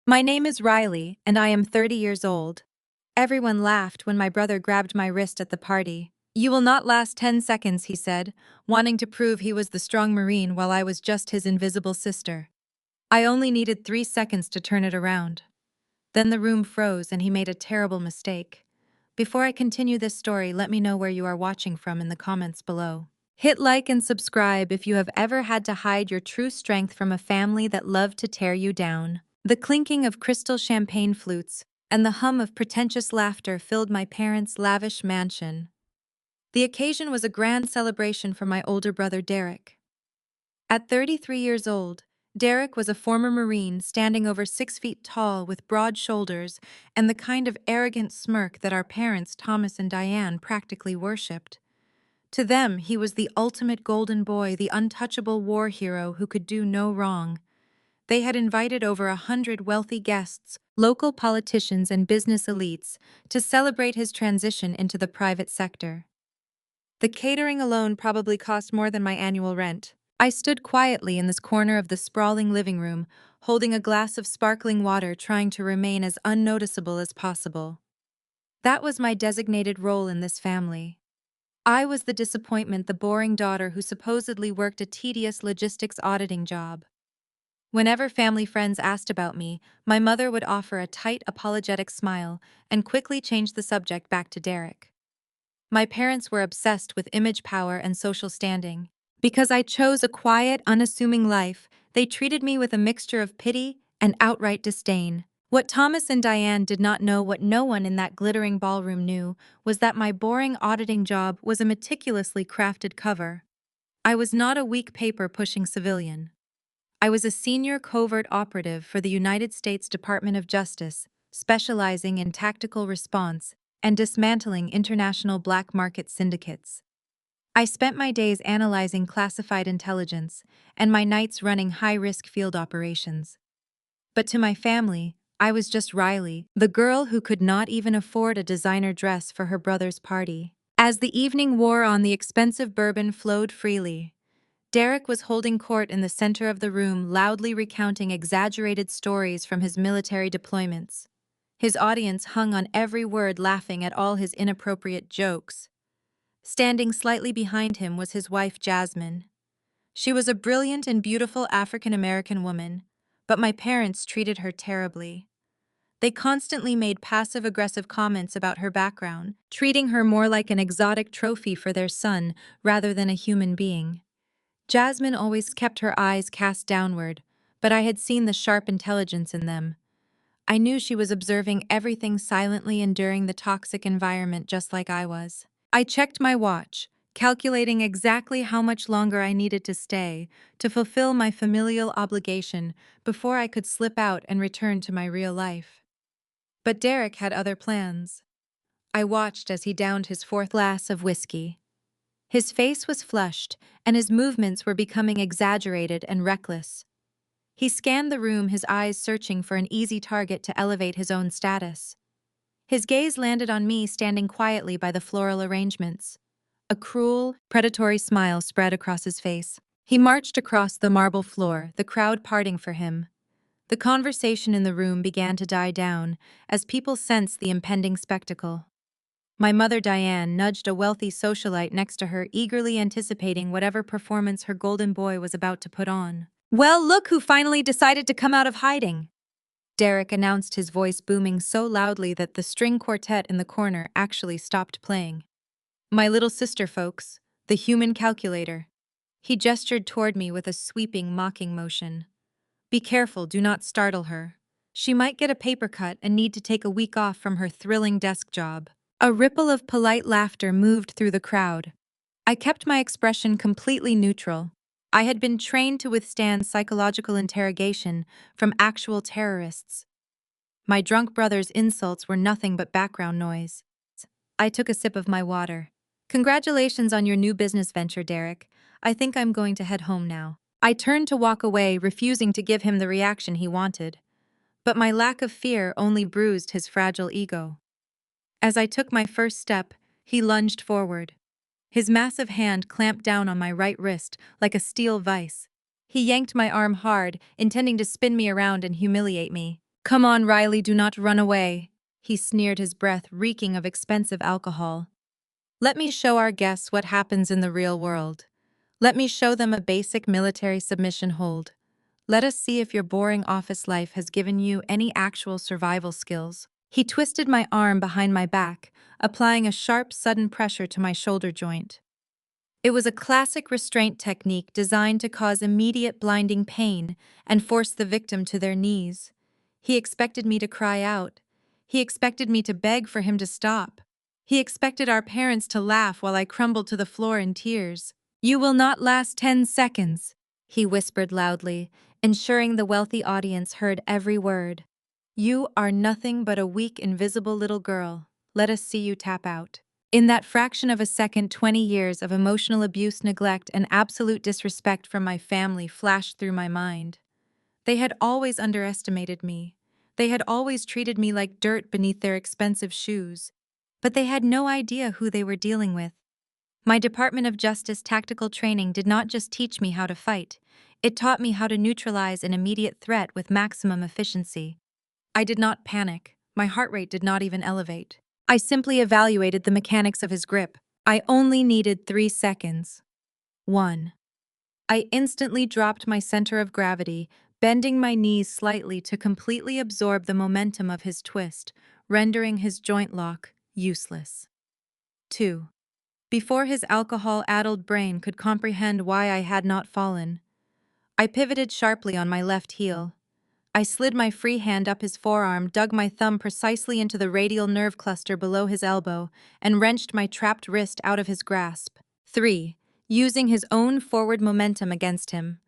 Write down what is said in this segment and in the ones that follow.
My name is Riley, and I am 30 years old. Everyone laughed when my brother grabbed my wrist at the party. You will not last 10 seconds, he said, wanting to prove he was the strong Marine while I was just his invisible sister. I only needed 3 seconds to turn it around. Then the room froze and he made a terrible mistake. Before I continue this story, let me know where you are watching from in the comments below. Hit like and subscribe if you have ever had to hide your true strength from a family that loved to tear you down. The clinking of crystal champagne flutes and the hum of pretentious laughter filled my parents' lavish mansion. The occasion was a grand celebration for my older brother Derek. At 33 years old, Derek was a former Marine standing over 6 feet tall with broad shoulders and the kind of arrogant smirk that our parents, Thomas and Diane, practically worshipped. To them, he was the ultimate golden boy, the untouchable war hero who could do no wrong. They had invited over 100 wealthy guests, local politicians and business elites, to celebrate his transition into the private sector. The catering alone probably cost more than my annual rent. I stood quietly in this corner of the sprawling living room, holding a glass of sparkling water, trying to remain as unnoticeable as possible. That was my designated role in this family. I was the disappointment, the boring daughter who supposedly worked a tedious logistics auditing job. Whenever family friends asked about me, my mother would offer a tight, apologetic smile and quickly change the subject back to Derek. My parents were obsessed with image power and social standing. Because I chose a quiet, unassuming life, they treated me with a mixture of pity and outright disdain. What Thomas and Diane did not know, what no one in that glittering ballroom knew, was that my boring auditing job was a meticulously crafted cover. I was not a weak paper-pushing civilian. I was a senior covert operative for the United States Department of Justice, specializing in tactical response and dismantling international black market syndicates. I spent my days analyzing classified intelligence and my nights running high-risk field operations. But to my family, I was just Riley, the girl who could not even afford a designer dress for her brother's party. As the evening wore on, the expensive bourbon flowed freely. Derek was holding court in the center of the room, loudly recounting exaggerated stories from his military deployments. His audience hung on every word, laughing at all his inappropriate jokes. Standing slightly behind him was his wife, Jasmine. She was a brilliant and beautiful African-American woman, but my parents treated her terribly. They constantly made passive-aggressive comments about her background, treating her more like an exotic trophy for their son rather than a human being. Jasmine always kept her eyes cast downward, but I had seen the sharp intelligence in them. I knew she was observing everything silently, enduring the toxic environment just like I was. I checked my watch, calculating exactly how much longer I needed to stay to fulfill my familial obligation before I could slip out and return to my real life. But Derek had other plans. I watched as he downed his fourth glass of whiskey. His face was flushed, and his movements were becoming exaggerated and reckless. He scanned the room, his eyes searching for an easy target to elevate his own status. His gaze landed on me, standing quietly by the floral arrangements. A cruel, predatory smile spread across his face. He marched across the marble floor, the crowd parting for him. The conversation in the room began to die down as people sensed the impending spectacle. My mother, Diane, nudged a wealthy socialite next to her, eagerly anticipating whatever performance her golden boy was about to put on. "Well, look who finally decided to come out of hiding," Derek announced, his voice booming so loudly that the string quartet in the corner actually stopped playing. "My little sister, folks, the human calculator." He gestured toward me with a sweeping, mocking motion. "Be careful, do not startle her. She might get a paper cut and need to take a week off from her thrilling desk job." A ripple of polite laughter moved through the crowd. I kept my expression completely neutral. I had been trained to withstand psychological interrogation from actual terrorists. My drunk brother's insults were nothing but background noise. I took a sip of my water. "Congratulations on your new business venture, Derek. I think I'm going to head home now." I turned to walk away, refusing to give him the reaction he wanted. But my lack of fear only bruised his fragile ego. As I took my first step, he lunged forward. His massive hand clamped down on my right wrist like a steel vise. He yanked my arm hard, intending to spin me around and humiliate me. Come on, Riley, do not run away. He sneered, his breath reeking of expensive alcohol. Let me show our guests what happens in the real world. Let me show them a basic military submission hold. Let us see if your boring office life has given you any actual survival skills. He twisted my arm behind my back, applying a sharp, sudden pressure to my shoulder joint. It was a classic restraint technique designed to cause immediate blinding pain and force the victim to their knees. He expected me to cry out. He expected me to beg for him to stop. He expected our parents to laugh while I crumbled to the floor in tears. You will not last 10 seconds, he whispered loudly, ensuring the wealthy audience heard every word. You are nothing but a weak, invisible little girl. Let us see you tap out. In that fraction of a second, 20 years of emotional abuse, neglect, and absolute disrespect from my family flashed through my mind. They had always underestimated me. They had always treated me like dirt beneath their expensive shoes. But they had no idea who they were dealing with. My Department of Justice tactical training did not just teach me how to fight, it taught me how to neutralize an immediate threat with maximum efficiency. I did not panic. My heart rate did not even elevate. I simply evaluated the mechanics of his grip. I only needed 3 seconds. 1. I instantly dropped my center of gravity, bending my knees slightly to completely absorb the momentum of his twist, rendering his joint lock useless. 2. Before his alcohol-addled brain could comprehend why I had not fallen, I pivoted sharply on my left heel. I slid my free hand up his forearm, dug my thumb precisely into the radial nerve cluster below his elbow, and wrenched my trapped wrist out of his grasp. 3. Using his own forward momentum against him,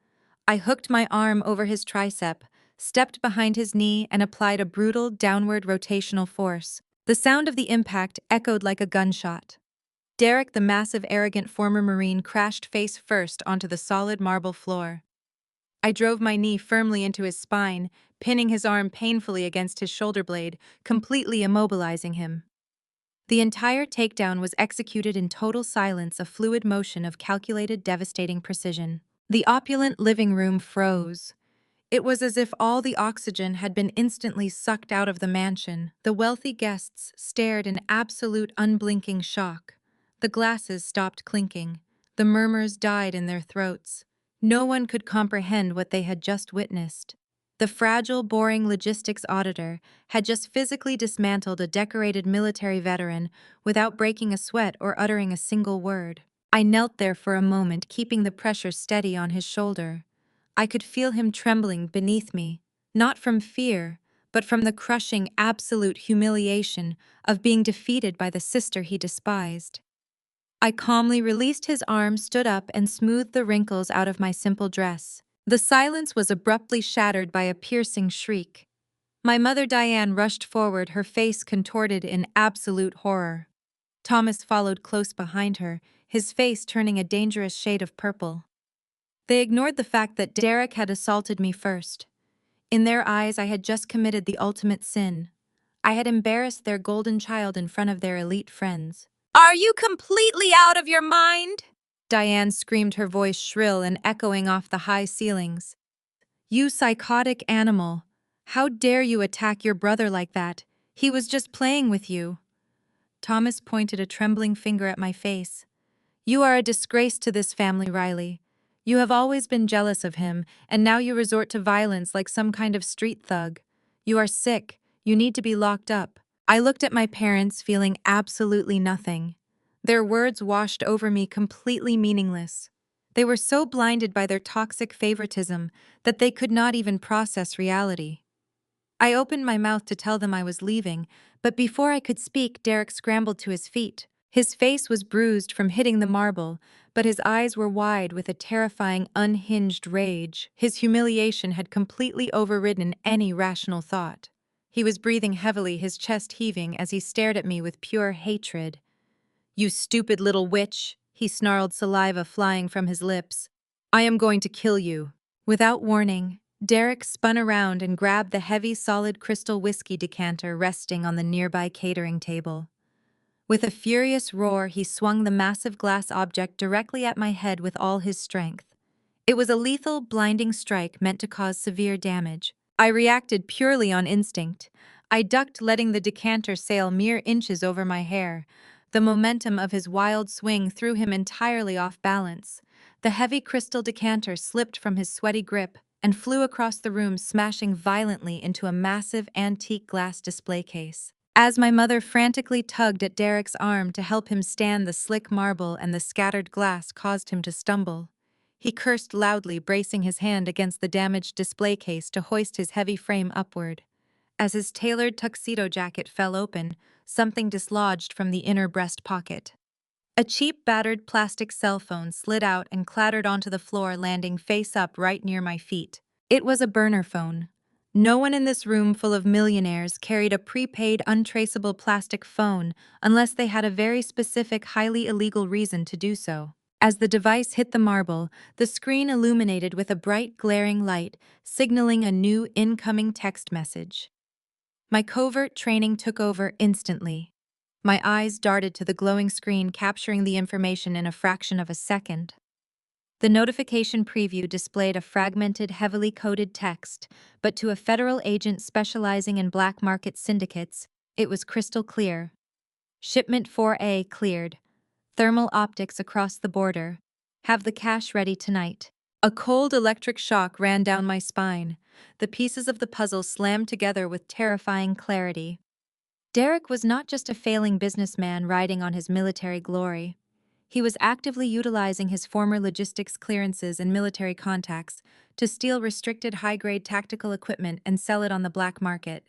I hooked my arm over his tricep, stepped behind his knee, and applied a brutal downward rotational force. The sound of the impact echoed like a gunshot. Derek, the massive, arrogant former Marine, crashed face first onto the solid marble floor. I drove my knee firmly into his spine, pinning his arm painfully against his shoulder blade, completely immobilizing him. The entire takedown was executed in total silence, a fluid motion of calculated, devastating precision. The opulent living room froze. It was as if all the oxygen had been instantly sucked out of the mansion. The wealthy guests stared in absolute, unblinking shock. The glasses stopped clinking. The murmurs died in their throats. No one could comprehend what they had just witnessed. The fragile, boring logistics auditor had just physically dismantled a decorated military veteran without breaking a sweat or uttering a single word. I knelt there for a moment, keeping the pressure steady on his shoulder. I could feel him trembling beneath me, not from fear, but from the crushing, absolute humiliation of being defeated by the sister he despised. I calmly released his arm, stood up, and smoothed the wrinkles out of my simple dress. The silence was abruptly shattered by a piercing shriek. My mother Diane rushed forward, her face contorted in absolute horror. Thomas followed close behind her, his face turning a dangerous shade of purple. They ignored the fact that Derek had assaulted me first. In their eyes, I had just committed the ultimate sin. I had embarrassed their golden child in front of their elite friends. Are you completely out of your mind? Diane screamed, her voice shrill and echoing off the high ceilings. You psychotic animal! How dare you attack your brother like that? He was just playing with you. Thomas pointed a trembling finger at my face. You are a disgrace to this family, Riley. You have always been jealous of him, and now you resort to violence like some kind of street thug. You are sick. You need to be locked up. I looked at my parents, feeling absolutely nothing. Their words washed over me, completely meaningless. They were so blinded by their toxic favoritism that they could not even process reality. I opened my mouth to tell them I was leaving, but before I could speak, Derek scrambled to his feet. His face was bruised from hitting the marble, but his eyes were wide with a terrifying, unhinged rage. His humiliation had completely overridden any rational thought. He was breathing heavily, his chest heaving as he stared at me with pure hatred. You stupid little witch, he snarled, saliva flying from his lips. I am going to kill you. Without warning, Derek spun around and grabbed the heavy, solid crystal whiskey decanter resting on the nearby catering table. With a furious roar, he swung the massive glass object directly at my head with all his strength. It was a lethal, blinding strike meant to cause severe damage. I reacted purely on instinct. I ducked, letting the decanter sail mere inches over my hair. The momentum of his wild swing threw him entirely off balance. The heavy crystal decanter slipped from his sweaty grip and flew across the room, smashing violently into a massive antique glass display case. As my mother frantically tugged at Derek's arm to help him stand, the slick marble and the scattered glass caused him to stumble. He cursed loudly, bracing his hand against the damaged display case to hoist his heavy frame upward. As his tailored tuxedo jacket fell open, something dislodged from the inner breast pocket. A cheap, battered plastic cell phone slid out and clattered onto the floor, landing face up right near my feet. It was a burner phone. No one in this room full of millionaires carried a prepaid, untraceable plastic phone unless they had a very specific, highly illegal reason to do so. As the device hit the marble, the screen illuminated with a bright, glaring light, signaling a new incoming text message. My covert training took over instantly. My eyes darted to the glowing screen, capturing the information in a fraction of a second. The notification preview displayed a fragmented, heavily coded text, but to a federal agent specializing in black market syndicates, it was crystal clear. Shipment 4A cleared. Thermal optics across the border. Have the cash ready tonight. A cold electric shock ran down my spine. The pieces of the puzzle slammed together with terrifying clarity. Derek was not just a failing businessman riding on his military glory. He was actively utilizing his former logistics clearances and military contacts to steal restricted high-grade tactical equipment and sell it on the black market.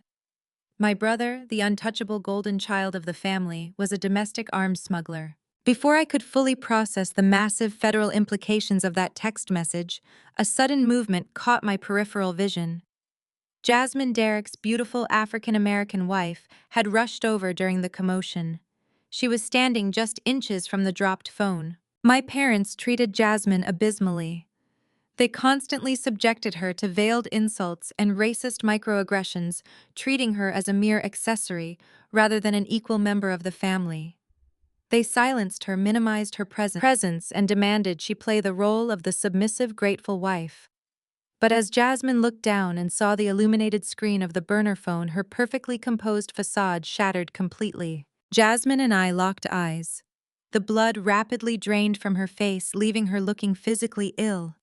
My brother, the untouchable golden child of the family, was a domestic arms smuggler. Before I could fully process the massive federal implications of that text message, a sudden movement caught my peripheral vision. Jasmine, Derek's beautiful African-American wife, had rushed over during the commotion. She was standing just inches from the dropped phone. My parents treated Jasmine abysmally. They constantly subjected her to veiled insults and racist microaggressions, treating her as a mere accessory rather than an equal member of the family. They silenced her, minimized her presence, and demanded she play the role of the submissive, grateful wife. But as Jasmine looked down and saw the illuminated screen of the burner phone, her perfectly composed facade shattered completely. Jasmine and I locked eyes. The blood rapidly drained from her face, leaving her looking physically ill.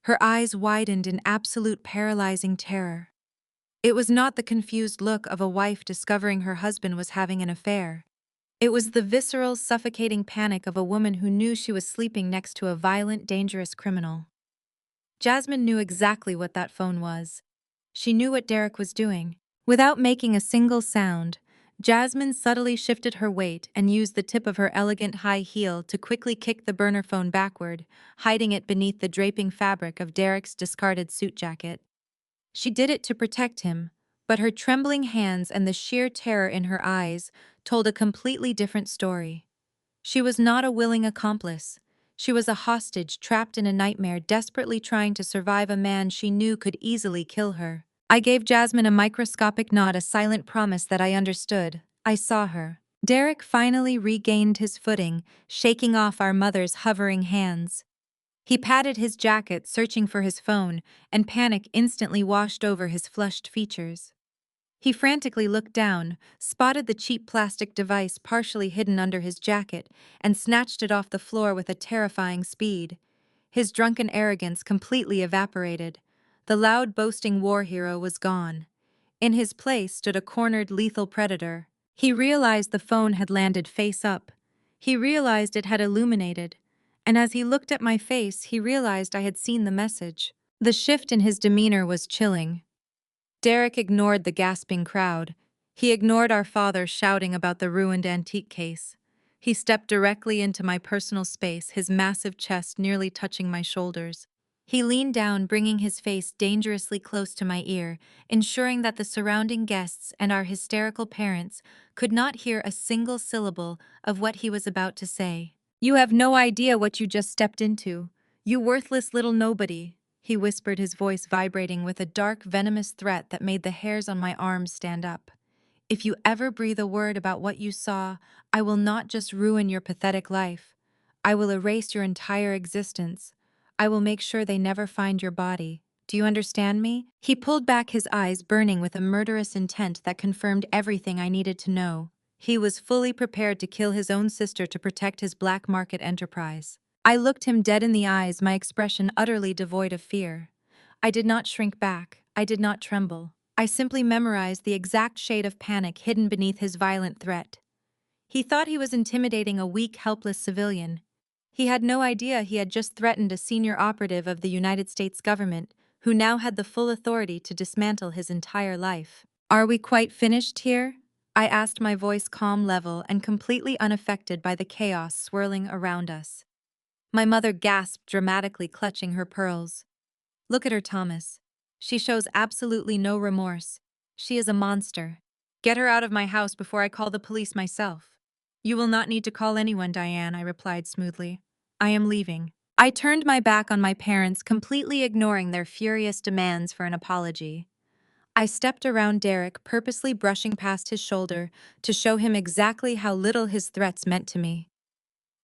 Her eyes widened in absolute paralyzing terror. It was not the confused look of a wife discovering her husband was having an affair. It was the visceral, suffocating panic of a woman who knew she was sleeping next to a violent, dangerous criminal. Jasmine knew exactly what that phone was. She knew what Derek was doing. Without making a single sound, Jasmine subtly shifted her weight and used the tip of her elegant high heel to quickly kick the burner phone backward, hiding it beneath the draping fabric of Derek's discarded suit jacket. She did it to protect him, but her trembling hands and the sheer terror in her eyes told a completely different story. She was not a willing accomplice. She was a hostage trapped in a nightmare, desperately trying to survive a man she knew could easily kill her. I gave Jasmine a microscopic nod, a silent promise that I understood. I saw her. Derek finally regained his footing, shaking off our mother's hovering hands. He patted his jacket, searching for his phone, and panic instantly washed over his flushed features. He frantically looked down, spotted the cheap plastic device partially hidden under his jacket, and snatched it off the floor with a terrifying speed. His drunken arrogance completely evaporated. The loud, boasting war hero was gone. In his place stood a cornered, lethal predator. He realized the phone had landed face up. He realized it had illuminated. And as he looked at my face, he realized I had seen the message. The shift in his demeanor was chilling. Derek ignored the gasping crowd. He ignored our father shouting about the ruined antique case. He stepped directly into my personal space, his massive chest nearly touching my shoulders. He leaned down, bringing his face dangerously close to my ear, ensuring that the surrounding guests and our hysterical parents could not hear a single syllable of what he was about to say. "You have no idea what you just stepped into. You worthless little nobody," he whispered, his voice vibrating with a dark, venomous threat that made the hairs on my arms stand up. "If you ever breathe a word about what you saw, I will not just ruin your pathetic life. I will erase your entire existence. I will make sure they never find your body." Do you understand me? He pulled back, his eyes burning with a murderous intent that confirmed everything I needed to know. He was fully prepared to kill his own sister to protect his black market enterprise. I looked him dead in the eyes, my expression utterly devoid of fear. I did not shrink back. I did not tremble. I simply memorized the exact shade of panic hidden beneath his violent threat. He thought he was intimidating a weak, helpless civilian. He had no idea he had just threatened a senior operative of the United States government, who now had the full authority to dismantle his entire life. "Are we quite finished here?" I asked, my voice calm, level, and completely unaffected by the chaos swirling around us. My mother gasped, dramatically clutching her pearls. "Look at her, Thomas. She shows absolutely no remorse. She is a monster. Get her out of my house before I call the police myself." "You will not need to call anyone, Diane," I replied smoothly. "I am leaving." I turned my back on my parents, completely ignoring their furious demands for an apology. I stepped around Derek, purposely brushing past his shoulder to show him exactly how little his threats meant to me.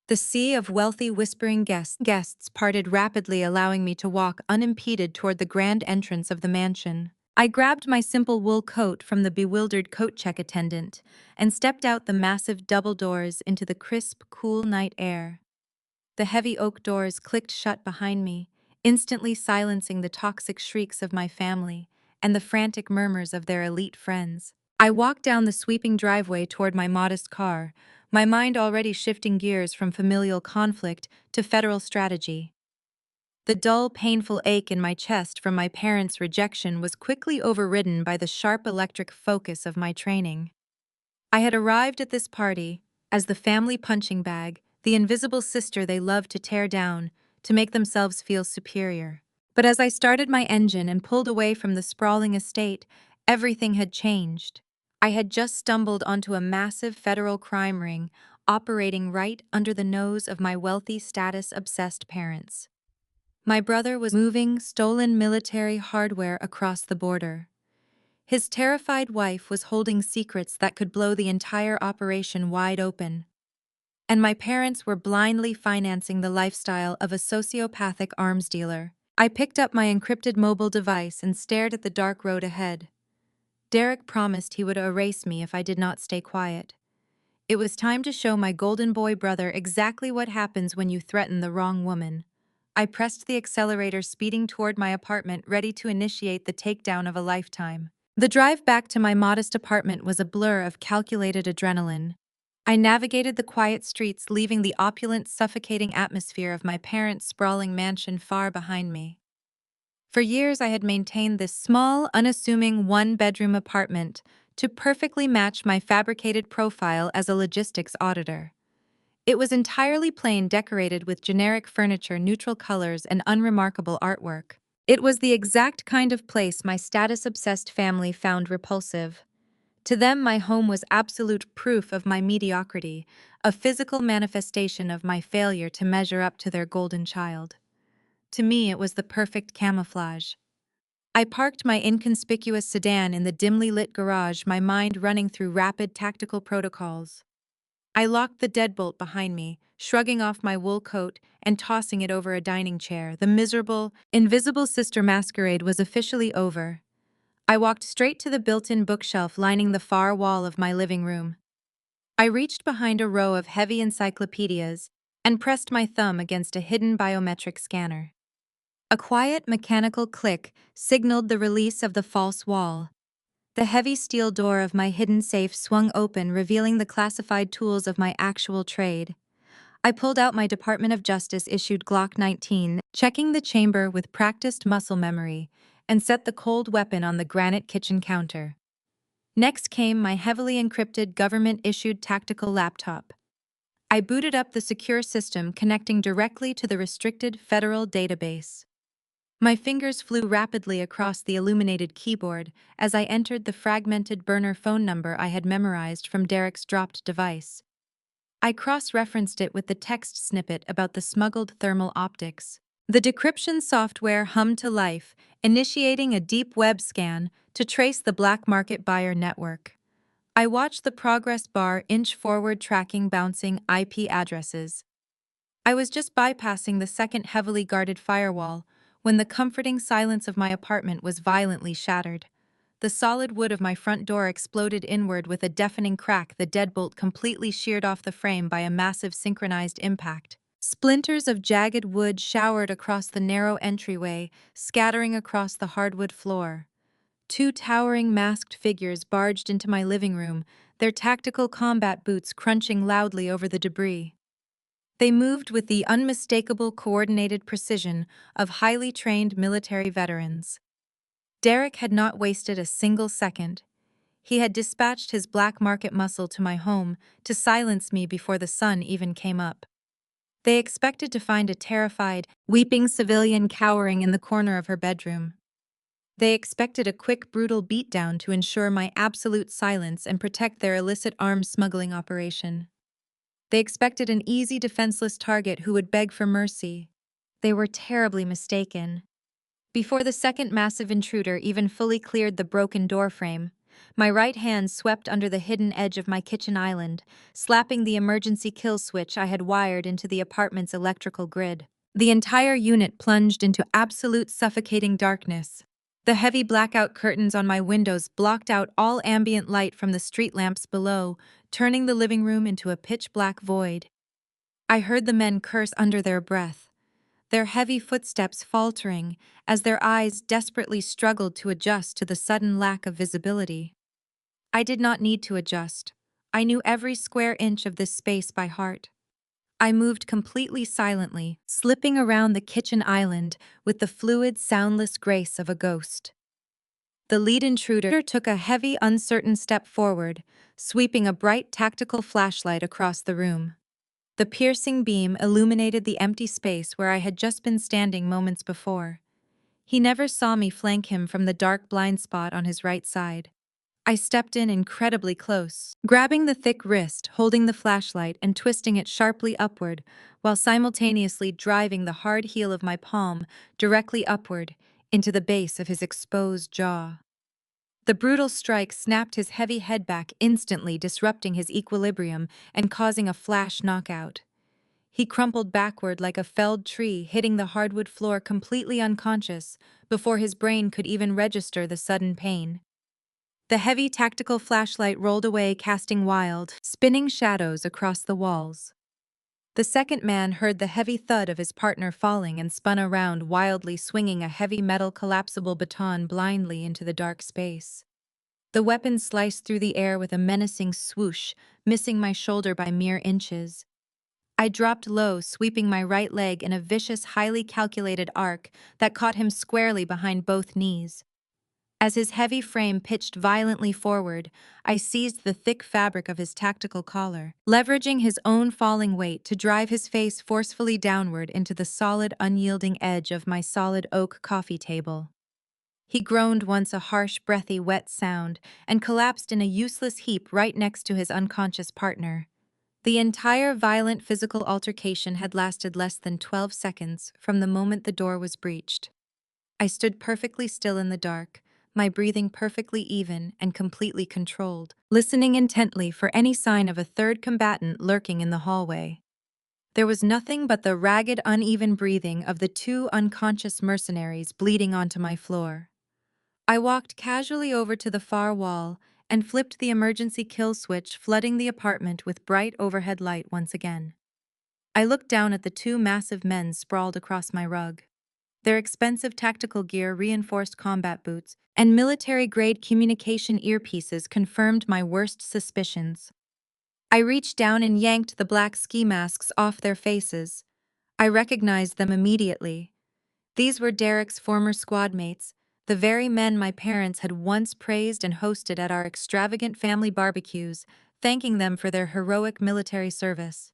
The sea of wealthy, whispering guests parted rapidly, allowing me to walk unimpeded toward the grand entrance of the mansion. I grabbed my simple wool coat from the bewildered coat check attendant and stepped out the massive double doors into the crisp, cool night air. The heavy oak doors clicked shut behind me, instantly silencing the toxic shrieks of my family and the frantic murmurs of their elite friends. I walked down the sweeping driveway toward my modest car, my mind already shifting gears from familial conflict to federal strategy. The dull, painful ache in my chest from my parents' rejection was quickly overridden by the sharp electric focus of my training. I had arrived at this party as the family punching bag, the invisible sister they loved to tear down, to make themselves feel superior. But as I started my engine and pulled away from the sprawling estate, everything had changed. I had just stumbled onto a massive federal crime ring operating right under the nose of my wealthy, status-obsessed parents. My brother was moving stolen military hardware across the border. His terrified wife was holding secrets that could blow the entire operation wide open. And my parents were blindly financing the lifestyle of a sociopathic arms dealer. I picked up my encrypted mobile device and stared at the dark road ahead. Derek promised he would erase me if I did not stay quiet. It was time to show my golden boy brother exactly what happens when you threaten the wrong woman. I pressed the accelerator, speeding toward my apartment, ready to initiate the takedown of a lifetime. The drive back to my modest apartment was a blur of calculated adrenaline. I navigated the quiet streets, leaving the opulent, suffocating atmosphere of my parents' sprawling mansion far behind me. For years, I had maintained this small, unassuming one-bedroom apartment to perfectly match my fabricated profile as a logistics auditor. It was entirely plain, decorated with generic furniture, neutral colors, and unremarkable artwork. It was the exact kind of place my status-obsessed family found repulsive. To them, my home was absolute proof of my mediocrity, a physical manifestation of my failure to measure up to their golden child. To me, it was the perfect camouflage. I parked my inconspicuous sedan in the dimly lit garage, my mind running through rapid tactical protocols. I locked the deadbolt behind me, shrugging off my wool coat and tossing it over a dining chair. The miserable, invisible sister masquerade was officially over. I walked straight to the built-in bookshelf lining the far wall of my living room. I reached behind a row of heavy encyclopedias and pressed my thumb against a hidden biometric scanner. A quiet, mechanical click signaled the release of the false wall. The heavy steel door of my hidden safe swung open, revealing the classified tools of my actual trade. I pulled out my Department of Justice-issued Glock 19, checking the chamber with practiced muscle memory, and set the cold weapon on the granite kitchen counter. Next came my heavily encrypted government-issued tactical laptop. I booted up the secure system, connecting directly to the restricted federal database. My fingers flew rapidly across the illuminated keyboard as I entered the fragmented burner phone number I had memorized from Derek's dropped device. I cross-referenced it with the text snippet about the smuggled thermal optics. The decryption software hummed to life, initiating a deep web scan to trace the black market buyer network. I watched the progress bar inch forward, tracking bouncing IP addresses. I was just bypassing the second heavily guarded firewall when the comforting silence of my apartment was violently shattered. The solid wood of my front door exploded inward with a deafening crack, the deadbolt completely sheared off the frame by a massive synchronized impact. Splinters of jagged wood showered across the narrow entryway, scattering across the hardwood floor. Two towering masked figures barged into my living room, their tactical combat boots crunching loudly over the debris. They moved with the unmistakable coordinated precision of highly trained military veterans. Derek had not wasted a single second. He had dispatched his black market muscle to my home to silence me before the sun even came up. They expected to find a terrified, weeping civilian cowering in the corner of her bedroom. They expected a quick, brutal beatdown to ensure my absolute silence and protect their illicit arms smuggling operation. They expected an easy, defenseless target who would beg for mercy. They were terribly mistaken. Before the second massive intruder even fully cleared the broken doorframe, my right hand swept under the hidden edge of my kitchen island, slapping the emergency kill switch I had wired into the apartment's electrical grid. The entire unit plunged into absolute suffocating darkness. The heavy blackout curtains on my windows blocked out all ambient light from the street lamps below, turning the living room into a pitch-black void. I heard the men curse under their breath, their heavy footsteps faltering as their eyes desperately struggled to adjust to the sudden lack of visibility. I did not need to adjust. I knew every square inch of this space by heart. I moved completely silently, slipping around the kitchen island with the fluid, soundless grace of a ghost. The lead intruder took a heavy, uncertain step forward, sweeping a bright tactical flashlight across the room. The piercing beam illuminated the empty space where I had just been standing moments before. He never saw me flank him from the dark blind spot on his right side. I stepped in incredibly close, grabbing the thick wrist, holding the flashlight, and twisting it sharply upward, while simultaneously driving the hard heel of my palm directly upward into the base of his exposed jaw. The brutal strike snapped his heavy head back, instantly disrupting his equilibrium and causing a flash knockout. He crumpled backward like a felled tree, hitting the hardwood floor completely unconscious before his brain could even register the sudden pain. The heavy tactical flashlight rolled away, casting wild, spinning shadows across the walls. The second man heard the heavy thud of his partner falling and spun around, wildly swinging a heavy metal collapsible baton blindly into the dark space. The weapon sliced through the air with a menacing swoosh, missing my shoulder by mere inches. I dropped low, sweeping my right leg in a vicious, highly calculated arc that caught him squarely behind both knees. As his heavy frame pitched violently forward, I seized the thick fabric of his tactical collar, leveraging his own falling weight to drive his face forcefully downward into the solid, unyielding edge of my solid oak coffee table. He groaned once, a harsh, breathy, wet sound, and collapsed in a useless heap right next to his unconscious partner. The entire violent physical altercation had lasted less than 12 seconds from the moment the door was breached. I stood perfectly still in the dark, my breathing perfectly even and completely controlled, listening intently for any sign of a third combatant lurking in the hallway. There was nothing but the ragged, uneven breathing of the two unconscious mercenaries bleeding onto my floor. I walked casually over to the far wall and flipped the emergency kill switch, flooding the apartment with bright overhead light once again. I looked down at the two massive men sprawled across my rug. Their expensive tactical gear, reinforced combat boots, and military-grade communication earpieces confirmed my worst suspicions. I reached down and yanked the black ski masks off their faces. I recognized them immediately. These were Derek's former squad mates, the very men my parents had once praised and hosted at our extravagant family barbecues, thanking them for their heroic military service.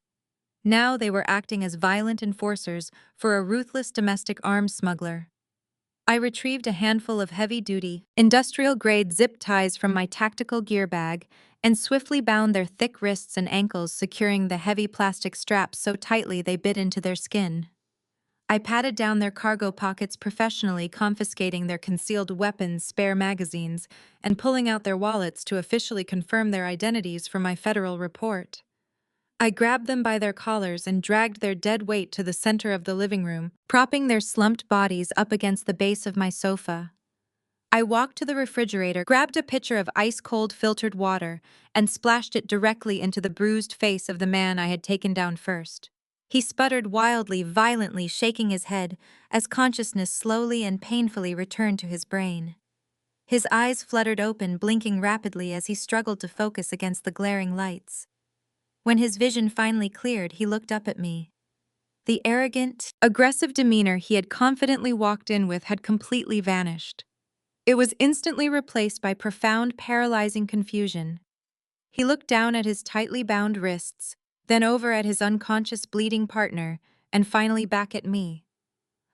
Now they were acting as violent enforcers for a ruthless domestic arms smuggler. I retrieved a handful of heavy-duty, industrial-grade zip ties from my tactical gear bag and swiftly bound their thick wrists and ankles, securing the heavy plastic straps so tightly they bit into their skin. I patted down their cargo pockets professionally, confiscating their concealed weapons, spare magazines, and pulling out their wallets to officially confirm their identities for my federal report. I grabbed them by their collars and dragged their dead weight to the center of the living room, propping their slumped bodies up against the base of my sofa. I walked to the refrigerator, grabbed a pitcher of ice-cold filtered water, and splashed it directly into the bruised face of the man I had taken down first. He sputtered wildly, violently, shaking his head, as consciousness slowly and painfully returned to his brain. His eyes fluttered open, blinking rapidly as he struggled to focus against the glaring lights. When his vision finally cleared, he looked up at me. The arrogant, aggressive demeanor he had confidently walked in with had completely vanished. It was instantly replaced by profound, paralyzing confusion. He looked down at his tightly bound wrists, then over at his unconscious bleeding partner, and finally back at me.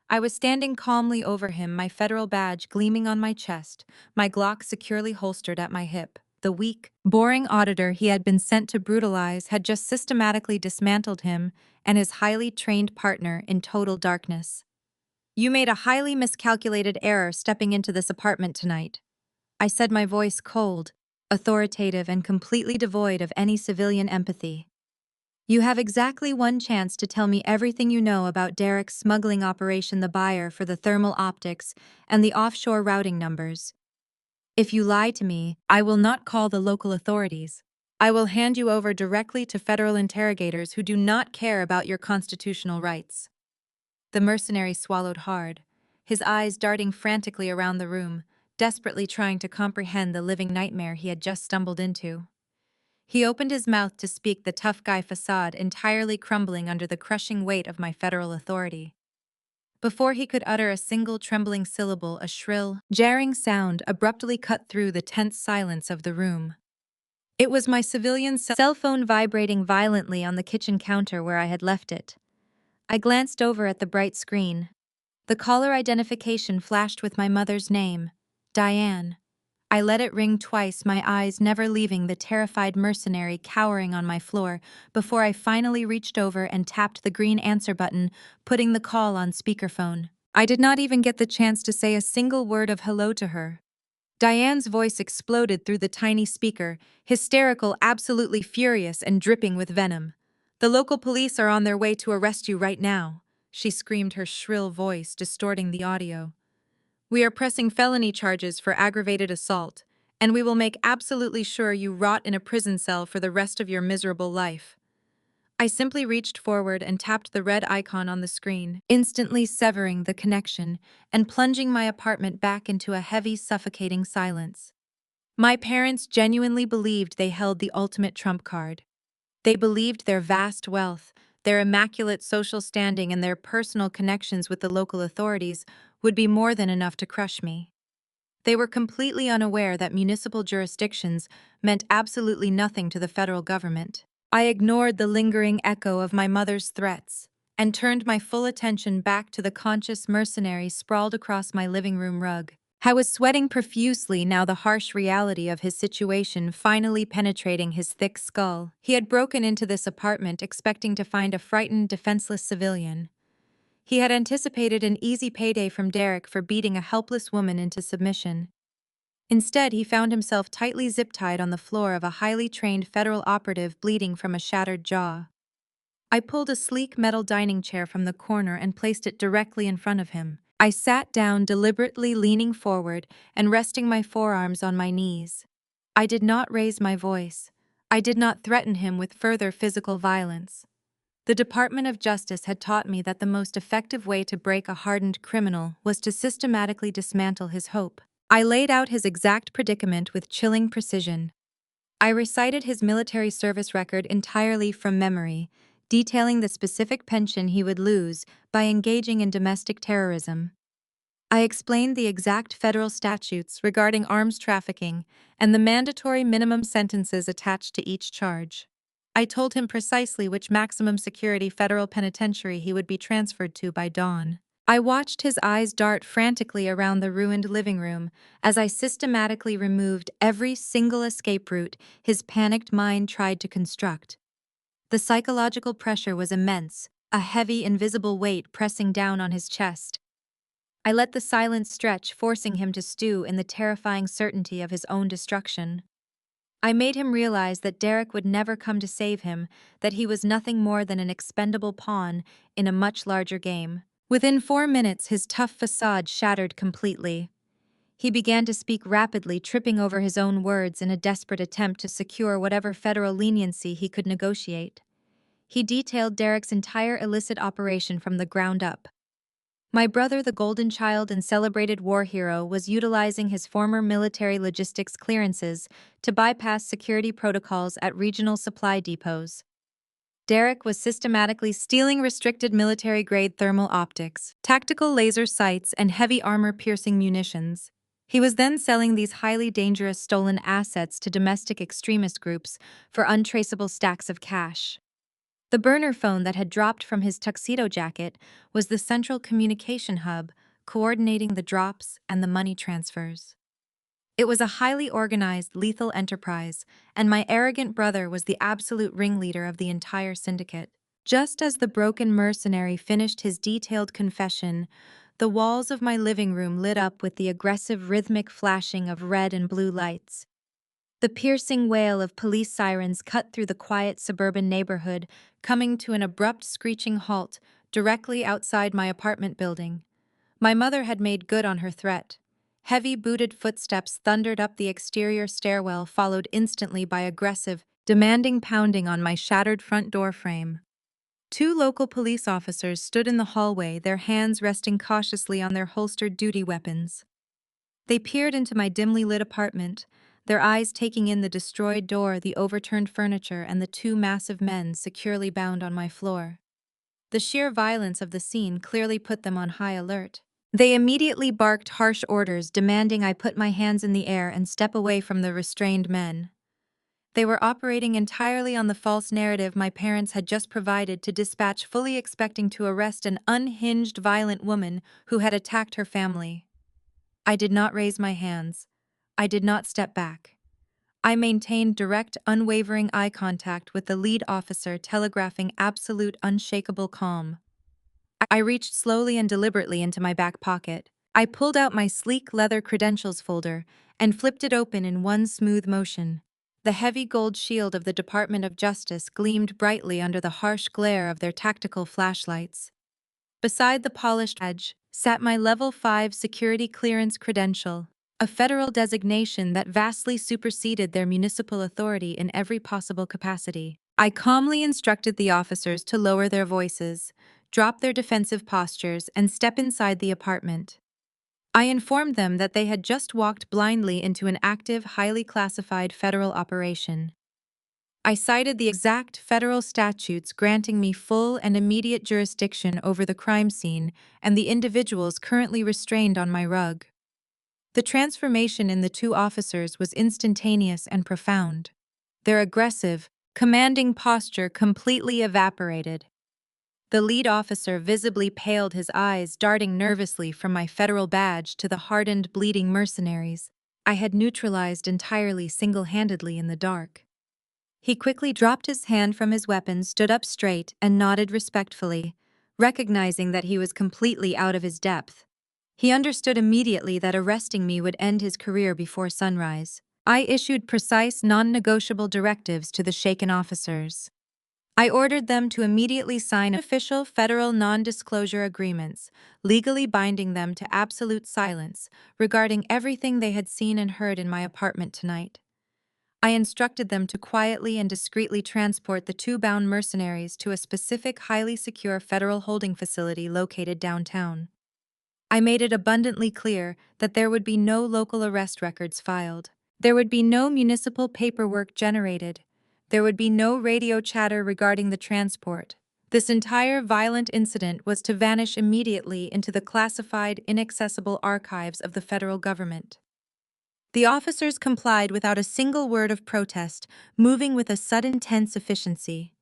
I was standing calmly over him, my federal badge gleaming on my chest, my Glock securely holstered at my hip. The weak, boring auditor he had been sent to brutalize had just systematically dismantled him and his highly trained partner in total darkness. "You made a highly miscalculated error stepping into this apartment tonight," I said, my voice cold, authoritative, and completely devoid of any civilian empathy. "You have exactly one chance to tell me everything you know about Derek's smuggling operation, the buyer for the thermal optics, and the offshore routing numbers. If you lie to me, I will not call the local authorities. I will hand you over directly to federal interrogators who do not care about your constitutional rights." The mercenary swallowed hard, his eyes darting frantically around the room, desperately trying to comprehend the living nightmare he had just stumbled into. He opened his mouth to speak, the tough guy facade entirely crumbling under the crushing weight of my federal authority. Before he could utter a single trembling syllable, a shrill, jarring sound abruptly cut through the tense silence of the room. It was my civilian cell phone vibrating violently on the kitchen counter where I had left it. I glanced over at the bright screen. The caller identification flashed with my mother's name, Diane. I let it ring twice, my eyes never leaving the terrified mercenary cowering on my floor, before I finally reached over and tapped the green answer button, putting the call on speakerphone. I did not even get the chance to say a single word of hello to her. Diane's voice exploded through the tiny speaker, hysterical, absolutely furious, and dripping with venom. "The local police are on their way to arrest you right now," she screamed, her shrill voice distorting the audio. "We are pressing felony charges for aggravated assault, and we will make absolutely sure you rot in a prison cell for the rest of your miserable life." I simply reached forward and tapped the red icon on the screen, instantly severing the connection and plunging my apartment back into a heavy, suffocating silence. My parents genuinely believed they held the ultimate trump card. They believed their vast wealth, their immaculate social standing, and their personal connections with the local authorities would be more than enough to crush me. They were completely unaware that municipal jurisdictions meant absolutely nothing to the federal government. I ignored the lingering echo of my mother's threats and turned my full attention back to the conscious mercenary sprawled across my living room rug. I was sweating profusely now, the harsh reality of his situation finally penetrating his thick skull. He had broken into this apartment expecting to find a frightened, defenseless civilian. He had anticipated an easy payday from Derek for beating a helpless woman into submission. Instead, he found himself tightly zip-tied on the floor of a highly trained federal operative, bleeding from a shattered jaw. I pulled a sleek metal dining chair from the corner and placed it directly in front of him. I sat down, deliberately leaning forward and resting my forearms on my knees. I did not raise my voice. I did not threaten him with further physical violence. The Department of Justice had taught me that the most effective way to break a hardened criminal was to systematically dismantle his hope. I laid out his exact predicament with chilling precision. I recited his military service record entirely from memory, detailing the specific pension he would lose by engaging in domestic terrorism. I explained the exact federal statutes regarding arms trafficking and the mandatory minimum sentences attached to each charge. I told him precisely which maximum security federal penitentiary he would be transferred to by dawn. I watched his eyes dart frantically around the ruined living room as I systematically removed every single escape route his panicked mind tried to construct. The psychological pressure was immense, a heavy, invisible weight pressing down on his chest. I let the silence stretch, forcing him to stew in the terrifying certainty of his own destruction. I made him realize that Derek would never come to save him, that he was nothing more than an expendable pawn in a much larger game. Within 4 minutes, his tough facade shattered completely. He began to speak rapidly, tripping over his own words in a desperate attempt to secure whatever federal leniency he could negotiate. He detailed Derek's entire illicit operation from the ground up. My brother, the golden child and celebrated war hero, was utilizing his former military logistics clearances to bypass security protocols at regional supply depots. Derek was systematically stealing restricted military-grade thermal optics, tactical laser sights, and heavy armor-piercing munitions. He was then selling these highly dangerous stolen assets to domestic extremist groups for untraceable stacks of cash. The burner phone that had dropped from his tuxedo jacket was the central communication hub, coordinating the drops and the money transfers. It was a highly organized, lethal enterprise, and my arrogant brother was the absolute ringleader of the entire syndicate. Just as the broken mercenary finished his detailed confession, the walls of my living room lit up with the aggressive rhythmic flashing of red and blue lights. The piercing wail of police sirens cut through the quiet suburban neighborhood, coming to an abrupt screeching halt directly outside my apartment building. My mother had made good on her threat. Heavy booted footsteps thundered up the exterior stairwell, followed instantly by aggressive, demanding pounding on my shattered front door frame. Two local police officers stood in the hallway, their hands resting cautiously on their holstered duty weapons. They peered into my dimly lit apartment, their eyes taking in the destroyed door, the overturned furniture, and the two massive men securely bound on my floor. The sheer violence of the scene clearly put them on high alert. They immediately barked harsh orders, demanding I put my hands in the air and step away from the restrained men. They were operating entirely on the false narrative my parents had just provided to dispatch, fully expecting to arrest an unhinged, violent woman who had attacked her family. I did not raise my hands. I did not step back. I maintained direct, unwavering eye contact with the lead officer, telegraphing absolute, unshakable calm. I reached slowly and deliberately into my back pocket. I pulled out my sleek leather credentials folder and flipped it open in one smooth motion. The heavy gold shield of the Department of Justice gleamed brightly under the harsh glare of their tactical flashlights. Beside the polished edge sat my Level 5 security clearance credential, a federal designation that vastly superseded their municipal authority in every possible capacity. I calmly instructed the officers to lower their voices, drop their defensive postures, and step inside the apartment. I informed them that they had just walked blindly into an active, highly classified federal operation. I cited the exact federal statutes granting me full and immediate jurisdiction over the crime scene and the individuals currently restrained on my rug. The transformation in the two officers was instantaneous and profound. Their aggressive, commanding posture completely evaporated. The lead officer visibly paled, his eyes darting nervously from my federal badge to the hardened, bleeding mercenaries I had neutralized entirely single-handedly in the dark. He quickly dropped his hand from his weapon, stood up straight, and nodded respectfully, recognizing that he was completely out of his depth. He understood immediately that arresting me would end his career before sunrise. I issued precise, non-negotiable directives to the shaken officers. I ordered them to immediately sign official federal non-disclosure agreements, legally binding them to absolute silence regarding everything they had seen and heard in my apartment tonight. I instructed them to quietly and discreetly transport the two bound mercenaries to a specific, highly secure federal holding facility located downtown. I made it abundantly clear that there would be no local arrest records filed. There would be no municipal paperwork generated. There would be no radio chatter regarding the transport. This entire violent incident was to vanish immediately into the classified, inaccessible archives of the federal government. The officers complied without a single word of protest, moving with a sudden tense efficiency.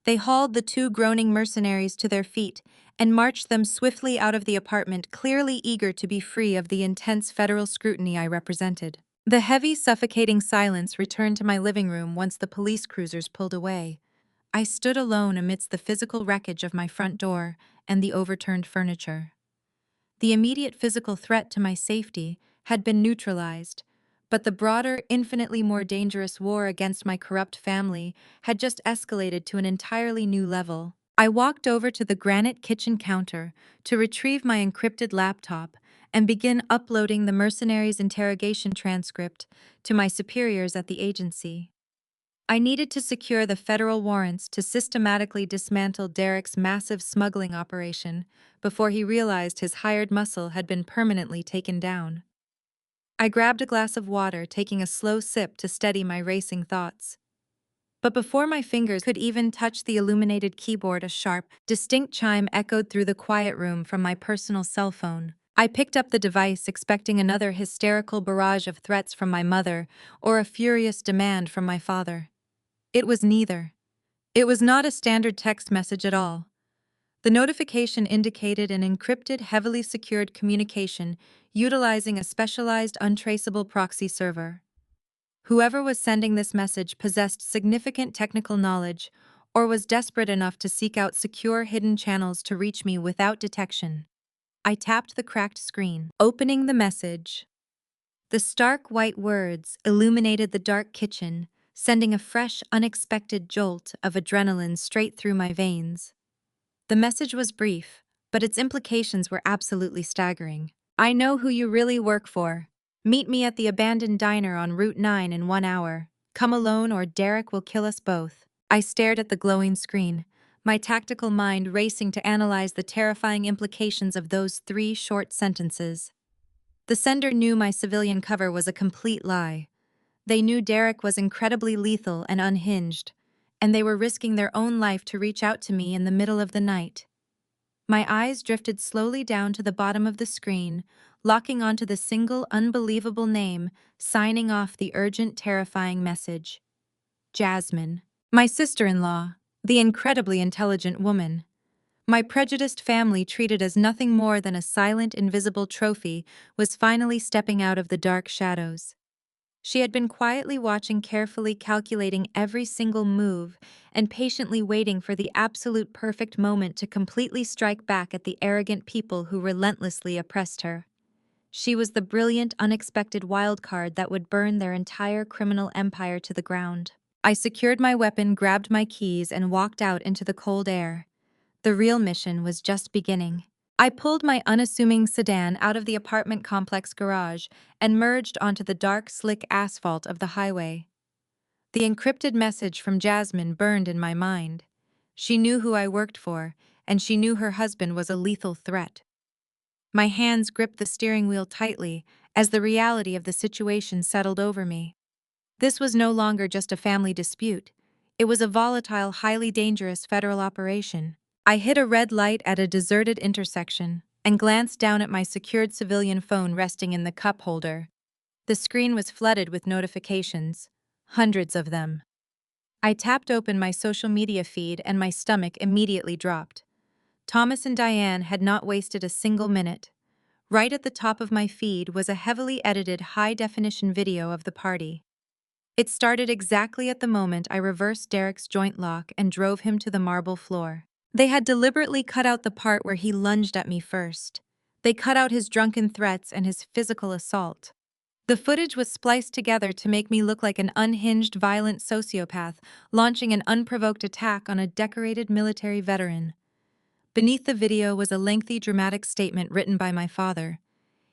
They hauled the two groaning mercenaries to their feet and marched them swiftly out of the apartment, clearly eager to be free of the intense federal scrutiny I represented. The heavy, suffocating silence returned to my living room once the police cruisers pulled away. I stood alone amidst the physical wreckage of my front door and the overturned furniture. The immediate physical threat to my safety had been neutralized, But the broader, infinitely more dangerous war against my corrupt family had just escalated to an entirely new level. I walked over to the granite kitchen counter to retrieve my encrypted laptop and begin uploading the mercenaries' interrogation transcript to my superiors at the agency. I needed to secure the federal warrants to systematically dismantle Derek's massive smuggling operation before he realized his hired muscle had been permanently taken down. I grabbed a glass of water, taking a slow sip to steady my racing thoughts. But before my fingers could even touch the illuminated keyboard, a sharp, distinct chime echoed through the quiet room from my personal cell phone. I picked up the device, expecting another hysterical barrage of threats from my mother or a furious demand from my father. It was neither. It was not a standard text message at all. The notification indicated an encrypted, heavily secured communication utilizing a specialized untraceable proxy server. Whoever was sending this message possessed significant technical knowledge or was desperate enough to seek out secure hidden channels to reach me without detection. I tapped the cracked screen, opening the message. The stark white words illuminated the dark kitchen, sending a fresh, unexpected jolt of adrenaline straight through my veins. The message was brief, but its implications were absolutely staggering. I know who you really work for. Meet me at the abandoned diner on Route 9 in 1 hour. Come alone or Derek will kill us both. I stared at the glowing screen, my tactical mind racing to analyze the terrifying implications of those 3 short sentences. The sender knew my civilian cover was a complete lie. They knew Derek was incredibly lethal and unhinged, and they were risking their own life to reach out to me in the middle of the night. My eyes drifted slowly down to the bottom of the screen, locking onto the single unbelievable name, signing off the urgent, terrifying message. Jasmine. My sister-in-law, the incredibly intelligent woman. My prejudiced family, treated as nothing more than a silent, invisible trophy, was finally stepping out of the dark shadows. She had been quietly watching, carefully calculating every single move, and patiently waiting for the absolute perfect moment to completely strike back at the arrogant people who relentlessly oppressed her. She was the brilliant, unexpected wildcard that would burn their entire criminal empire to the ground. I secured my weapon, grabbed my keys, and walked out into the cold air. The real mission was just beginning. I pulled my unassuming sedan out of the apartment complex garage and merged onto the dark, slick asphalt of the highway. The encrypted message from Jasmine burned in my mind. She knew who I worked for, and she knew her husband was a lethal threat. My hands gripped the steering wheel tightly as the reality of the situation settled over me. This was no longer just a family dispute. It was a volatile, highly dangerous federal operation. I hit a red light at a deserted intersection and glanced down at my secured civilian phone resting in the cup holder. The screen was flooded with notifications, hundreds of them. I tapped open my social media feed and my stomach immediately dropped. Thomas and Diane had not wasted a single minute. Right at the top of my feed was a heavily edited high-definition video of the party. It started exactly at the moment I reversed Derek's joint lock and drove him to the marble floor. They had deliberately cut out the part where he lunged at me first. They cut out his drunken threats and his physical assault. The footage was spliced together to make me look like an unhinged, violent sociopath launching an unprovoked attack on a decorated military veteran. Beneath the video was a lengthy, dramatic statement written by my father.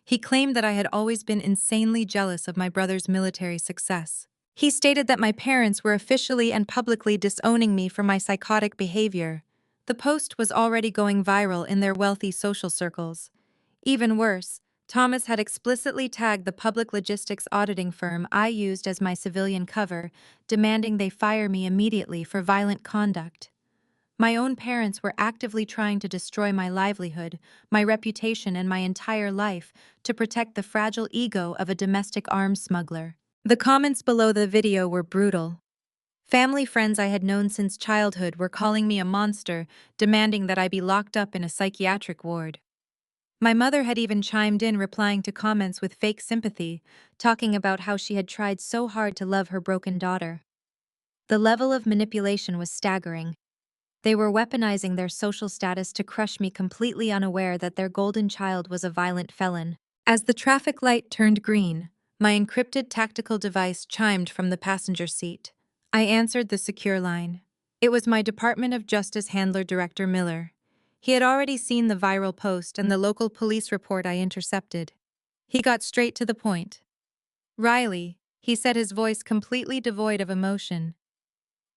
He claimed that I had always been insanely jealous of my brother's military success. He stated that my parents were officially and publicly disowning me for my psychotic behavior. The post was already going viral in their wealthy social circles. Even worse, Thomas had explicitly tagged the public logistics auditing firm I used as my civilian cover, demanding they fire me immediately for violent conduct. My own parents were actively trying to destroy my livelihood, my reputation, and my entire life to protect the fragile ego of a domestic arms smuggler. The comments below the video were brutal. Family friends I had known since childhood were calling me a monster, demanding that I be locked up in a psychiatric ward. My mother had even chimed in, replying to comments with fake sympathy, talking about how she had tried so hard to love her broken daughter. The level of manipulation was staggering. They were weaponizing their social status to crush me, completely unaware that their golden child was a violent felon. As the traffic light turned green, My encrypted tactical device chimed from the passenger seat. I answered the secure line. It was my Department of Justice handler, Director Miller. He had already seen the viral post and the local police report I intercepted. He got straight to the point. "Riley," he said, his voice completely devoid of emotion.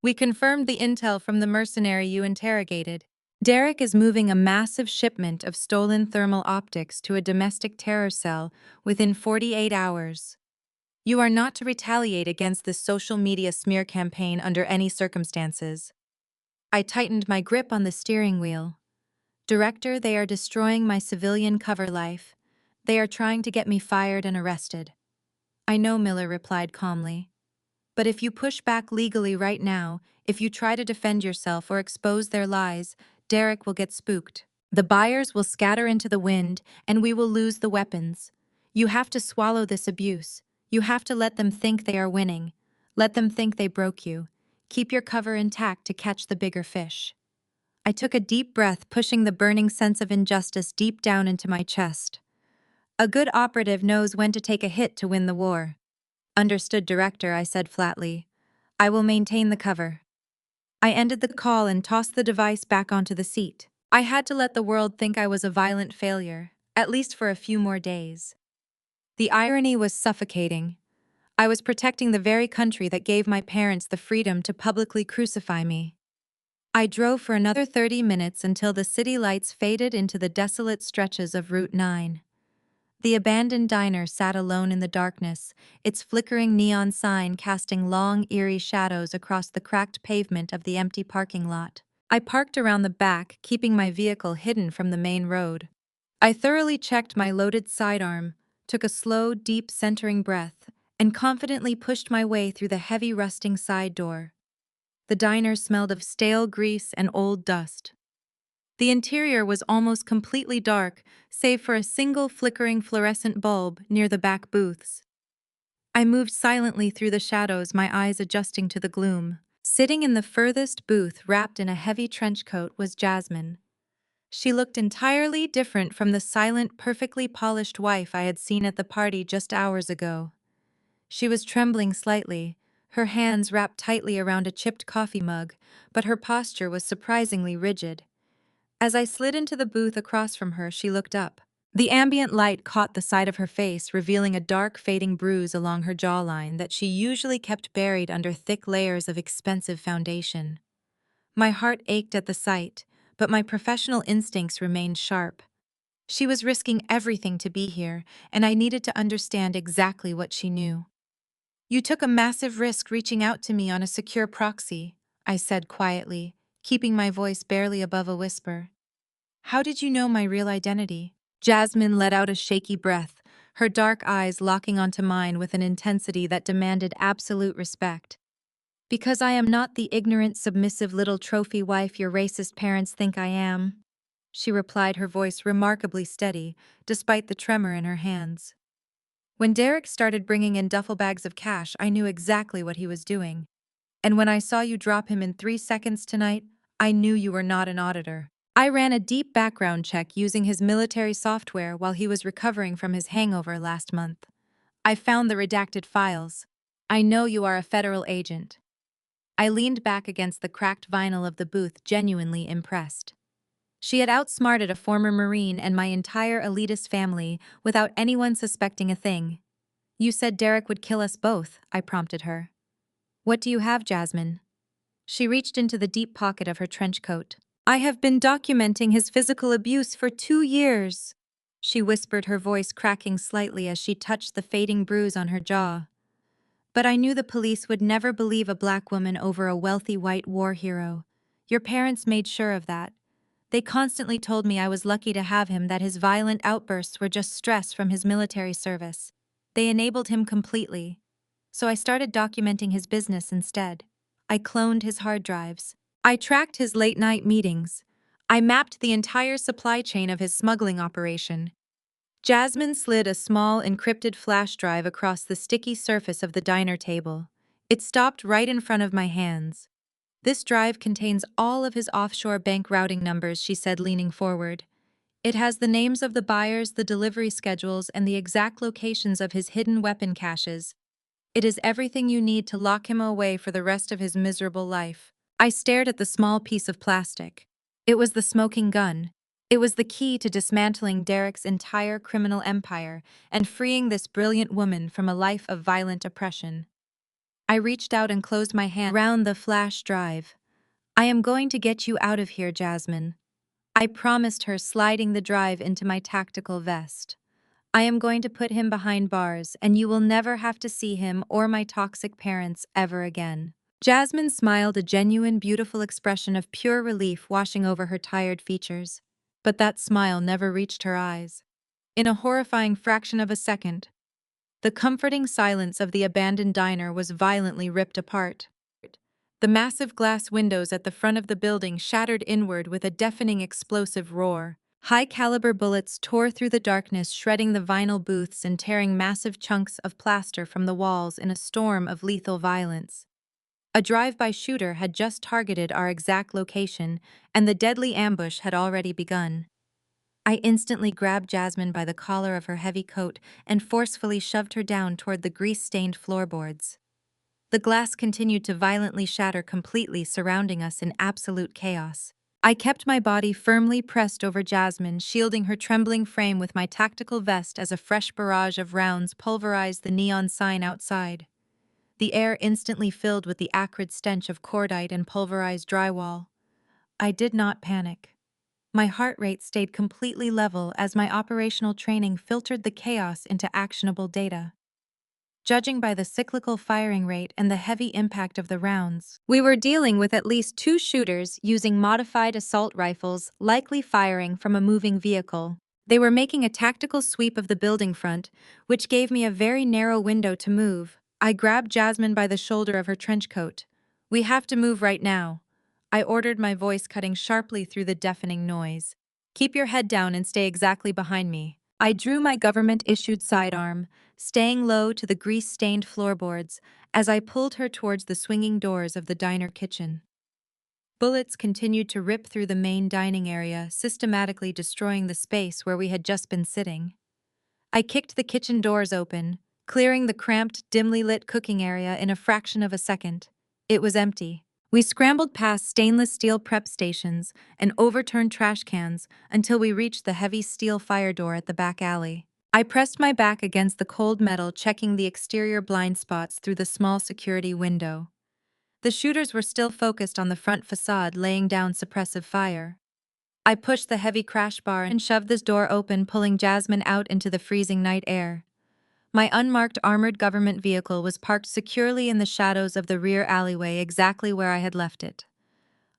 "We confirmed the intel from the mercenary you interrogated. Derek is moving a massive shipment of stolen thermal optics to a domestic terror cell within 48 hours. You are not to retaliate against this social media smear campaign under any circumstances." I tightened my grip on the steering wheel. "Director, they are destroying my civilian cover life. They are trying to get me fired and arrested." "I know," Miller replied calmly. "But if you push back legally right now, if you try to defend yourself or expose their lies, Derek will get spooked. The buyers will scatter into the wind, and we will lose the weapons. You have to swallow this abuse. You have to let them think they are winning. Let them think they broke you. Keep your cover intact to catch the bigger fish." I took a deep breath, pushing the burning sense of injustice deep down into my chest. A good operative knows when to take a hit to win the war. "Understood, Director," I said flatly. "I will maintain the cover." I ended the call and tossed the device back onto the seat. I had to let the world think I was a violent failure, at least for a few more days. The irony was suffocating. I was protecting the very country that gave my parents the freedom to publicly crucify me. I drove for another 30 minutes until the city lights faded into the desolate stretches of Route 9. The abandoned diner sat alone in the darkness, its flickering neon sign casting long, eerie shadows across the cracked pavement of the empty parking lot. I parked around the back, keeping my vehicle hidden from the main road. I thoroughly checked my loaded sidearm, took a slow, deep, centering breath, and confidently pushed my way through the heavy, rusting side door. The diner smelled of stale grease and old dust. The interior was almost completely dark, save for a single flickering fluorescent bulb near the back booths. I moved silently through the shadows, my eyes adjusting to the gloom. Sitting in the furthest booth, wrapped in a heavy trench coat, was Jasmine. She looked entirely different from the silent, perfectly polished wife I had seen at the party just hours ago. She was trembling slightly, her hands wrapped tightly around a chipped coffee mug, but her posture was surprisingly rigid. As I slid into the booth across from her, she looked up. The ambient light caught the side of her face, revealing a dark, fading bruise along her jawline that she usually kept buried under thick layers of expensive foundation. My heart ached at the sight, but my professional instincts remained sharp. She was risking everything to be here, and I needed to understand exactly what she knew. "You took a massive risk reaching out to me on a secure proxy," I said quietly, keeping my voice barely above a whisper. "How did you know my real identity?" Jasmine let out a shaky breath, her dark eyes locking onto mine with an intensity that demanded absolute respect. "Because I am not the ignorant, submissive little trophy wife your racist parents think I am," she replied, her voice remarkably steady, despite the tremor in her hands. "When Derek started bringing in duffel bags of cash, I knew exactly what he was doing. And when I saw you drop him in 3 seconds tonight, I knew you were not an auditor. I ran a deep background check using his military software while he was recovering from his hangover last month. I found the redacted files. I know you are a federal agent." I leaned back against the cracked vinyl of the booth, genuinely impressed. She had outsmarted a former Marine and my entire elitist family without anyone suspecting a thing. "You said Derek would kill us both," I prompted her. "What do you have, Jasmine?" She reached into the deep pocket of her trench coat. "I have been documenting his physical abuse for 2 years," she whispered, her voice cracking slightly as she touched the fading bruise on her jaw. "But I knew the police would never believe a black woman over a wealthy white war hero. Your parents made sure of that. They constantly told me I was lucky to have him, that his violent outbursts were just stress from his military service. They enabled him completely. So I started documenting his business instead. I cloned his hard drives. I tracked his late-night meetings. I mapped the entire supply chain of his smuggling operation." Jasmine slid a small, encrypted flash drive across the sticky surface of the diner table. It stopped right in front of my hands. "This drive contains all of his offshore bank routing numbers," she said, leaning forward. It has the names of the buyers, the delivery schedules, and the exact locations of his hidden weapon caches. It is everything you need to lock him away for the rest of his miserable life. I stared at the small piece of plastic. It was the smoking gun. It was the key to dismantling Derek's entire criminal empire and freeing this brilliant woman from a life of violent oppression. I reached out and closed my hand around the flash drive. I am going to get you out of here, Jasmine. I promised her, sliding the drive into my tactical vest. I am going to put him behind bars, and you will never have to see him or my toxic parents ever again. Jasmine smiled, a genuine, beautiful expression of pure relief washing over her tired features. But that smile never reached her eyes. In a horrifying fraction of a second, the comforting silence of the abandoned diner was violently ripped apart. The massive glass windows at the front of the building shattered inward with a deafening explosive roar. High-caliber bullets tore through the darkness, shredding the vinyl booths and tearing massive chunks of plaster from the walls in a storm of lethal violence. A drive-by shooter had just targeted our exact location, and the deadly ambush had already begun. I instantly grabbed Jasmine by the collar of her heavy coat and forcefully shoved her down toward the grease-stained floorboards. The glass continued to violently shatter, completely surrounding us in absolute chaos. I kept my body firmly pressed over Jasmine, shielding her trembling frame with my tactical vest as a fresh barrage of rounds pulverized the neon sign outside. The air instantly filled with the acrid stench of cordite and pulverized drywall. I did not panic. My heart rate stayed completely level as my operational training filtered the chaos into actionable data. Judging by the cyclical firing rate and the heavy impact of the rounds, we were dealing with at least 2 shooters using modified assault rifles, likely firing from a moving vehicle. They were making a tactical sweep of the building front, which gave me a very narrow window to move. I grabbed Jasmine by the shoulder of her trench coat. "We have to move right now," I ordered, my voice cutting sharply through the deafening noise. "Keep your head down and stay exactly behind me." I drew my government-issued sidearm, staying low to the grease-stained floorboards as I pulled her towards the swinging doors of the diner kitchen. Bullets continued to rip through the main dining area, systematically destroying the space where we had just been sitting. I kicked the kitchen doors open, clearing the cramped, dimly lit cooking area in a fraction of a second. It was empty. We scrambled past stainless steel prep stations and overturned trash cans until we reached the heavy steel fire door at the back alley. I pressed my back against the cold metal, checking the exterior blind spots through the small security window. The shooters were still focused on the front facade, laying down suppressive fire. I pushed the heavy crash bar and shoved this door open, pulling Jasmine out into the freezing night air. My unmarked armored government vehicle was parked securely in the shadows of the rear alleyway, exactly where I had left it.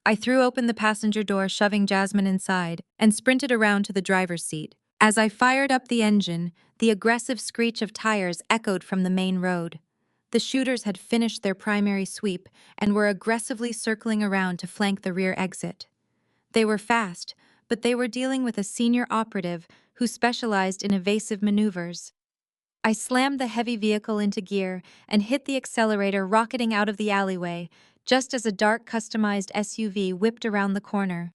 I threw open the passenger door, shoving Jasmine inside, and sprinted around to the driver's seat. As I fired up the engine, the aggressive screech of tires echoed from the main road. The shooters had finished their primary sweep and were aggressively circling around to flank the rear exit. They were fast, but they were dealing with a senior operative who specialized in evasive maneuvers. I slammed the heavy vehicle into gear and hit the accelerator, rocketing out of the alleyway, just as a dark, customized SUV whipped around the corner.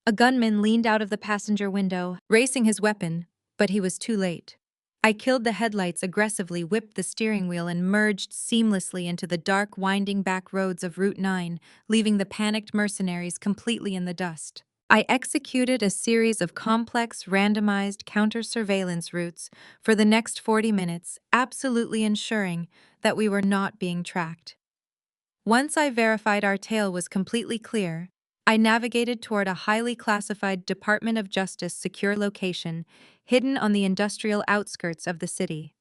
A gunman leaned out of the passenger window, racing his weapon, but he was too late. I killed the headlights aggressively, whipped the steering wheel, and merged seamlessly into the dark, winding back roads of Route 9, leaving the panicked mercenaries completely in the dust. I executed a series of complex, randomized counter-surveillance routes for the next 40 minutes, absolutely ensuring that we were not being tracked. Once I verified our tail was completely clear, I navigated toward a highly classified Department of Justice secure location hidden on the industrial outskirts of the city.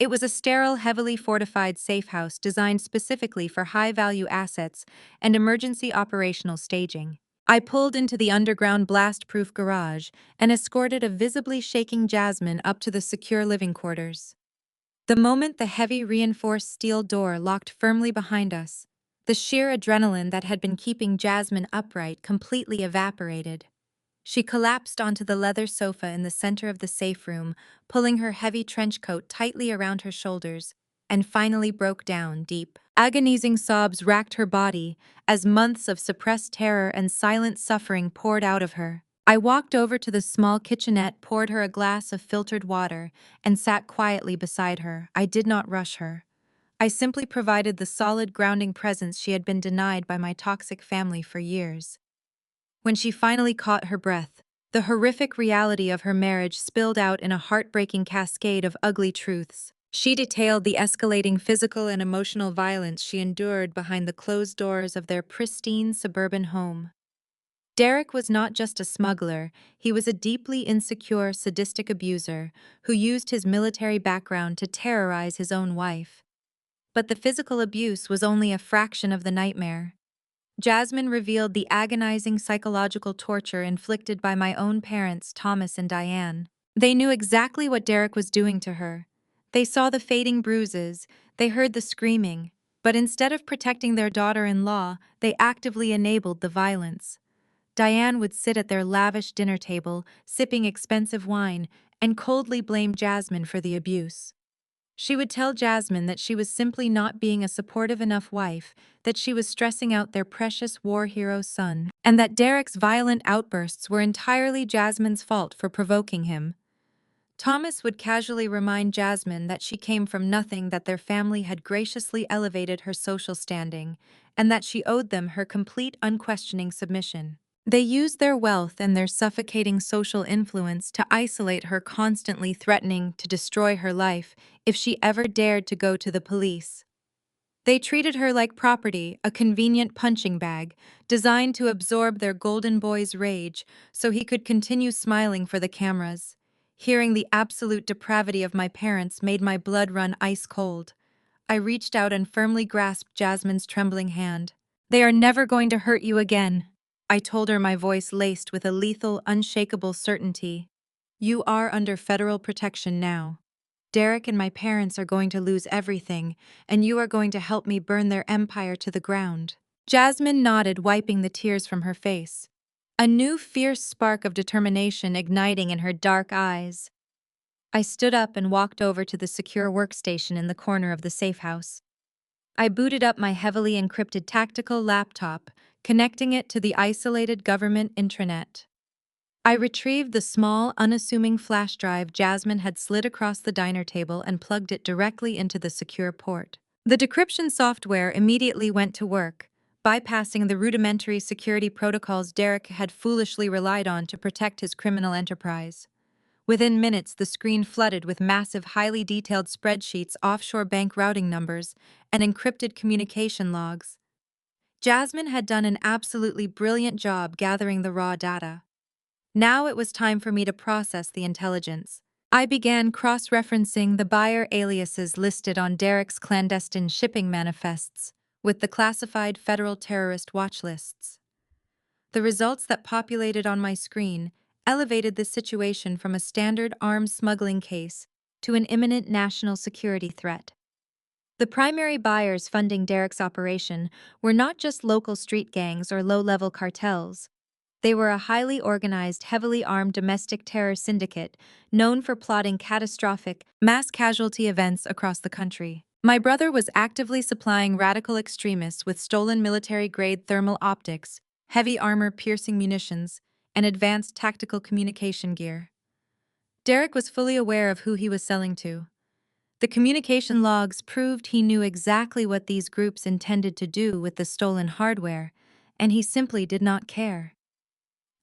It was a sterile, heavily fortified safe house designed specifically for high-value assets and emergency operational staging. I pulled into the underground blast-proof garage and escorted a visibly shaking Jasmine up to the secure living quarters. The moment the heavy reinforced steel door locked firmly behind us, the sheer adrenaline that had been keeping Jasmine upright completely evaporated. She collapsed onto the leather sofa in the center of the safe room, pulling her heavy trench coat tightly around her shoulders, and finally broke down deep. Agonizing sobs racked her body as months of suppressed terror and silent suffering poured out of her. I walked over to the small kitchenette, poured her a glass of filtered water, and sat quietly beside her. I did not rush her. I simply provided the solid grounding presence she had been denied by my toxic family for years. When she finally caught her breath, the horrific reality of her marriage spilled out in a heartbreaking cascade of ugly truths. She detailed the escalating physical and emotional violence she endured behind the closed doors of their pristine suburban home. Derek was not just a smuggler, he was a deeply insecure, sadistic abuser who used his military background to terrorize his own wife. But the physical abuse was only a fraction of the nightmare. Jasmine revealed the agonizing psychological torture inflicted by my own parents, Thomas and Diane. They knew exactly what Derek was doing to her. They saw the fading bruises, they heard the screaming, but instead of protecting their daughter-in-law, they actively enabled the violence. Diane would sit at their lavish dinner table, sipping expensive wine, and coldly blame Jasmine for the abuse. She would tell Jasmine that she was simply not being a supportive enough wife, that she was stressing out their precious war hero son, and that Derek's violent outbursts were entirely Jasmine's fault for provoking him. Thomas would casually remind Jasmine that she came from nothing, that their family had graciously elevated her social standing, and that she owed them her complete, unquestioning submission. They used their wealth and their suffocating social influence to isolate her, constantly threatening to destroy her life if she ever dared to go to the police. They treated her like property, a convenient punching bag, designed to absorb their golden boy's rage so he could continue smiling for the cameras. Hearing the absolute depravity of my parents made my blood run ice cold. I reached out and firmly grasped Jasmine's trembling hand. "They are never going to hurt you again," I told her, my voice laced with a lethal, unshakable certainty. "You are under federal protection now. Derek and my parents are going to lose everything, and you are going to help me burn their empire to the ground." Jasmine nodded, wiping the tears from her face, a new fierce spark of determination igniting in her dark eyes. I stood up and walked over to the secure workstation in the corner of the safe house. I booted up my heavily encrypted tactical laptop, connecting it to the isolated government intranet. I retrieved the small, unassuming flash drive Jasmine had slid across the diner table and plugged it directly into the secure port. The decryption software immediately went to work, bypassing the rudimentary security protocols Derek had foolishly relied on to protect his criminal enterprise. Within minutes, the screen flooded with massive, highly detailed spreadsheets, offshore bank routing numbers, and encrypted communication logs. Jasmine had done an absolutely brilliant job gathering the raw data. Now it was time for me to process the intelligence. I began cross-referencing the buyer aliases listed on Derek's clandestine shipping manifests with the classified federal terrorist watch lists. The results that populated on my screen elevated the situation from a standard arms smuggling case to an imminent national security threat. The primary buyers funding Derek's operation were not just local street gangs or low-level cartels. They were a highly organized, heavily armed domestic terror syndicate known for plotting catastrophic, mass casualty events across the country. My brother was actively supplying radical extremists with stolen military-grade thermal optics, heavy armor-piercing munitions, and advanced tactical communication gear. Derek was fully aware of who he was selling to. The communication logs proved he knew exactly what these groups intended to do with the stolen hardware, and he simply did not care.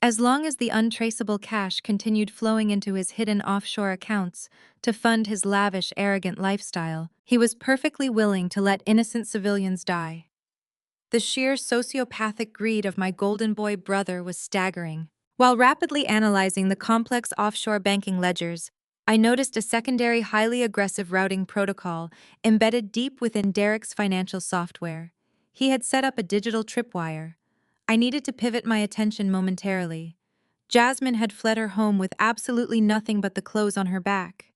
As long as the untraceable cash continued flowing into his hidden offshore accounts to fund his lavish, arrogant lifestyle, he was perfectly willing to let innocent civilians die. The sheer sociopathic greed of my golden boy brother was staggering. While rapidly analyzing the complex offshore banking ledgers, I noticed a secondary, highly aggressive routing protocol embedded deep within Derek's financial software. He had set up a digital tripwire. I needed to pivot my attention momentarily. Jasmine had fled her home with absolutely nothing but the clothes on her back.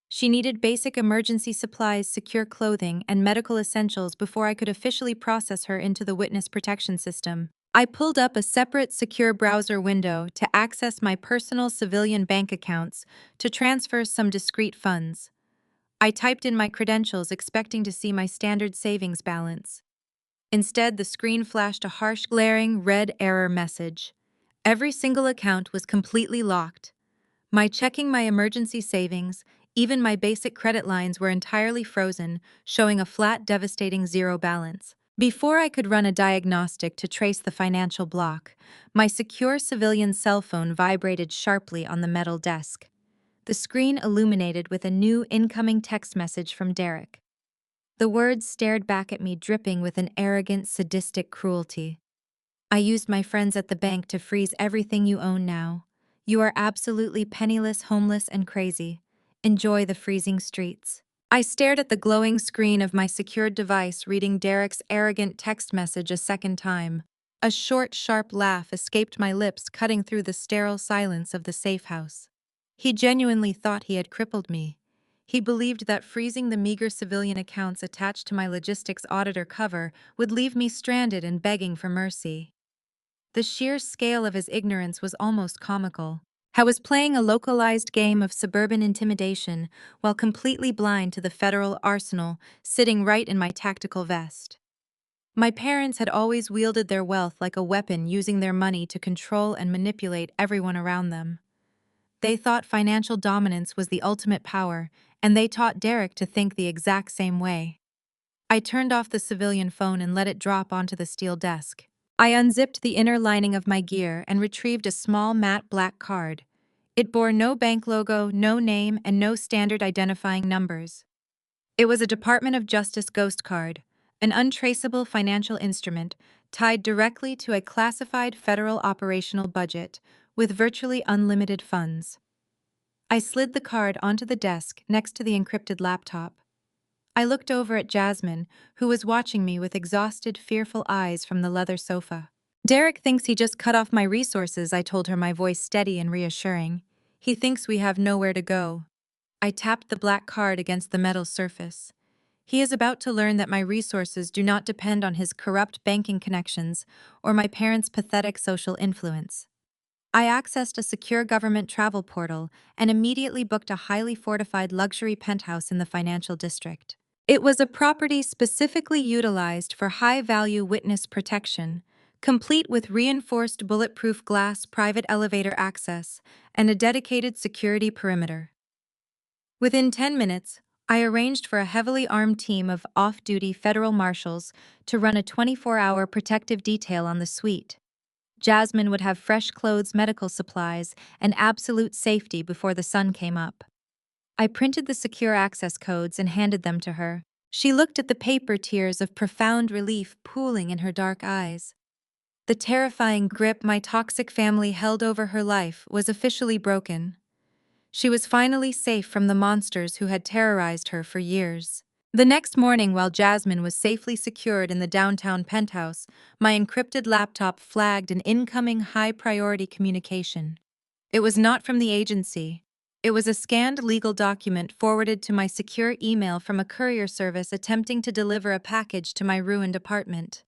She needed basic emergency supplies, secure clothing, and medical essentials before I could officially process her into the witness protection system. I pulled up a separate secure browser window to access my personal civilian bank accounts to transfer some discrete funds. I typed in my credentials, expecting to see my standard savings balance. Instead, the screen flashed a harsh, glaring red error message. Every single account was completely locked. My emergency savings, even my basic credit lines were entirely frozen, showing a flat, devastating zero balance. Before I could run a diagnostic to trace the financial block, my secure civilian cell phone vibrated sharply on the metal desk. The screen illuminated with a new incoming text message from Derek. The words stared back at me, dripping with an arrogant, sadistic cruelty. I used my friends at the bank to freeze everything you own now. You are absolutely penniless, homeless, and crazy. Enjoy the freezing streets. I stared at the glowing screen of my secured device, reading Derek's arrogant text message a second time. A short, sharp laugh escaped my lips, cutting through the sterile silence of the safe house. He genuinely thought he had crippled me. He believed that freezing the meager civilian accounts attached to my logistics auditor cover would leave me stranded and begging for mercy. The sheer scale of his ignorance was almost comical. I was playing a localized game of suburban intimidation while completely blind to the federal arsenal sitting right in my tactical vest. My parents had always wielded their wealth like a weapon, using their money to control and manipulate everyone around them. They thought financial dominance was the ultimate power, and they taught Derek to think the exact same way. I turned off the civilian phone and let it drop onto the steel desk. I unzipped the inner lining of my gear and retrieved a small matte black card. It bore no bank logo, no name, and no standard identifying numbers. It was a Department of Justice ghost card, an untraceable financial instrument tied directly to a classified federal operational budget with virtually unlimited funds. I slid the card onto the desk next to the encrypted laptop. I looked over at Jasmine, who was watching me with exhausted, fearful eyes from the leather sofa. Derek thinks he just cut off my resources, I told her, my voice steady and reassuring. He thinks we have nowhere to go. I tapped the black card against the metal surface. He is about to learn that my resources do not depend on his corrupt banking connections or my parents' pathetic social influence. I accessed a secure government travel portal and immediately booked a highly fortified luxury penthouse in the financial district. It was a property specifically utilized for high-value witness protection, complete with reinforced bulletproof glass private elevator access and a dedicated security perimeter. Within 10 minutes, I arranged for a heavily armed team of off-duty federal marshals to run a 24-hour protective detail on the suite. Jasmine would have fresh clothes, medical supplies, and absolute safety before the sun came up. I printed the secure access codes and handed them to her. She looked at the paper, tears of profound relief pooling in her dark eyes. The terrifying grip my toxic family held over her life was officially broken. She was finally safe from the monsters who had terrorized her for years. The next morning, while Jasmine was safely secured in the downtown penthouse, my encrypted laptop flagged an incoming high-priority communication. It was not from the agency. It was a scanned legal document forwarded to my secure email from a courier service attempting to deliver a package to my ruined apartment.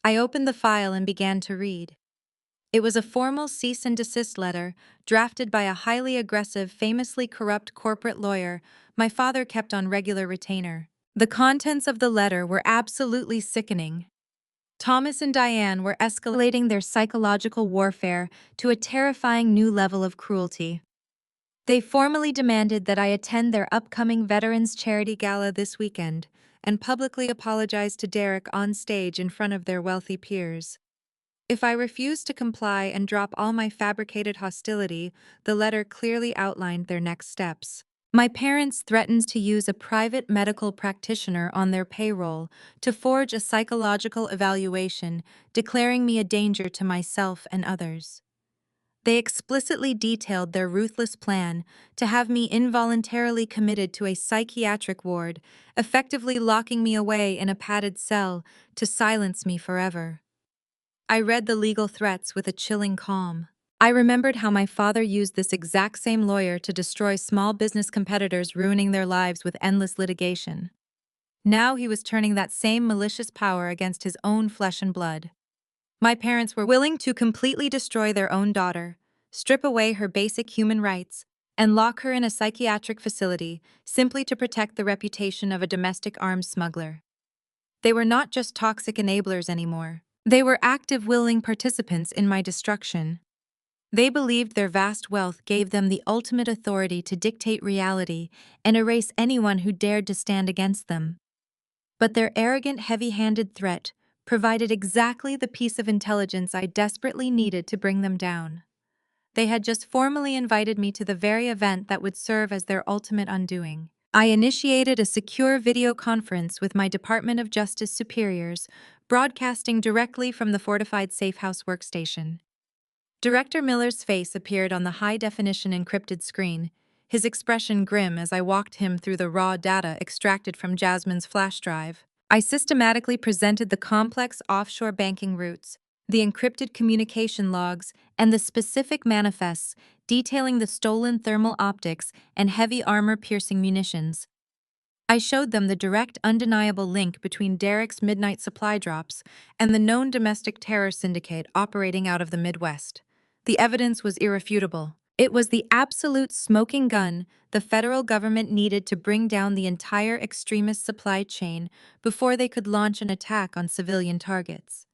I opened the file and began to read. It was a formal cease and desist letter, drafted by a highly aggressive, famously corrupt corporate lawyer my father kept on regular retainer. The contents of the letter were absolutely sickening. Thomas and Diane were escalating their psychological warfare to a terrifying new level of cruelty. They formally demanded that I attend their upcoming Veterans Charity Gala this weekend and publicly apologize to Derek on stage in front of their wealthy peers. If I refused to comply and drop all my fabricated hostility, the letter clearly outlined their next steps. My parents threatened to use a private medical practitioner on their payroll to forge a psychological evaluation, declaring me a danger to myself and others. They explicitly detailed their ruthless plan to have me involuntarily committed to a psychiatric ward, effectively locking me away in a padded cell to silence me forever. I read the legal threats with a chilling calm. I remembered how my father used this exact same lawyer to destroy small business competitors, ruining their lives with endless litigation. Now he was turning that same malicious power against his own flesh and blood. My parents were willing to completely destroy their own daughter, strip away her basic human rights, and lock her in a psychiatric facility simply to protect the reputation of a domestic arms smuggler. They were not just toxic enablers anymore. They were active, willing participants in my destruction. They believed their vast wealth gave them the ultimate authority to dictate reality and erase anyone who dared to stand against them. But their arrogant, heavy-handed threat provided exactly the piece of intelligence I desperately needed to bring them down. They had just formally invited me to the very event that would serve as their ultimate undoing. I initiated a secure video conference with my Department of Justice superiors, broadcasting directly from the fortified safe house workstation. Director Miller's face appeared on the high-definition encrypted screen, his expression grim as I walked him through the raw data extracted from Jasmine's flash drive. I systematically presented the complex offshore banking routes, the encrypted communication logs, and the specific manifests detailing the stolen thermal optics and heavy armor-piercing munitions. I showed them the direct, undeniable link between Derek's midnight supply drops and the known domestic terror syndicate operating out of the Midwest. The evidence was irrefutable. It was the absolute smoking gun the federal government needed to bring down the entire extremist supply chain before they could launch an attack on civilian targets.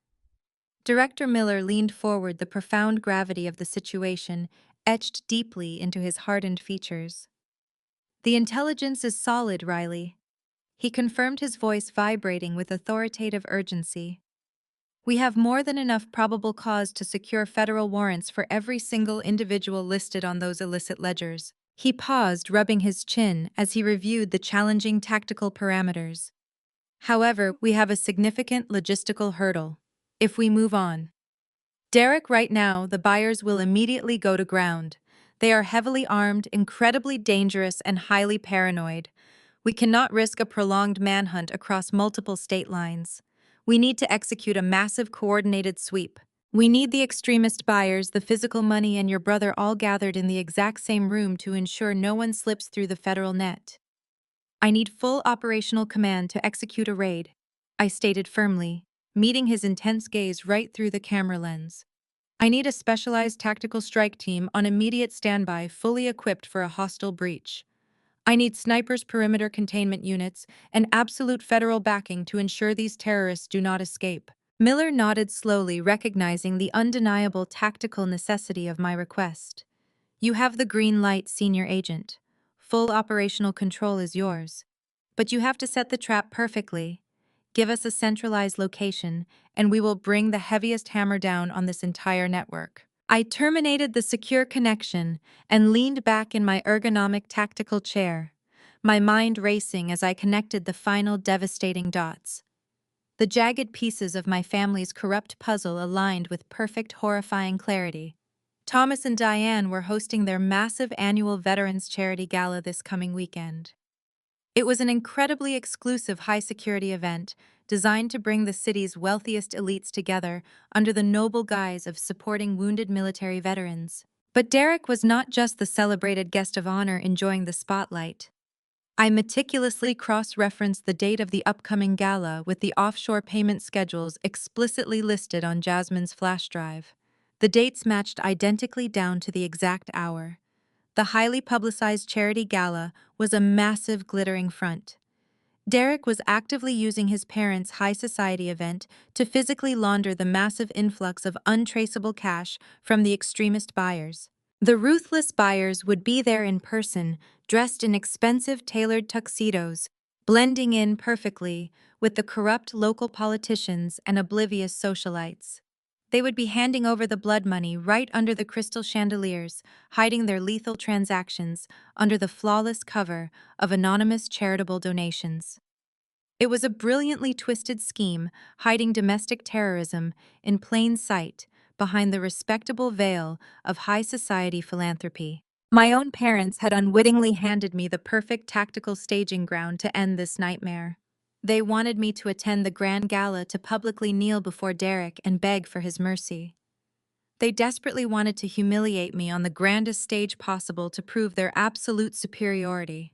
Director Miller leaned forward, the profound gravity of the situation etched deeply into his hardened features. "The intelligence is solid, Riley," he confirmed, his voice vibrating with authoritative urgency. "We have more than enough probable cause to secure federal warrants for every single individual listed on those illicit ledgers." He paused, rubbing his chin as he reviewed the challenging tactical parameters. "However, we have a significant logistical hurdle. If we move on, Derek, right now, the buyers will immediately go to ground. They are heavily armed, incredibly dangerous, and highly paranoid. We cannot risk a prolonged manhunt across multiple state lines. We need to execute a massive coordinated sweep. We need the extremist buyers, the physical money, and your brother all gathered in the exact same room to ensure no one slips through the federal net. I need full operational command to execute a raid," I stated firmly, meeting his intense gaze right through the camera lens. "I need a specialized tactical strike team on immediate standby, fully equipped for a hostile breach. I need snipers, perimeter containment units, and absolute federal backing to ensure these terrorists do not escape." Miller nodded slowly, recognizing the undeniable tactical necessity of my request. "You have the green light, senior agent. Full operational control is yours. But you have to set the trap perfectly. Give us a centralized location, and we will bring the heaviest hammer down on this entire network." I terminated the secure connection and leaned back in my ergonomic tactical chair, my mind racing as I connected the final devastating dots. The jagged pieces of my family's corrupt puzzle aligned with perfect, horrifying clarity. Thomas and Diane were hosting their massive annual Veterans Charity Gala this coming weekend. It was an incredibly exclusive, high-security event designed to bring the city's wealthiest elites together under the noble guise of supporting wounded military veterans. But Derek was not just the celebrated guest of honor enjoying the spotlight. I meticulously cross-referenced the date of the upcoming gala with the offshore payment schedules explicitly listed on Jasmine's flash drive. The dates matched identically down to the exact hour. The highly publicized charity gala was a massive, glittering front. Derek was actively using his parents' high society event to physically launder the massive influx of untraceable cash from the extremist buyers. The ruthless buyers would be there in person, dressed in expensive tailored tuxedos, blending in perfectly with the corrupt local politicians and oblivious socialites. They would be handing over the blood money right under the crystal chandeliers, hiding their lethal transactions under the flawless cover of anonymous charitable donations. It was a brilliantly twisted scheme, hiding domestic terrorism in plain sight behind the respectable veil of high society philanthropy. My own parents had unwittingly handed me the perfect tactical staging ground to end this nightmare. They wanted me to attend the grand gala to publicly kneel before Derek and beg for his mercy. They desperately wanted to humiliate me on the grandest stage possible to prove their absolute superiority.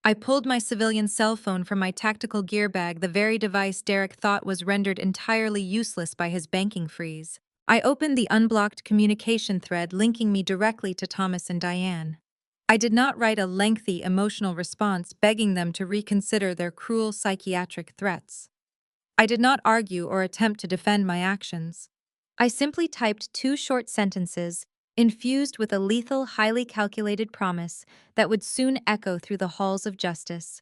I pulled my civilian cell phone from my tactical gear bag, the very device Derek thought was rendered entirely useless by his banking freeze. I opened the unblocked communication thread linking me directly to Thomas and Diane. I did not write a lengthy, emotional response begging them to reconsider their cruel psychiatric threats. I did not argue or attempt to defend my actions. I simply typed two short sentences infused with a lethal, highly calculated promise that would soon echo through the halls of justice.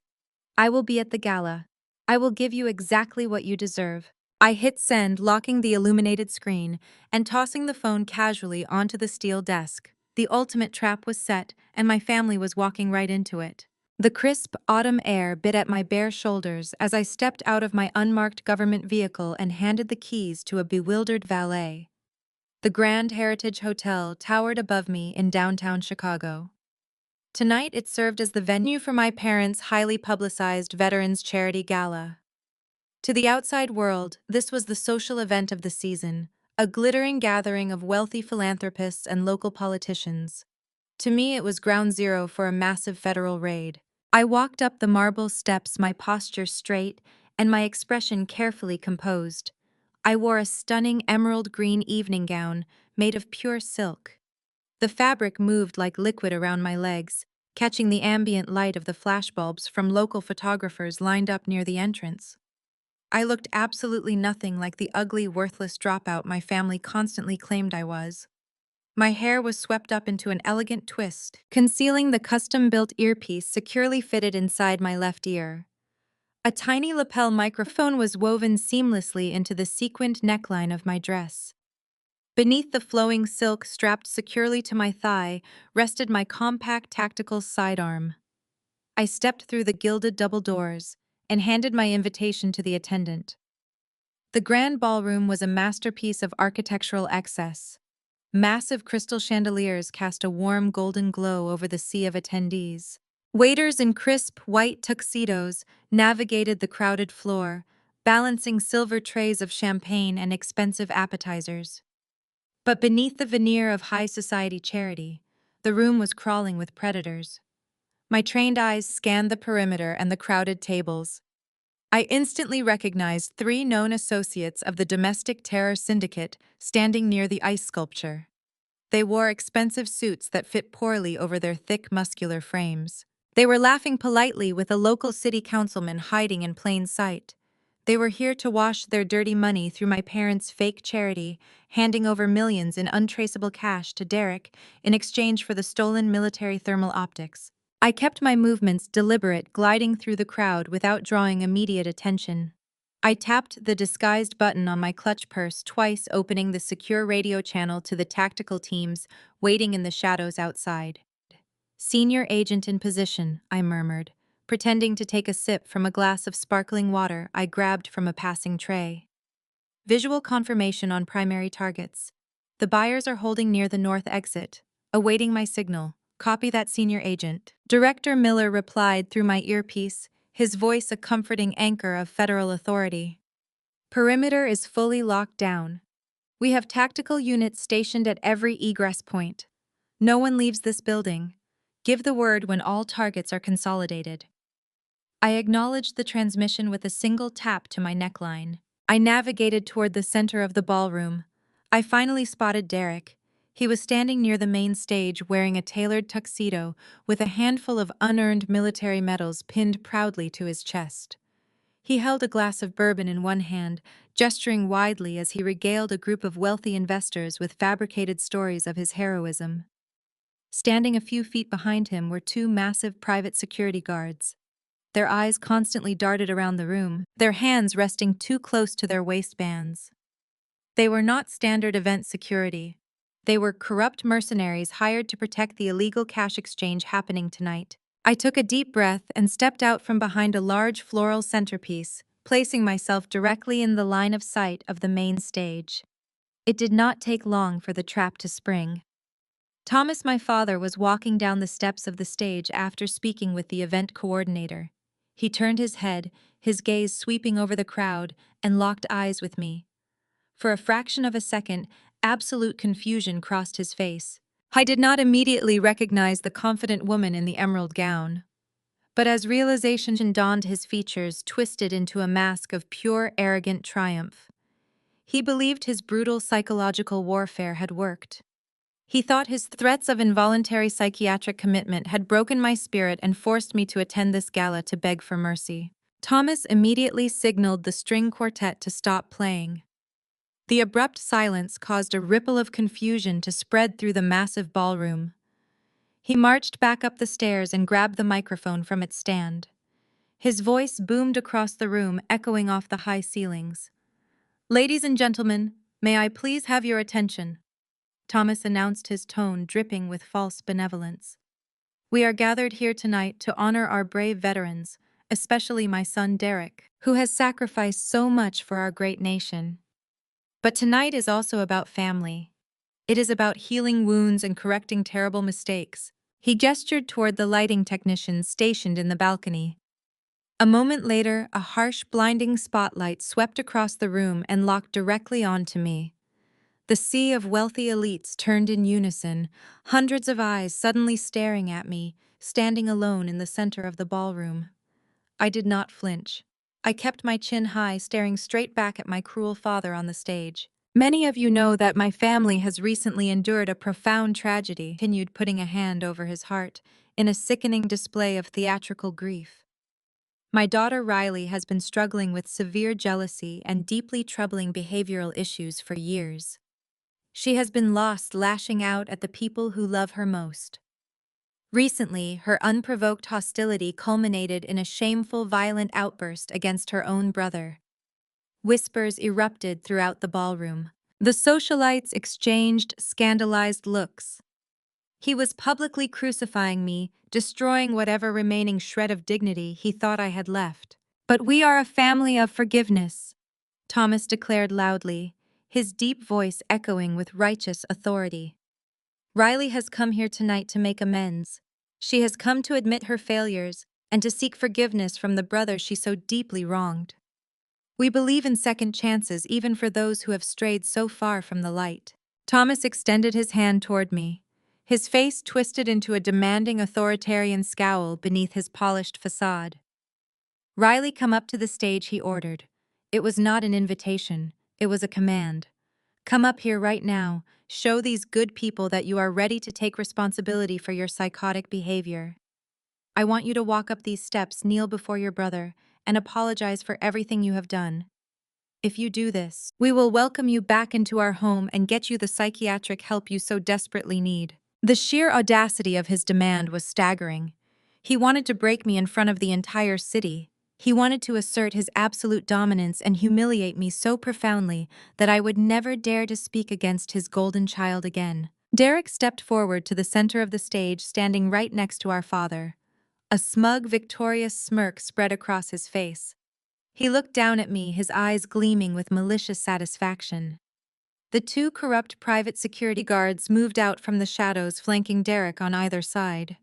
I will be at the gala. I will give you exactly what you deserve. I hit send, locking the illuminated screen and tossing the phone casually onto the steel desk. The ultimate trap was set, and my family was walking right into it. The crisp autumn air bit at my bare shoulders as I stepped out of my unmarked government vehicle and handed the keys to a bewildered valet. The Grand Heritage Hotel towered above me in downtown Chicago. Tonight it served as the venue for my parents' highly publicized Veterans Charity Gala. To the outside world, this was the social event of the season, a glittering gathering of wealthy philanthropists and local politicians. To me, it was ground zero for a massive federal raid. I walked up the marble steps, my posture straight and my expression carefully composed. I wore a stunning emerald green evening gown made of pure silk. The fabric moved like liquid around my legs, catching the ambient light of the flashbulbs from local photographers lined up near the entrance. I looked absolutely nothing like the ugly, worthless dropout my family constantly claimed I was. My hair was swept up into an elegant twist, concealing the custom-built earpiece securely fitted inside my left ear. A tiny lapel microphone was woven seamlessly into the sequined neckline of my dress. Beneath the flowing silk strapped securely to my thigh rested my compact tactical sidearm. I stepped through the gilded double doors and handed my invitation to the attendant. The grand ballroom was a masterpiece of architectural excess. Massive crystal chandeliers cast a warm golden glow over the sea of attendees. Waiters in crisp, white tuxedos navigated the crowded floor, balancing silver trays of champagne and expensive appetizers. But beneath the veneer of high society charity, the room was crawling with predators. My trained eyes scanned the perimeter and the crowded tables. I instantly recognized three known associates of the domestic terror syndicate standing near the ice sculpture. They wore expensive suits that fit poorly over their thick, muscular frames. They were laughing politely with a local city councilman hiding in plain sight. They were here to wash their dirty money through my parents' fake charity, handing over millions in untraceable cash to Derek in exchange for the stolen military thermal optics. I kept my movements deliberate, gliding through the crowd without drawing immediate attention. I tapped the disguised button on my clutch purse twice, opening the secure radio channel to the tactical teams waiting in the shadows outside. "Senior agent in position," I murmured, pretending to take a sip from a glass of sparkling water I grabbed from a passing tray. "Visual confirmation on primary targets. The buyers are holding near the north exit, awaiting my signal. Copy that, senior agent." Director Miller replied through my earpiece, his voice a comforting anchor of federal authority. "Perimeter is fully locked down. We have tactical units stationed at every egress point. No one leaves this building. Give the word when all targets are consolidated." I acknowledged the transmission with a single tap to my neckline. I navigated toward the center of the ballroom. I finally spotted Derek. He was standing near the main stage wearing a tailored tuxedo with a handful of unearned military medals pinned proudly to his chest. He held a glass of bourbon in one hand, gesturing widely as he regaled a group of wealthy investors with fabricated stories of his heroism. Standing a few feet behind him were two massive private security guards. Their eyes constantly darted around the room, their hands resting too close to their waistbands. They were not standard event security. They were corrupt mercenaries hired to protect the illegal cash exchange happening tonight. I took a deep breath and stepped out from behind a large floral centerpiece, placing myself directly in the line of sight of the main stage. It did not take long for the trap to spring. Thomas, my father, was walking down the steps of the stage after speaking with the event coordinator. He turned his head, his gaze sweeping over the crowd, and locked eyes with me. For a fraction of a second, absolute confusion crossed his face. I did not immediately recognize the confident woman in the emerald gown. But as realization dawned, his features twisted into a mask of pure, arrogant triumph. He believed his brutal psychological warfare had worked. He thought his threats of involuntary psychiatric commitment had broken my spirit and forced me to attend this gala to beg for mercy. Thomas immediately signaled the string quartet to stop playing. The abrupt silence caused a ripple of confusion to spread through the massive ballroom. He marched back up the stairs and grabbed the microphone from its stand. His voice boomed across the room, echoing off the high ceilings. "Ladies and gentlemen, may I please have your attention?" Thomas announced, his tone dripping with false benevolence. "We are gathered here tonight to honor our brave veterans, especially my son Derek, who has sacrificed so much for our great nation. But tonight is also about family. It is about healing wounds and correcting terrible mistakes." He gestured toward the lighting technicians stationed in the balcony. A moment later, a harsh, blinding spotlight swept across the room and locked directly onto me. The sea of wealthy elites turned in unison, hundreds of eyes suddenly staring at me, standing alone in the center of the ballroom. I did not flinch. I kept my chin high, staring straight back at my cruel father on the stage. "Many of you know that my family has recently endured a profound tragedy," he continued, putting a hand over his heart, in a sickening display of theatrical grief. "My daughter Riley has been struggling with severe jealousy and deeply troubling behavioral issues for years. She has been lost lashing out at the people who love her most. Recently, her unprovoked hostility culminated in a shameful, violent outburst against her own brother." Whispers erupted throughout the ballroom. The socialites exchanged scandalized looks. He was publicly crucifying me, destroying whatever remaining shred of dignity he thought I had left. "But we are a family of forgiveness," Thomas declared loudly, his deep voice echoing with righteous authority. "Riley has come here tonight to make amends. She has come to admit her failures and to seek forgiveness from the brother she so deeply wronged. We believe in second chances even for those who have strayed so far from the light." Thomas extended his hand toward me, his face twisted into a demanding authoritarian scowl beneath his polished facade. "Riley, come up to the stage," he ordered. It was not an invitation, it was a command. "Come up here right now, show these good people that you are ready to take responsibility for your psychotic behavior. I want you to walk up these steps, kneel before your brother, and apologize for everything you have done. If you do this, we will welcome you back into our home and get you the psychiatric help you so desperately need." The sheer audacity of his demand was staggering. He wanted to break me in front of the entire city. He wanted to assert his absolute dominance and humiliate me so profoundly that I would never dare to speak against his golden child again. Derek stepped forward to the center of the stage, standing right next to our father. A smug, victorious smirk spread across his face. He looked down at me, his eyes gleaming with malicious satisfaction. The two corrupt private security guards moved out from the shadows, flanking Derek on either side.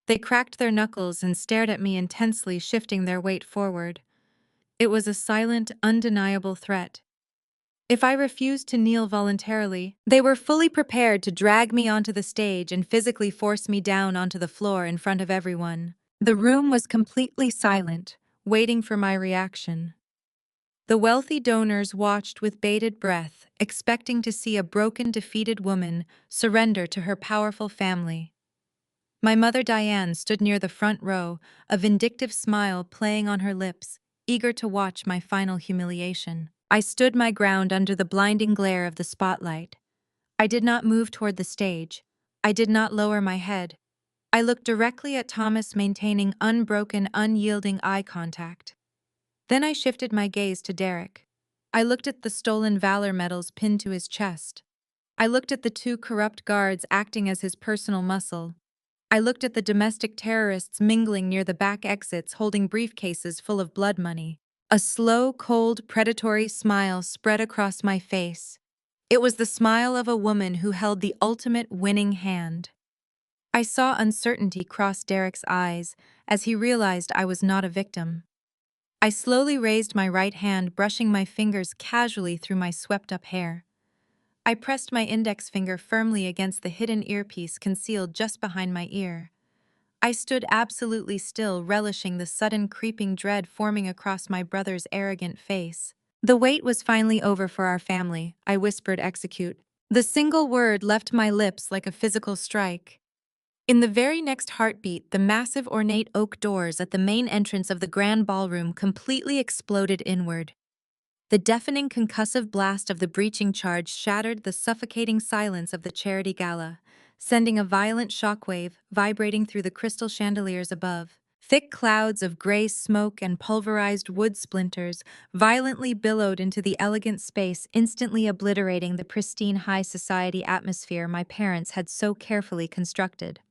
They cracked their knuckles and stared at me intensely, shifting their weight forward. It was a silent, undeniable threat. If I refused to kneel voluntarily, they were fully prepared to drag me onto the stage and physically force me down onto the floor in front of everyone. The room was completely silent, waiting for my reaction. The wealthy donors watched with bated breath, expecting to see a broken, defeated woman surrender to her powerful family. My mother Diane stood near the front row, a vindictive smile playing on her lips, eager to watch my final humiliation. I stood my ground under the blinding glare of the spotlight. I did not move toward the stage. I did not lower my head. I looked directly at Thomas, maintaining unbroken, unyielding eye contact. Then I shifted my gaze to Derek. I looked at the stolen valor medals pinned to his chest. I looked at the two corrupt guards acting as his personal muscle. I looked at the domestic terrorists mingling near the back exits, holding briefcases full of blood money. A slow, cold, predatory smile spread across my face. It was the smile of a woman who held the ultimate winning hand. I saw uncertainty cross Derek's eyes as he realized I was not a victim. I slowly raised my right hand, brushing my fingers casually through my swept-up hair. I pressed my index finger firmly against the hidden earpiece concealed just behind my ear. I stood absolutely still, relishing the sudden creeping dread forming across my brother's arrogant face. "The wait was finally over for our family," I whispered, "execute." The single word left my lips like a physical strike. In the very next heartbeat, the massive ornate oak doors at the main entrance of the grand ballroom completely exploded inward. The deafening concussive blast of the breaching charge shattered the suffocating silence of the charity gala, sending a violent shockwave vibrating through the crystal chandeliers above. Thick clouds of gray smoke and pulverized wood splinters violently billowed into the elegant space, instantly obliterating the pristine high society atmosphere my parents had so carefully constructed.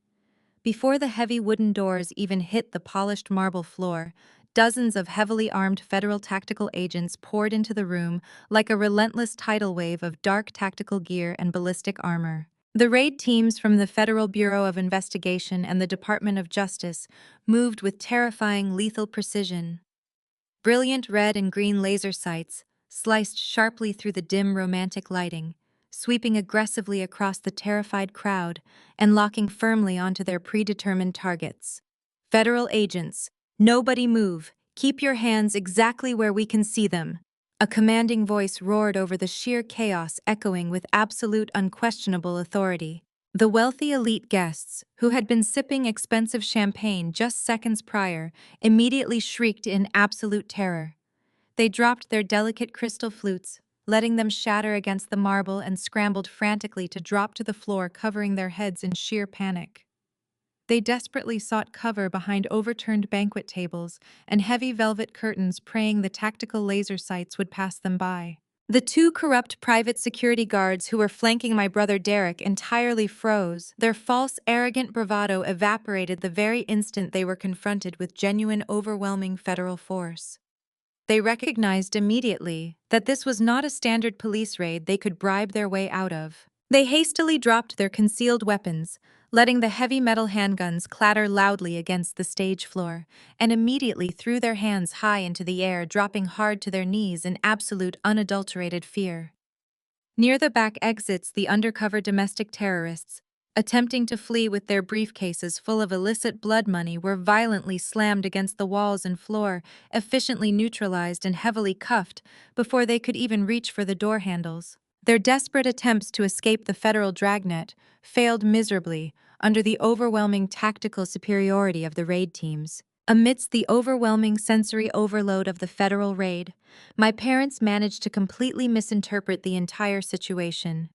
Before the heavy wooden doors even hit the polished marble floor, dozens of heavily armed federal tactical agents poured into the room like a relentless tidal wave of dark tactical gear and ballistic armor. The raid teams from the Federal Bureau of Investigation and the Department of Justice moved with terrifying lethal precision. Brilliant red and green laser sights sliced sharply through the dim romantic lighting, sweeping aggressively across the terrified crowd and locking firmly onto their predetermined targets. Federal agents, nobody move. Keep your hands exactly where we can see them. A commanding voice roared over the sheer chaos, echoing with absolute unquestionable authority. The wealthy elite guests, who had been sipping expensive champagne just seconds prior, immediately shrieked in absolute terror. They dropped their delicate crystal flutes, letting them shatter against the marble, and scrambled frantically to drop to the floor, covering their heads in sheer panic. They desperately sought cover behind overturned banquet tables and heavy velvet curtains, praying the tactical laser sights would pass them by. The two corrupt private security guards who were flanking my brother Derek entirely froze. Their false, arrogant bravado evaporated the very instant they were confronted with genuine, overwhelming federal force. They recognized immediately that this was not a standard police raid they could bribe their way out of. They hastily dropped their concealed weapons, letting the heavy metal handguns clatter loudly against the stage floor, and immediately threw their hands high into the air, dropping hard to their knees in absolute, unadulterated fear. Near the back exits, the undercover domestic terrorists, attempting to flee with their briefcases full of illicit blood money, were violently slammed against the walls and floor, efficiently neutralized and heavily cuffed before they could even reach for the door handles. Their desperate attempts to escape the federal dragnet failed miserably under the overwhelming tactical superiority of the raid teams. Amidst the overwhelming sensory overload of the federal raid, my parents managed to completely misinterpret the entire situation.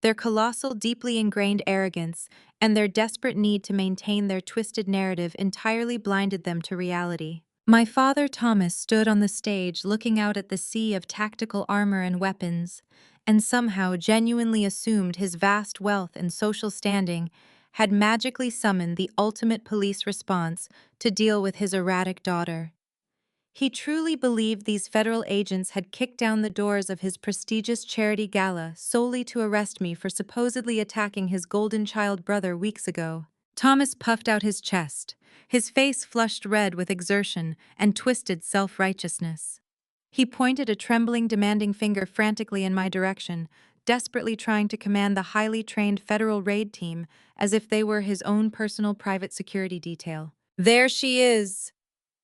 Their colossal, deeply ingrained arrogance and their desperate need to maintain their twisted narrative entirely blinded them to reality. My father Thomas stood on the stage looking out at the sea of tactical armor and weapons, and somehow genuinely assumed his vast wealth and social standing had magically summoned the ultimate police response to deal with his erratic daughter. He truly believed these federal agents had kicked down the doors of his prestigious charity gala solely to arrest me for supposedly attacking his golden child brother weeks ago. Thomas puffed out his chest, his face flushed red with exertion and twisted self-righteousness. He pointed a trembling, demanding finger frantically in my direction, desperately trying to command the highly trained federal raid team as if they were his own personal private security detail. "There she is!"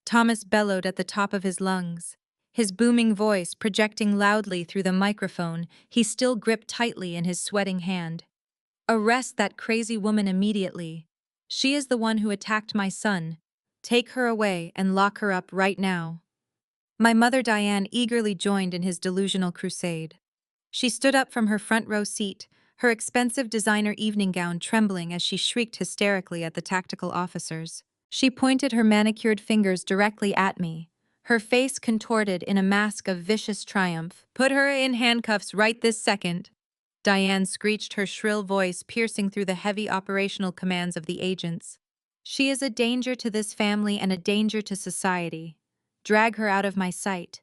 Thomas bellowed at the top of his lungs. His booming voice projecting loudly through the microphone he still gripped tightly in his sweating hand. "Arrest that crazy woman immediately. She is the one who attacked my son. Take her away and lock her up right now." My mother Diane eagerly joined in his delusional crusade. She stood up from her front row seat, her expensive designer evening gown trembling as she shrieked hysterically at the tactical officers. She pointed her manicured fingers directly at me, her face contorted in a mask of vicious triumph. "Put her in handcuffs right this second," Diane screeched, her shrill voice piercing through the heavy operational commands of the agents. "She is a danger to this family and a danger to society. Drag her out of my sight."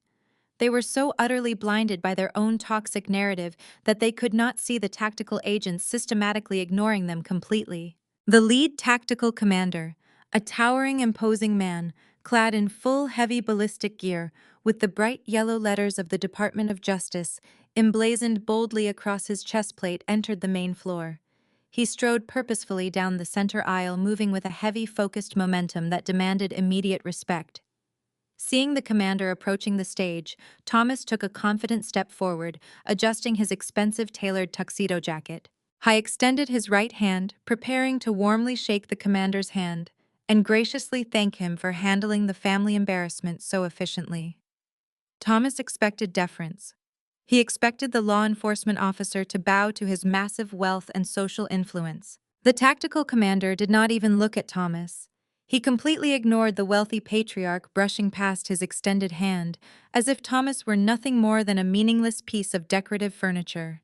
They were so utterly blinded by their own toxic narrative that they could not see the tactical agents systematically ignoring them completely. The lead tactical commander, a towering, imposing man, clad in full, heavy ballistic gear, with the bright yellow letters of the Department of Justice emblazoned boldly across his chest plate, entered the main floor. He strode purposefully down the center aisle, moving with a heavy, focused momentum that demanded immediate respect. Seeing the commander approaching the stage, Thomas took a confident step forward, adjusting his expensive tailored tuxedo jacket. He extended his right hand, preparing to warmly shake the commander's hand and graciously thank him for handling the family embarrassment so efficiently. Thomas expected deference. He expected the law enforcement officer to bow to his massive wealth and social influence. The tactical commander did not even look at Thomas. He completely ignored the wealthy patriarch brushing past his extended hand, as if Thomas were nothing more than a meaningless piece of decorative furniture.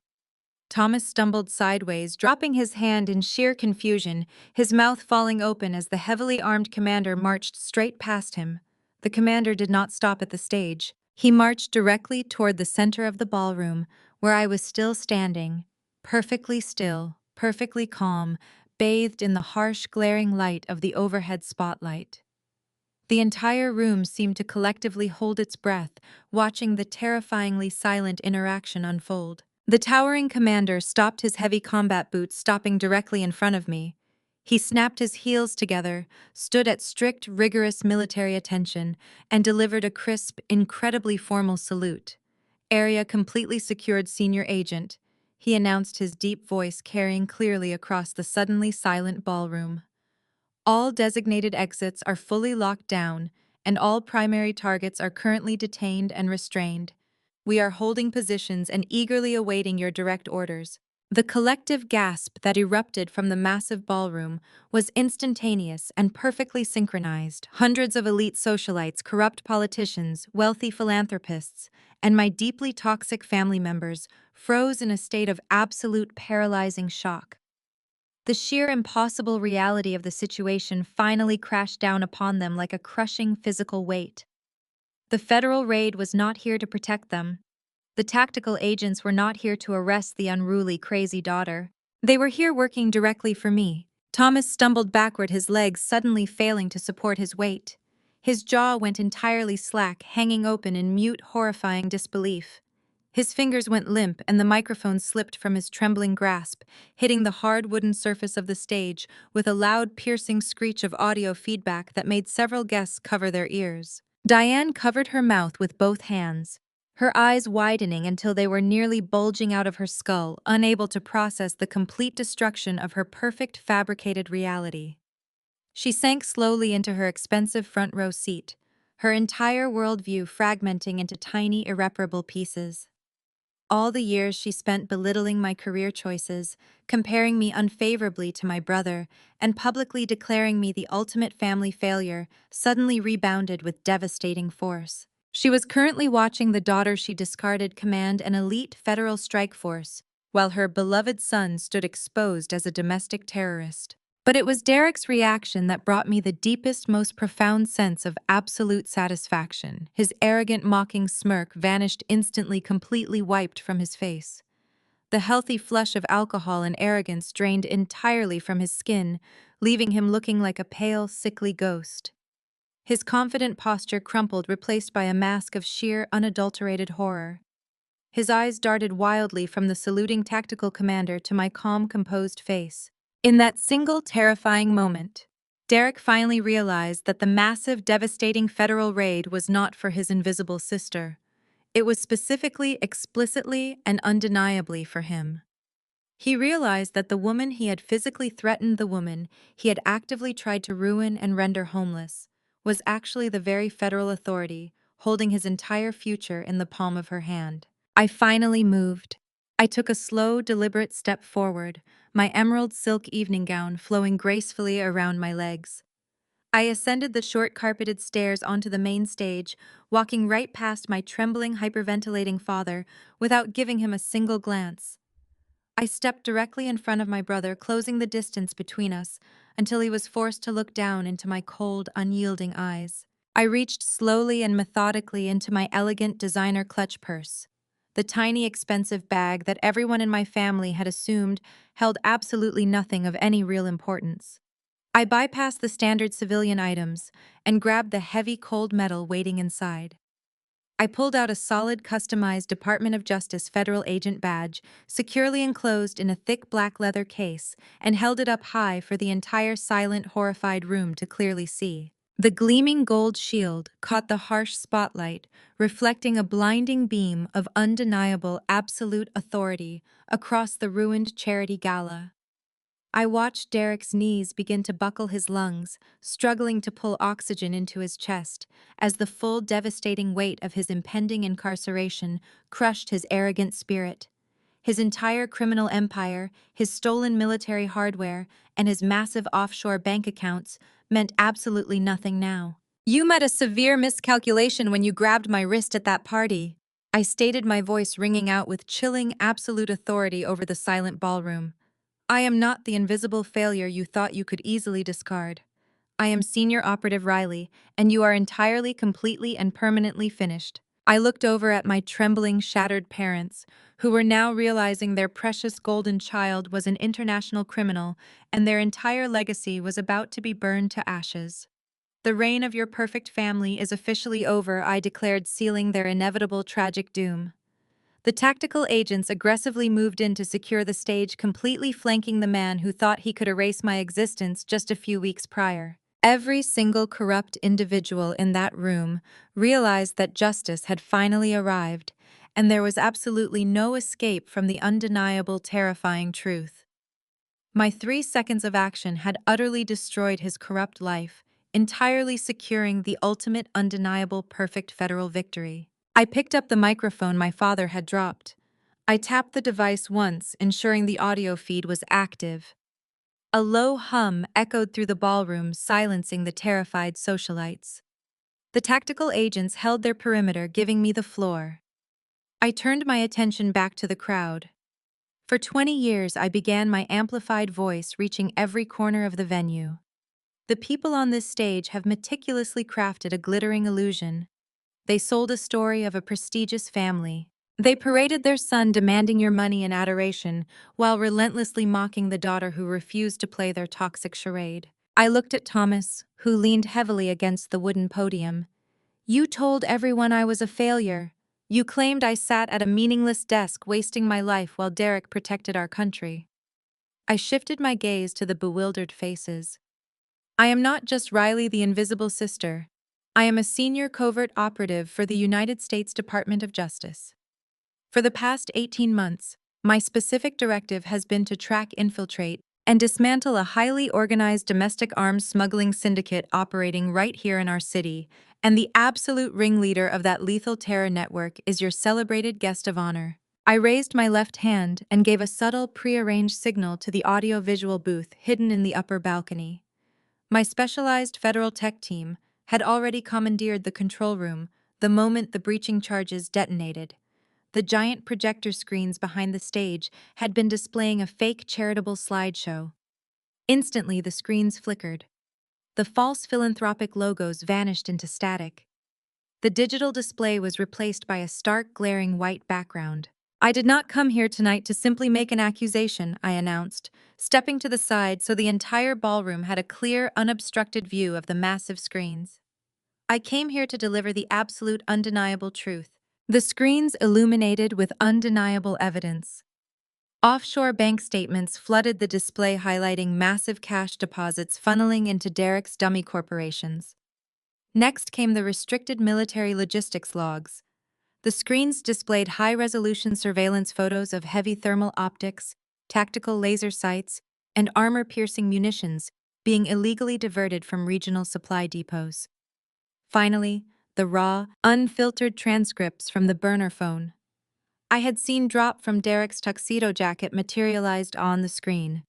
Thomas stumbled sideways, dropping his hand in sheer confusion, his mouth falling open as the heavily armed commander marched straight past him. The commander did not stop at the stage. He marched directly toward the center of the ballroom, where I was still standing, perfectly still, perfectly calm, bathed in the harsh, glaring light of the overhead spotlight. The entire room seemed to collectively hold its breath, watching the terrifyingly silent interaction unfold. The towering commander stopped his heavy combat boots, stopping directly in front of me. He snapped his heels together, stood at strict, rigorous military attention, and delivered a crisp, incredibly formal salute. Area completely secured, senior agent, he announced, his deep voice carrying clearly across the suddenly silent ballroom. All designated exits are fully locked down, and all primary targets are currently detained and restrained. We are holding positions and eagerly awaiting your direct orders. The collective gasp that erupted from the massive ballroom was instantaneous and perfectly synchronized. Hundreds of elite socialites, corrupt politicians, wealthy philanthropists, and my deeply toxic family members froze in a state of absolute paralyzing shock. The sheer impossible reality of the situation finally crashed down upon them like a crushing physical weight. The federal raid was not here to protect them. The tactical agents were not here to arrest the unruly, crazy daughter. They were here working directly for me. Thomas stumbled backward, his legs suddenly failing to support his weight. His jaw went entirely slack, hanging open in mute, horrifying disbelief. His fingers went limp and the microphone slipped from his trembling grasp, hitting the hard wooden surface of the stage with a loud, piercing screech of audio feedback that made several guests cover their ears. Diane covered her mouth with both hands, her eyes widening until they were nearly bulging out of her skull, unable to process the complete destruction of her perfect fabricated reality. She sank slowly into her expensive front row seat, her entire worldview fragmenting into tiny, irreparable pieces. All the years she spent belittling my career choices, comparing me unfavorably to my brother, and publicly declaring me the ultimate family failure, suddenly rebounded with devastating force. She was currently watching the daughter she discarded command an elite federal strike force, while her beloved son stood exposed as a domestic terrorist. But it was Derek's reaction that brought me the deepest, most profound sense of absolute satisfaction. His arrogant, mocking smirk vanished instantly, completely wiped from his face. The healthy flush of alcohol and arrogance drained entirely from his skin, leaving him looking like a pale, sickly ghost. His confident posture crumpled, replaced by a mask of sheer, unadulterated horror. His eyes darted wildly from the saluting tactical commander to my calm, composed face. In that single terrifying moment, Derek finally realized that the massive, devastating federal raid was not for his invisible sister. It was specifically, explicitly, and undeniably for him. He realized that the woman he had physically threatened, the woman he had actively tried to ruin and render homeless, was actually the very federal authority holding his entire future in the palm of her hand. I finally moved. I took a slow, deliberate step forward, my emerald silk evening gown flowing gracefully around my legs. I ascended the short carpeted stairs onto the main stage, walking right past my trembling, hyperventilating father without giving him a single glance. I stepped directly in front of my brother, closing the distance between us until he was forced to look down into my cold, unyielding eyes. I reached slowly and methodically into my elegant designer clutch purse, the tiny, expensive bag that everyone in my family had assumed held absolutely nothing of any real importance. I bypassed the standard civilian items and grabbed the heavy, cold metal waiting inside. I pulled out a solid, customized Department of Justice federal agent badge, securely enclosed in a thick black leather case, and held it up high for the entire silent, horrified room to clearly see. The gleaming gold shield caught the harsh spotlight, reflecting a blinding beam of undeniable, absolute authority across the ruined charity gala. I watched Derek's knees begin to buckle his lungs, struggling to pull oxygen into his chest, as the full devastating weight of his impending incarceration crushed his arrogant spirit. His entire criminal empire, his stolen military hardware, and his massive offshore bank accounts meant absolutely nothing now. "You made a severe miscalculation when you grabbed my wrist at that party," I stated, my voice ringing out with chilling, absolute authority over the silent ballroom. "I am not the invisible failure you thought you could easily discard. I am Senior Operative Riley, and you are entirely, completely, and permanently finished." I looked over at my trembling, shattered parents, who were now realizing their precious golden child was an international criminal and their entire legacy was about to be burned to ashes. "The reign of your perfect family is officially over," I declared, sealing their inevitable tragic doom. The tactical agents aggressively moved in to secure the stage, completely flanking the man who thought he could erase my existence just a few weeks prior. Every single corrupt individual in that room realized that justice had finally arrived, and there was absolutely no escape from the undeniable, terrifying truth. My 3 seconds of action had utterly destroyed his corrupt life, entirely securing the ultimate, undeniable, perfect federal victory. I picked up the microphone my father had dropped. I tapped the device once, ensuring the audio feed was active. A low hum echoed through the ballroom, silencing the terrified socialites. The tactical agents held their perimeter, giving me the floor. I turned my attention back to the crowd. For 20 years, I began my amplified voice reaching every corner of the venue. The people on this stage have meticulously crafted a glittering illusion. They sold a story of a prestigious family. They paraded their son demanding your money and adoration, while relentlessly mocking the daughter who refused to play their toxic charade. I looked at Thomas, who leaned heavily against the wooden podium. "You told everyone I was a failure. You claimed I sat at a meaningless desk wasting my life while Derek protected our country." I shifted my gaze to the bewildered faces. "I am not just Riley, the invisible sister. I am a senior covert operative for the United States Department of Justice. For the past 18 months, my specific directive has been to track, infiltrate, and dismantle a highly organized domestic arms smuggling syndicate operating right here in our city, and the absolute ringleader of that lethal terror network is your celebrated guest of honor." I raised my left hand and gave a subtle, prearranged signal to the audio-visual booth hidden in the upper balcony. My specialized federal tech team had already commandeered the control room the moment the breaching charges detonated. The giant projector screens behind the stage had been displaying a fake charitable slideshow. Instantly, the screens flickered. The false philanthropic logos vanished into static. The digital display was replaced by a stark, glaring white background. "I did not come here tonight to simply make an accusation," I announced, stepping to the side so the entire ballroom had a clear, unobstructed view of the massive screens. "I came here to deliver the absolute, undeniable truth." The screens illuminated with undeniable evidence. Offshore bank statements flooded the display, highlighting massive cash deposits funneling into Derek's dummy corporations. Next came the restricted military logistics logs. The screens displayed high-resolution surveillance photos of heavy thermal optics, tactical laser sights, and armor-piercing munitions being illegally diverted from regional supply depots. Finally, the raw, unfiltered transcripts from the burner phone I had seen drop from Derek's tuxedo jacket materialized on the screen.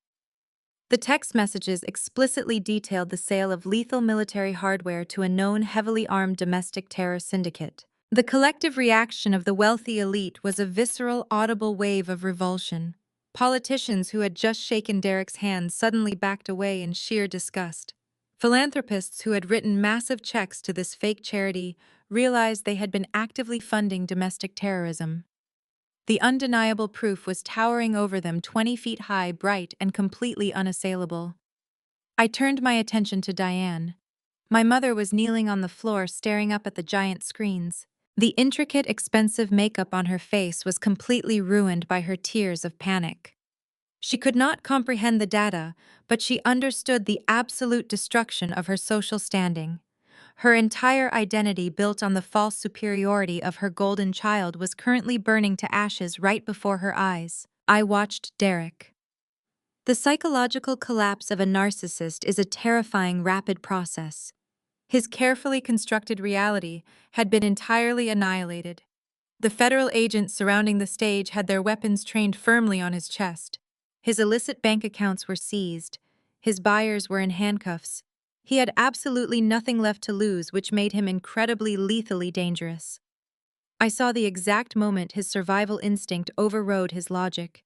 The text messages explicitly detailed the sale of lethal military hardware to a known heavily armed domestic terror syndicate. The collective reaction of the wealthy elite was a visceral, audible wave of revulsion. Politicians who had just shaken Derek's hand suddenly backed away in sheer disgust. Philanthropists who had written massive checks to this fake charity realized they had been actively funding domestic terrorism. The undeniable proof was towering over them, 20 feet high, bright, and completely unassailable. I turned my attention to Diane. My mother was kneeling on the floor, staring up at the giant screens. The intricate, expensive makeup on her face was completely ruined by her tears of panic. She could not comprehend the data, but she understood the absolute destruction of her social standing. Her entire identity, built on the false superiority of her golden child, was currently burning to ashes right before her eyes. I watched Derek. The psychological collapse of a narcissist is a terrifying, rapid process. His carefully constructed reality had been entirely annihilated. The federal agents surrounding the stage had their weapons trained firmly on his chest. His illicit bank accounts were seized. His buyers were in handcuffs. He had absolutely nothing left to lose, which made him incredibly lethally dangerous. I saw the exact moment his survival instinct overrode his logic.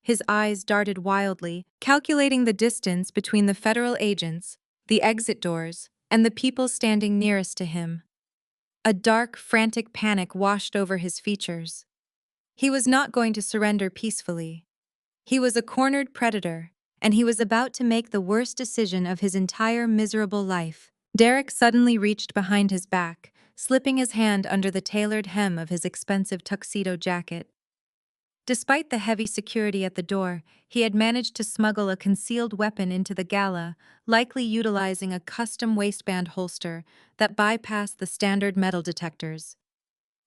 His eyes darted wildly, calculating the distance between the federal agents, the exit doors, and the people standing nearest to him. A dark, frantic panic washed over his features. He was not going to surrender peacefully. He was a cornered predator, and he was about to make the worst decision of his entire miserable life. Derek suddenly reached behind his back, slipping his hand under the tailored hem of his expensive tuxedo jacket. Despite the heavy security at the door, he had managed to smuggle a concealed weapon into the gala, likely utilizing a custom waistband holster that bypassed the standard metal detectors.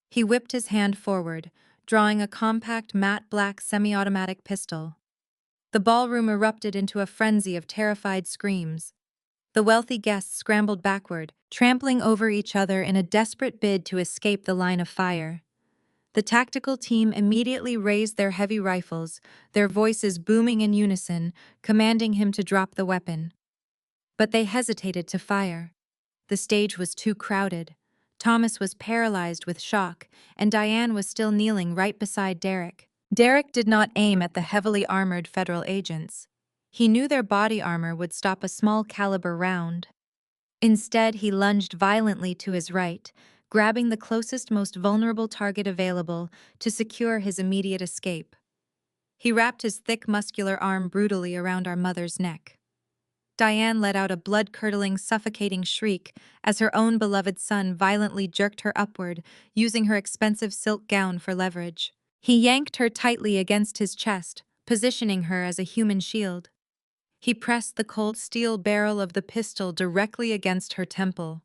He whipped his hand forward, drawing a compact matte black semi-automatic pistol. The ballroom erupted into a frenzy of terrified screams. The wealthy guests scrambled backward, trampling over each other in a desperate bid to escape the line of fire. The tactical team immediately raised their heavy rifles, their voices booming in unison, commanding him to drop the weapon. But they hesitated to fire. The stage was too crowded. Thomas was paralyzed with shock, and Diane was still kneeling right beside Derek. Derek did not aim at the heavily armored federal agents. He knew their body armor would stop a small caliber round. Instead, he lunged violently to his right, grabbing the closest, most vulnerable target available to secure his immediate escape. He wrapped his thick, muscular arm brutally around our mother's neck. Diane let out a blood-curdling, suffocating shriek as her own beloved son violently jerked her upward, using her expensive silk gown for leverage. He yanked her tightly against his chest, positioning her as a human shield. He pressed the cold steel barrel of the pistol directly against her temple.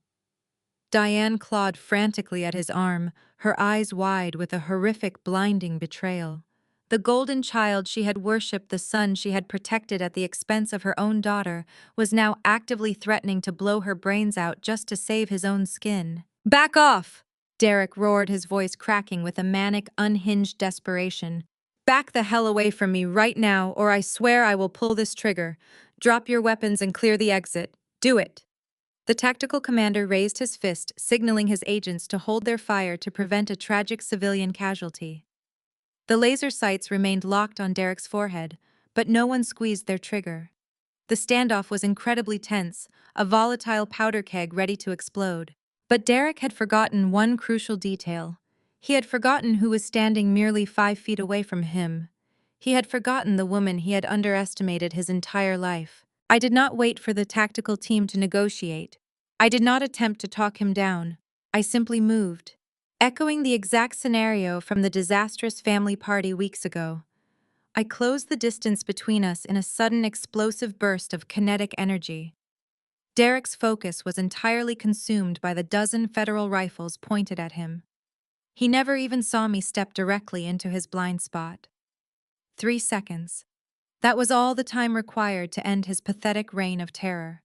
Diane clawed frantically at his arm, her eyes wide with a horrific, blinding betrayal. The golden child she had worshipped, the son she had protected at the expense of her own daughter, was now actively threatening to blow her brains out just to save his own skin. "Back off!" Derek roared, his voice cracking with a manic, unhinged desperation. "Back the hell away from me right now, or I swear I will pull this trigger. Drop your weapons and clear the exit. Do it!" The tactical commander raised his fist, signaling his agents to hold their fire to prevent a tragic civilian casualty. The laser sights remained locked on Derek's forehead, but no one squeezed their trigger. The standoff was incredibly tense, a volatile powder keg ready to explode. But Derek had forgotten one crucial detail. He had forgotten who was standing merely 5 feet away from him. He had forgotten the woman he had underestimated his entire life. I did not wait for the tactical team to negotiate. I did not attempt to talk him down. I simply moved. Echoing the exact scenario from the disastrous family party weeks ago. I closed the distance between us in a sudden explosive burst of kinetic energy. Derek's focus was entirely consumed by the dozen federal rifles pointed at him. He never even saw me step directly into his blind spot. 3 seconds. That was all the time required to end his pathetic reign of terror.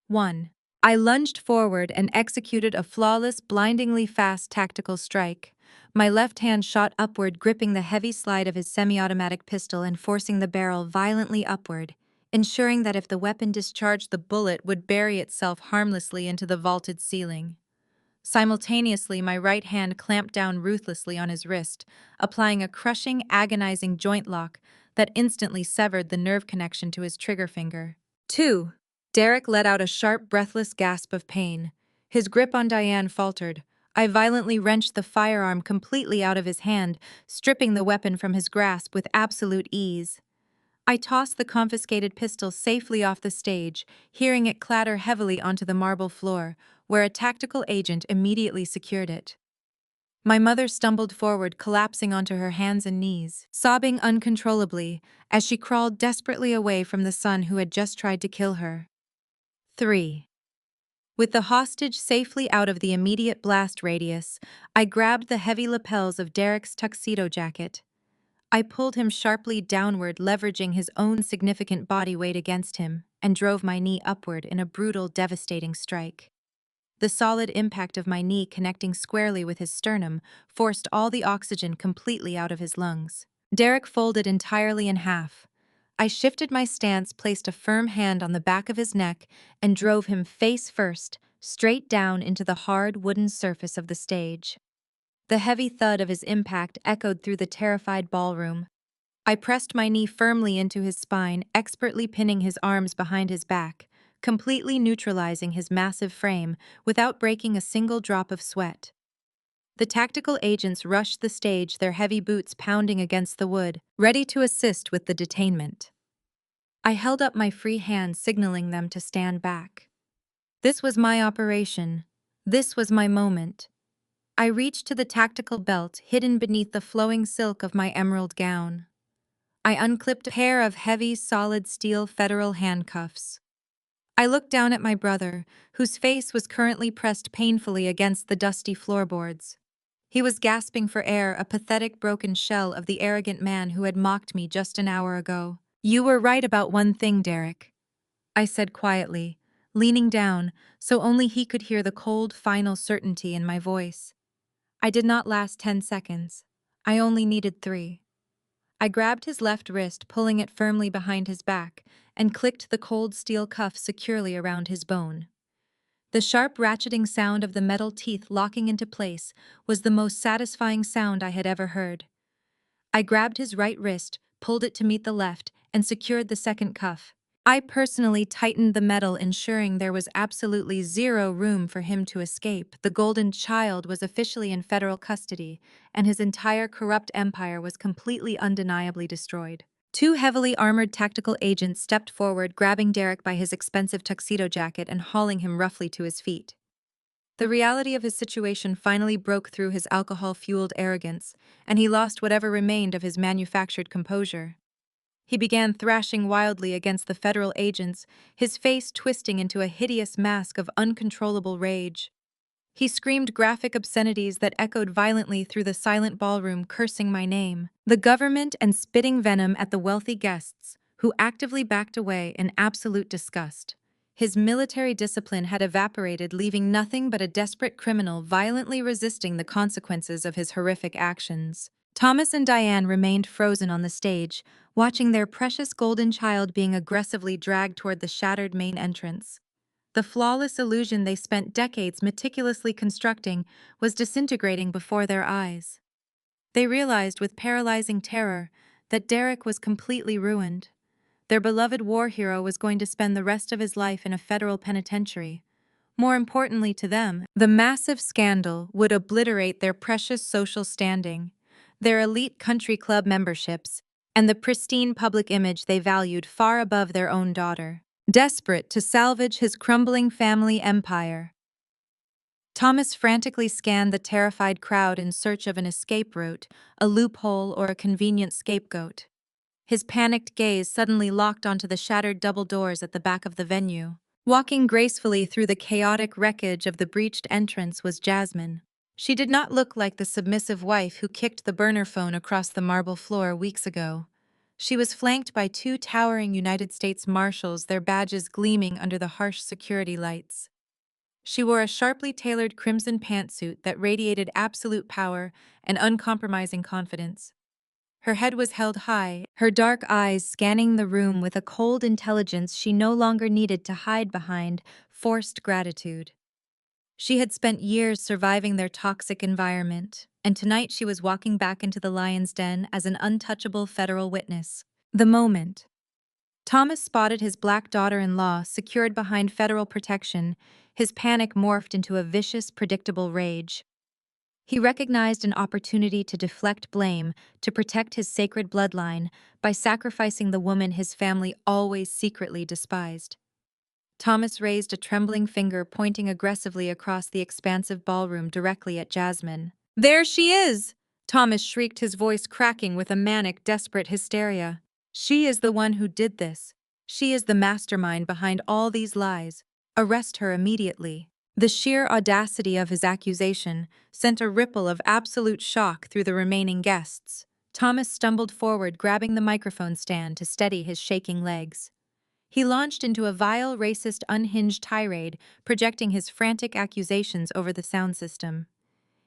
1. I lunged forward and executed a flawless, blindingly fast tactical strike. My left hand shot upward, gripping the heavy slide of his semi-automatic pistol and forcing the barrel violently upward, ensuring that if the weapon discharged, the bullet would bury itself harmlessly into the vaulted ceiling. Simultaneously, my right hand clamped down ruthlessly on his wrist, applying a crushing, agonizing joint lock that instantly severed the nerve connection to his trigger finger. 2. Derek let out a sharp, breathless gasp of pain. His grip on Diane faltered. I violently wrenched the firearm completely out of his hand, stripping the weapon from his grasp with absolute ease. I tossed the confiscated pistol safely off the stage, hearing it clatter heavily onto the marble floor, where a tactical agent immediately secured it. My mother stumbled forward, collapsing onto her hands and knees, sobbing uncontrollably as she crawled desperately away from the son who had just tried to kill her. 3. With the hostage safely out of the immediate blast radius, I grabbed the heavy lapels of Derek's tuxedo jacket. I pulled him sharply downward, leveraging his own significant body weight against him, and drove my knee upward in a brutal, devastating strike. The solid impact of my knee connecting squarely with his sternum forced all the oxygen completely out of his lungs. Derek folded entirely in half. I shifted my stance, placed a firm hand on the back of his neck, and drove him face first, straight down into the hard wooden surface of the stage. The heavy thud of his impact echoed through the terrified ballroom. I pressed my knee firmly into his spine, expertly pinning his arms behind his back, completely neutralizing his massive frame without breaking a single drop of sweat. The tactical agents rushed the stage, their heavy boots pounding against the wood, ready to assist with the detainment. I held up my free hand, signaling them to stand back. This was my operation. This was my moment. I reached to the tactical belt hidden beneath the flowing silk of my emerald gown. I unclipped a pair of heavy, solid steel federal handcuffs. I looked down at my brother, whose face was currently pressed painfully against the dusty floorboards. He was gasping for air, a pathetic broken shell of the arrogant man who had mocked me just an hour ago. "You were right about one thing, Derek," I said quietly, leaning down so only he could hear the cold, final certainty in my voice. I did not last 10 seconds. I only needed 3. I grabbed his left wrist, pulling it firmly behind his back, and clicked the cold steel cuff securely around his bone. The sharp ratcheting sound of the metal teeth locking into place was the most satisfying sound I had ever heard. I grabbed his right wrist, pulled it to meet the left, and secured the second cuff. I personally tightened the metal, ensuring there was absolutely zero room for him to escape. The Golden Child was officially in federal custody, and his entire corrupt empire was completely undeniably destroyed. 2 heavily armored tactical agents stepped forward, grabbing Derek by his expensive tuxedo jacket and hauling him roughly to his feet. The reality of his situation finally broke through his alcohol-fueled arrogance, and he lost whatever remained of his manufactured composure. He began thrashing wildly against the federal agents, his face twisting into a hideous mask of uncontrollable rage. He screamed graphic obscenities that echoed violently through the silent ballroom, cursing my name, the government, and spitting venom at the wealthy guests, who actively backed away in absolute disgust. His military discipline had evaporated, leaving nothing but a desperate criminal violently resisting the consequences of his horrific actions. Thomas and Diane remained frozen on the stage, watching their precious golden child being aggressively dragged toward the shattered main entrance. The flawless illusion they spent decades meticulously constructing was disintegrating before their eyes. They realized with paralyzing terror that Derek was completely ruined. Their beloved war hero was going to spend the rest of his life in a federal penitentiary. More importantly to them, the massive scandal would obliterate their precious social standing, their elite country club memberships, and the pristine public image they valued far above their own daughter. Desperate to salvage his crumbling family empire, Thomas frantically scanned the terrified crowd in search of an escape route, a loophole, or a convenient scapegoat. His panicked gaze suddenly locked onto the shattered double doors at the back of the venue. Walking gracefully through the chaotic wreckage of the breached entrance was Jasmine. She did not look like the submissive wife who kicked the burner phone across the marble floor weeks ago. She was flanked by 2 towering United States Marshals, their badges gleaming under the harsh security lights. She wore a sharply tailored crimson pantsuit that radiated absolute power and uncompromising confidence. Her head was held high, her dark eyes scanning the room with a cold intelligence she no longer needed to hide behind forced gratitude. She had spent years surviving their toxic environment, and tonight she was walking back into the lion's den as an untouchable federal witness. The moment Thomas spotted his black daughter-in-law secured behind federal protection, his panic morphed into a vicious, predictable rage. He recognized an opportunity to deflect blame, to protect his sacred bloodline, by sacrificing the woman his family always secretly despised. Thomas raised a trembling finger, pointing aggressively across the expansive ballroom directly at Jasmine. "There she is!" Thomas shrieked, his voice cracking with a manic, desperate hysteria. "She is the one who did this. She is the mastermind behind all these lies. Arrest her immediately." The sheer audacity of his accusation sent a ripple of absolute shock through the remaining guests. Thomas stumbled forward, grabbing the microphone stand to steady his shaking legs. He launched into a vile, racist, unhinged tirade, projecting his frantic accusations over the sound system.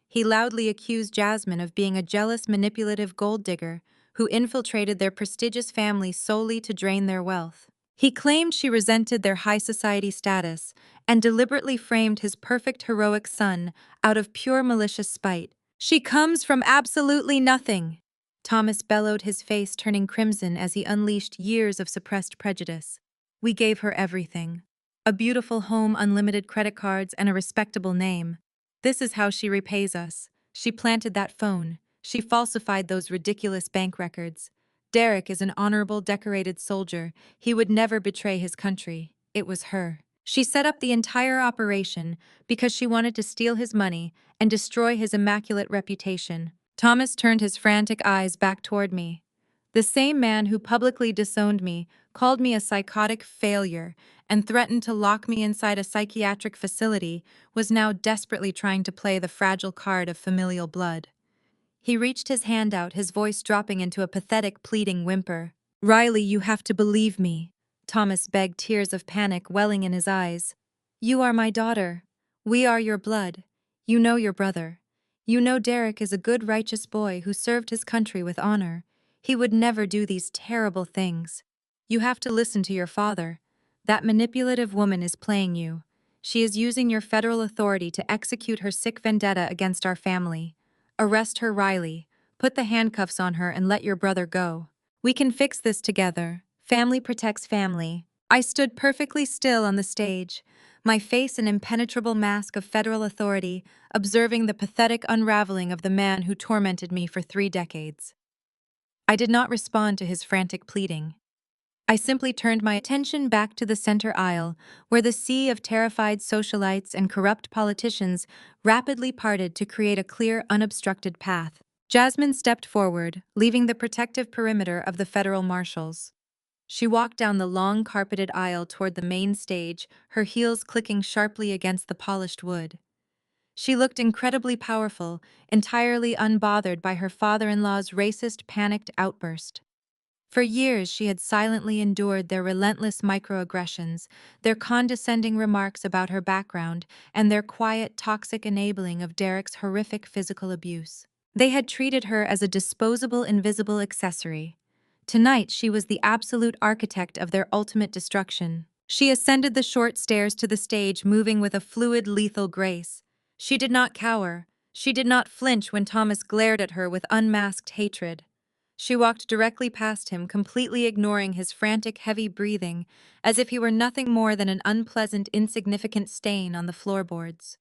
He loudly accused Jasmine of being a jealous, manipulative gold digger who infiltrated their prestigious family solely to drain their wealth. He claimed she resented their high society status and deliberately framed his perfect heroic son out of pure malicious spite. "She comes from absolutely nothing," Thomas bellowed, his face turning crimson as he unleashed years of suppressed prejudice. "We gave her everything. A beautiful home, unlimited credit cards, and a respectable name. This is how she repays us. She planted that phone. She falsified those ridiculous bank records. Derek is an honorable, decorated soldier. He would never betray his country. It was her. She set up the entire operation because she wanted to steal his money and destroy his immaculate reputation." Thomas turned his frantic eyes back toward me. The same man who publicly disowned me, called me a psychotic failure, and threatened to lock me inside a psychiatric facility was now desperately trying to play the fragile card of familial blood. He reached his hand out, his voice dropping into a pathetic, pleading whimper. "Riley, you have to believe me," Thomas begged, tears of panic welling in his eyes. "You are my daughter. We are your blood. You know your brother. You know Derek is a good, righteous boy who served his country with honor. He would never do these terrible things. You have to listen to your father. That manipulative woman is playing you. She is using your federal authority to execute her sick vendetta against our family. Arrest her, Riley. Put the handcuffs on her and let your brother go. We can fix this together. Family protects family." I stood perfectly still on the stage, my face an impenetrable mask of federal authority, observing the pathetic unraveling of the man who tormented me for 3 decades. I did not respond to his frantic pleading. I simply turned my attention back to the center aisle, where the sea of terrified socialites and corrupt politicians rapidly parted to create a clear, unobstructed path. Jasmine stepped forward, leaving the protective perimeter of the federal marshals. She walked down the long, carpeted aisle toward the main stage, her heels clicking sharply against the polished wood. She looked incredibly powerful, entirely unbothered by her father-in-law's racist, panicked outburst. For years, she had silently endured their relentless microaggressions, their condescending remarks about her background, and their quiet, toxic enabling of Derek's horrific physical abuse. They had treated her as a disposable, invisible accessory. Tonight, she was the absolute architect of their ultimate destruction. She ascended the short stairs to the stage, moving with a fluid, lethal grace. She did not cower. She did not flinch when Thomas glared at her with unmasked hatred. She walked directly past him, completely ignoring his frantic, heavy breathing, as if he were nothing more than an unpleasant, insignificant stain on the floorboards.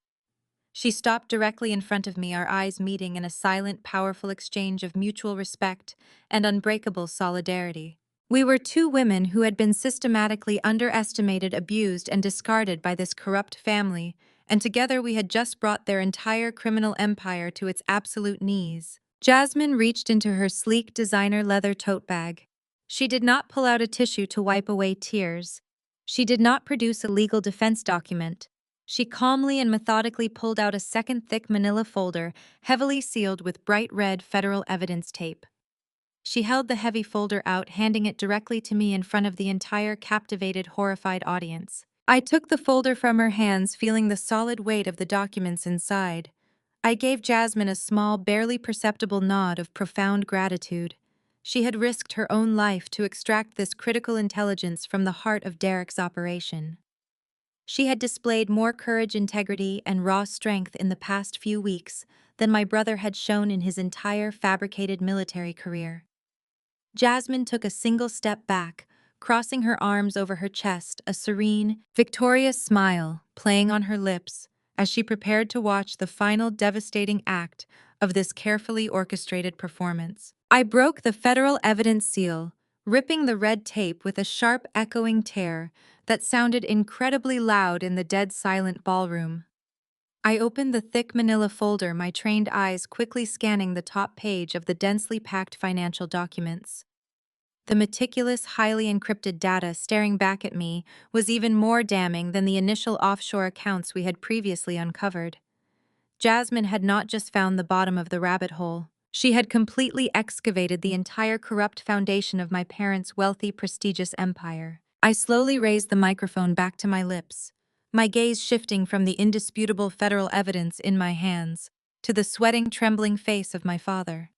She stopped directly in front of me, our eyes meeting in a silent, powerful exchange of mutual respect and unbreakable solidarity. We were 2 women who had been systematically underestimated, abused, and discarded by this corrupt family, and together we had just brought their entire criminal empire to its absolute knees. Jasmine reached into her sleek designer leather tote bag. She did not pull out a tissue to wipe away tears. She did not produce a legal defense document. She calmly and methodically pulled out a second thick manila folder, heavily sealed with bright red federal evidence tape. She held the heavy folder out, handing it directly to me in front of the entire captivated, horrified audience. I took the folder from her hands, feeling the solid weight of the documents inside. I gave Jasmine a small, barely perceptible nod of profound gratitude. She had risked her own life to extract this critical intelligence from the heart of Derek's operation. She had displayed more courage, integrity, and raw strength in the past few weeks than my brother had shown in his entire fabricated military career. Jasmine took a single step back, crossing her arms over her chest, a serene, victorious smile playing on her lips as she prepared to watch the final devastating act of this carefully orchestrated performance. I broke the federal evidence seal, ripping the red tape with a sharp, echoing tear that sounded incredibly loud in the dead silent ballroom. I opened the thick manila folder, my trained eyes quickly scanning the top page of the densely packed financial documents. The meticulous, highly encrypted data staring back at me was even more damning than the initial offshore accounts we had previously uncovered. Jasmine had not just found the bottom of the rabbit hole. She had completely excavated the entire corrupt foundation of my parents' wealthy, prestigious empire. I slowly raised the microphone back to my lips, my gaze shifting from the indisputable federal evidence in my hands to the sweating, trembling face of my father.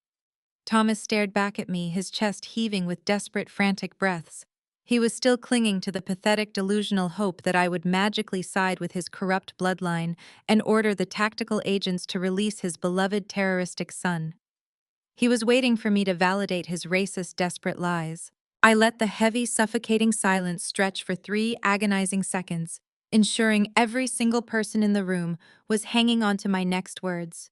Thomas stared back at me, his chest heaving with desperate, frantic breaths. He was still clinging to the pathetic, delusional hope that I would magically side with his corrupt bloodline and order the tactical agents to release his beloved terroristic son. He was waiting for me to validate his racist, desperate lies. I let the heavy, suffocating silence stretch for 3 agonizing seconds, ensuring every single person in the room was hanging on to my next words.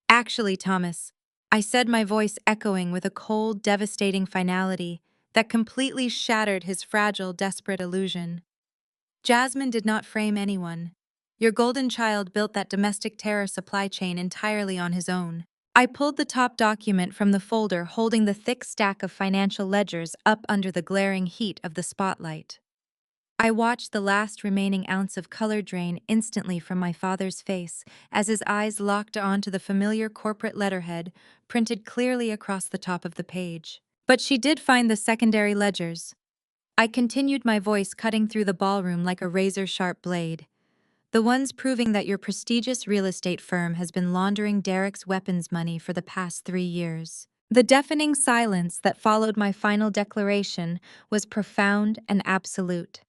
Actually, Thomas, I said, my voice echoing with a cold, devastating finality that completely shattered his fragile, desperate illusion. Jasmine did not frame anyone. Your golden child built that domestic terror supply chain entirely on his own. I pulled the top document from the folder holding the thick stack of financial ledgers up under the glaring heat of the spotlight. I watched the last remaining ounce of color drain instantly from my father's face as his eyes locked onto the familiar corporate letterhead printed clearly across the top of the page. But she did find the secondary ledgers. I continued, my voice cutting through the ballroom like a razor-sharp blade. The ones proving that your prestigious real estate firm has been laundering Derek's weapons money for the past 3 years. The deafening silence that followed my final declaration was profound and absolute.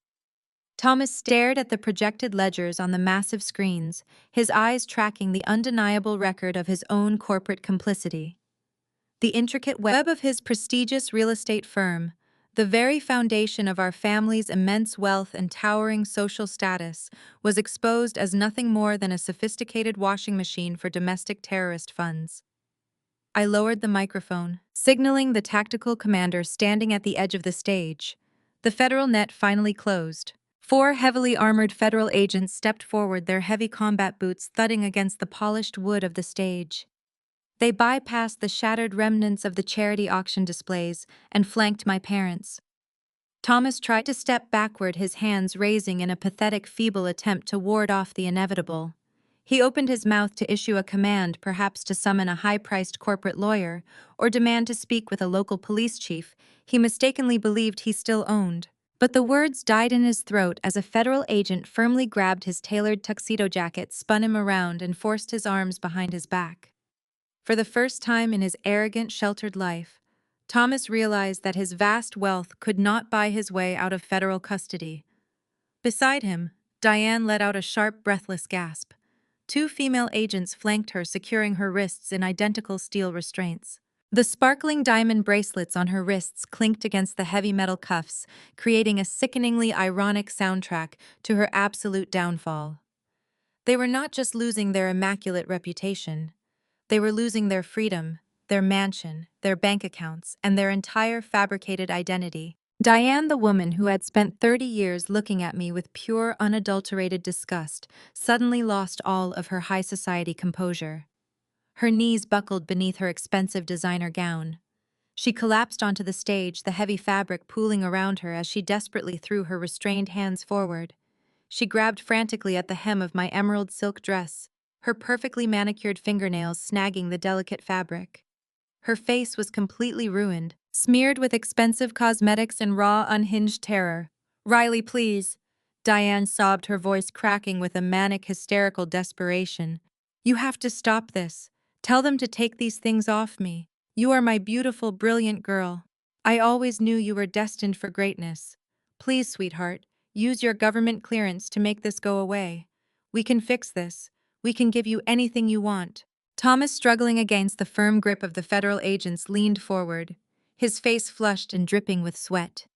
Thomas stared at the projected ledgers on the massive screens, his eyes tracking the undeniable record of his own corporate complicity. The intricate web of his prestigious real estate firm, the very foundation of our family's immense wealth and towering social status, was exposed as nothing more than a sophisticated washing machine for domestic terrorist funds. I lowered the microphone, signaling the tactical commander standing at the edge of the stage. The federal net finally closed. 4 heavily armored federal agents stepped forward, their heavy combat boots thudding against the polished wood of the stage. They bypassed the shattered remnants of the charity auction displays and flanked my parents. Thomas tried to step backward, his hands raising in a pathetic, feeble attempt to ward off the inevitable. He opened his mouth to issue a command, perhaps to summon a high-priced corporate lawyer or demand to speak with a local police chief he mistakenly believed he still owned. But the words died in his throat as a federal agent firmly grabbed his tailored tuxedo jacket, spun him around, and forced his arms behind his back. For the first time in his arrogant, sheltered life, Thomas realized that his vast wealth could not buy his way out of federal custody. Beside him, Diane let out a sharp, breathless gasp. 2 female agents flanked her, securing her wrists in identical steel restraints. The sparkling diamond bracelets on her wrists clinked against the heavy metal cuffs, creating a sickeningly ironic soundtrack to her absolute downfall. They were not just losing their immaculate reputation. They were losing their freedom, their mansion, their bank accounts, and their entire fabricated identity. Diane, the woman who had spent 30 years looking at me with pure, unadulterated disgust, suddenly lost all of her high society composure. Her knees buckled beneath her expensive designer gown. She collapsed onto the stage, the heavy fabric pooling around her as she desperately threw her restrained hands forward. She grabbed frantically at the hem of my emerald silk dress, her perfectly manicured fingernails snagging the delicate fabric. Her face was completely ruined, smeared with expensive cosmetics and raw, unhinged terror. "Riley, please," Diane sobbed, her voice cracking with a manic, hysterical desperation. "You have to stop this. Tell them to take these things off me. You are my beautiful, brilliant girl. I always knew you were destined for greatness. Please, sweetheart, use your government clearance to make this go away. We can fix this. We can give you anything you want." Thomas, struggling against the firm grip of the federal agents, leaned forward, his face flushed and dripping with sweat.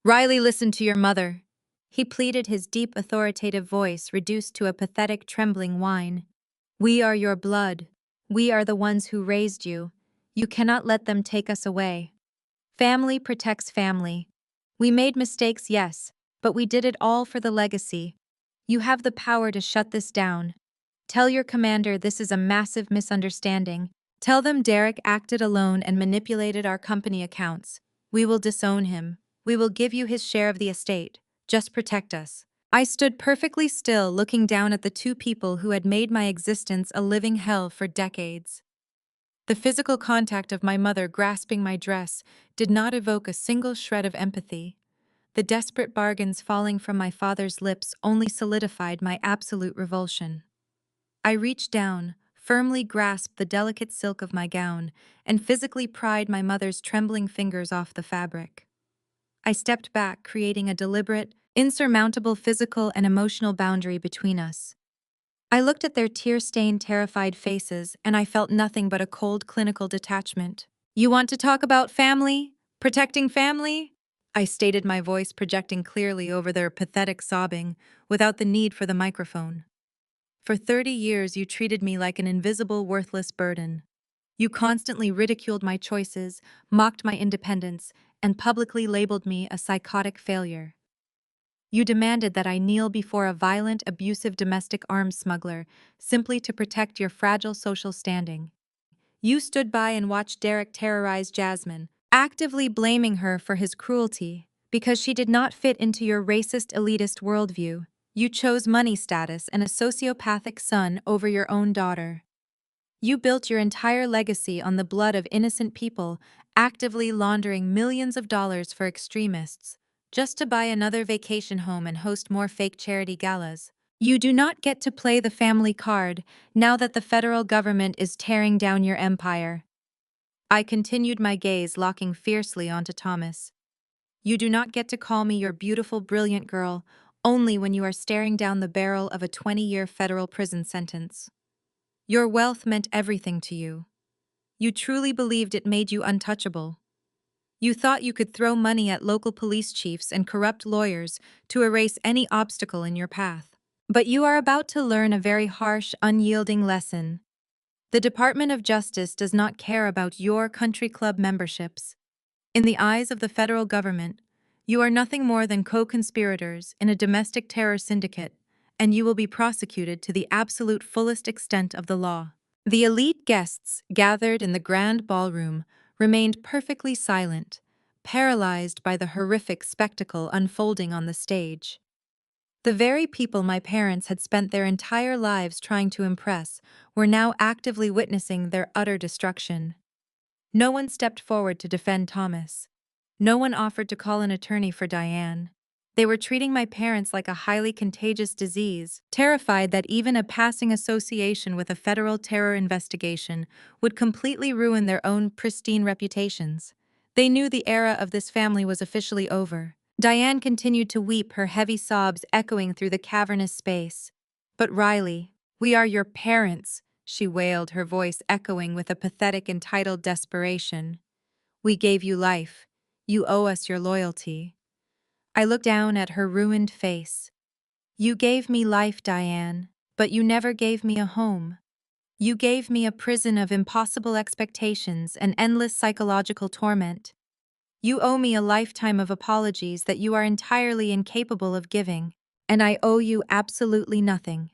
"Riley, listen to your mother," he pleaded, his deep, authoritative voice reduced to a pathetic, trembling whine. "We are your blood. We are the ones who raised you. You cannot let them take us away. Family protects family. We made mistakes, yes, but we did it all for the legacy. You have the power to shut this down. Tell your commander this is a massive misunderstanding. Tell them Derek acted alone and manipulated our company accounts. We will disown him. We will give you his share of the estate. Just protect us." I stood perfectly still, looking down at the 2 people who had made my existence a living hell for decades. The physical contact of my mother grasping my dress did not evoke a single shred of empathy. The desperate bargains falling from my father's lips only solidified my absolute revulsion. I reached down, firmly grasped the delicate silk of my gown, and physically pried my mother's trembling fingers off the fabric. I stepped back, creating a deliberate, insurmountable physical and emotional boundary between us. I looked at their tear-stained, terrified faces, and I felt nothing but a cold, clinical detachment. "You want to talk about family? Protecting family?" I stated, my voice projecting clearly over their pathetic sobbing, without the need for the microphone. "For 30 years, you treated me like an invisible, worthless burden. You constantly ridiculed my choices, mocked my independence, and publicly labeled me a psychotic failure. You demanded that I kneel before a violent, abusive domestic arms smuggler simply to protect your fragile social standing. You stood by and watched Derek terrorize Jasmine, actively blaming her for his cruelty because she did not fit into your racist, elitist worldview. You chose money status and a sociopathic son over your own daughter. You built your entire legacy on the blood of innocent people, actively laundering millions of dollars for extremists, just to buy another vacation home and host more fake charity galas. You do not get to play the family card now that the federal government is tearing down your empire." I continued, my gaze locking fiercely onto Thomas. "You do not get to call me your beautiful, brilliant girl only when you are staring down the barrel of a 20-year federal prison sentence. Your wealth meant everything to you. You truly believed it made you untouchable. You thought you could throw money at local police chiefs and corrupt lawyers to erase any obstacle in your path. But you are about to learn a very harsh, unyielding lesson. The Department of Justice does not care about your country club memberships. In the eyes of the federal government, you are nothing more than co-conspirators in a domestic terror syndicate, and you will be prosecuted to the absolute fullest extent of the law." The elite guests gathered in the grand ballroom remained perfectly silent, paralyzed by the horrific spectacle unfolding on the stage. The very people my parents had spent their entire lives trying to impress were now actively witnessing their utter destruction. No one stepped forward to defend Thomas. No one offered to call an attorney for Diane. They were treating my parents like a highly contagious disease, terrified that even a passing association with a federal terror investigation would completely ruin their own pristine reputations. They knew the era of this family was officially over. Diane continued to weep, her heavy sobs echoing through the cavernous space. "But Riley, we are your parents," she wailed, her voice echoing with a pathetic, entitled desperation. "We gave you life. You owe us your loyalty." I looked down at her ruined face. "You gave me life, Diane, but you never gave me a home. You gave me a prison of impossible expectations and endless psychological torment. You owe me a lifetime of apologies that you are entirely incapable of giving, and I owe you absolutely nothing."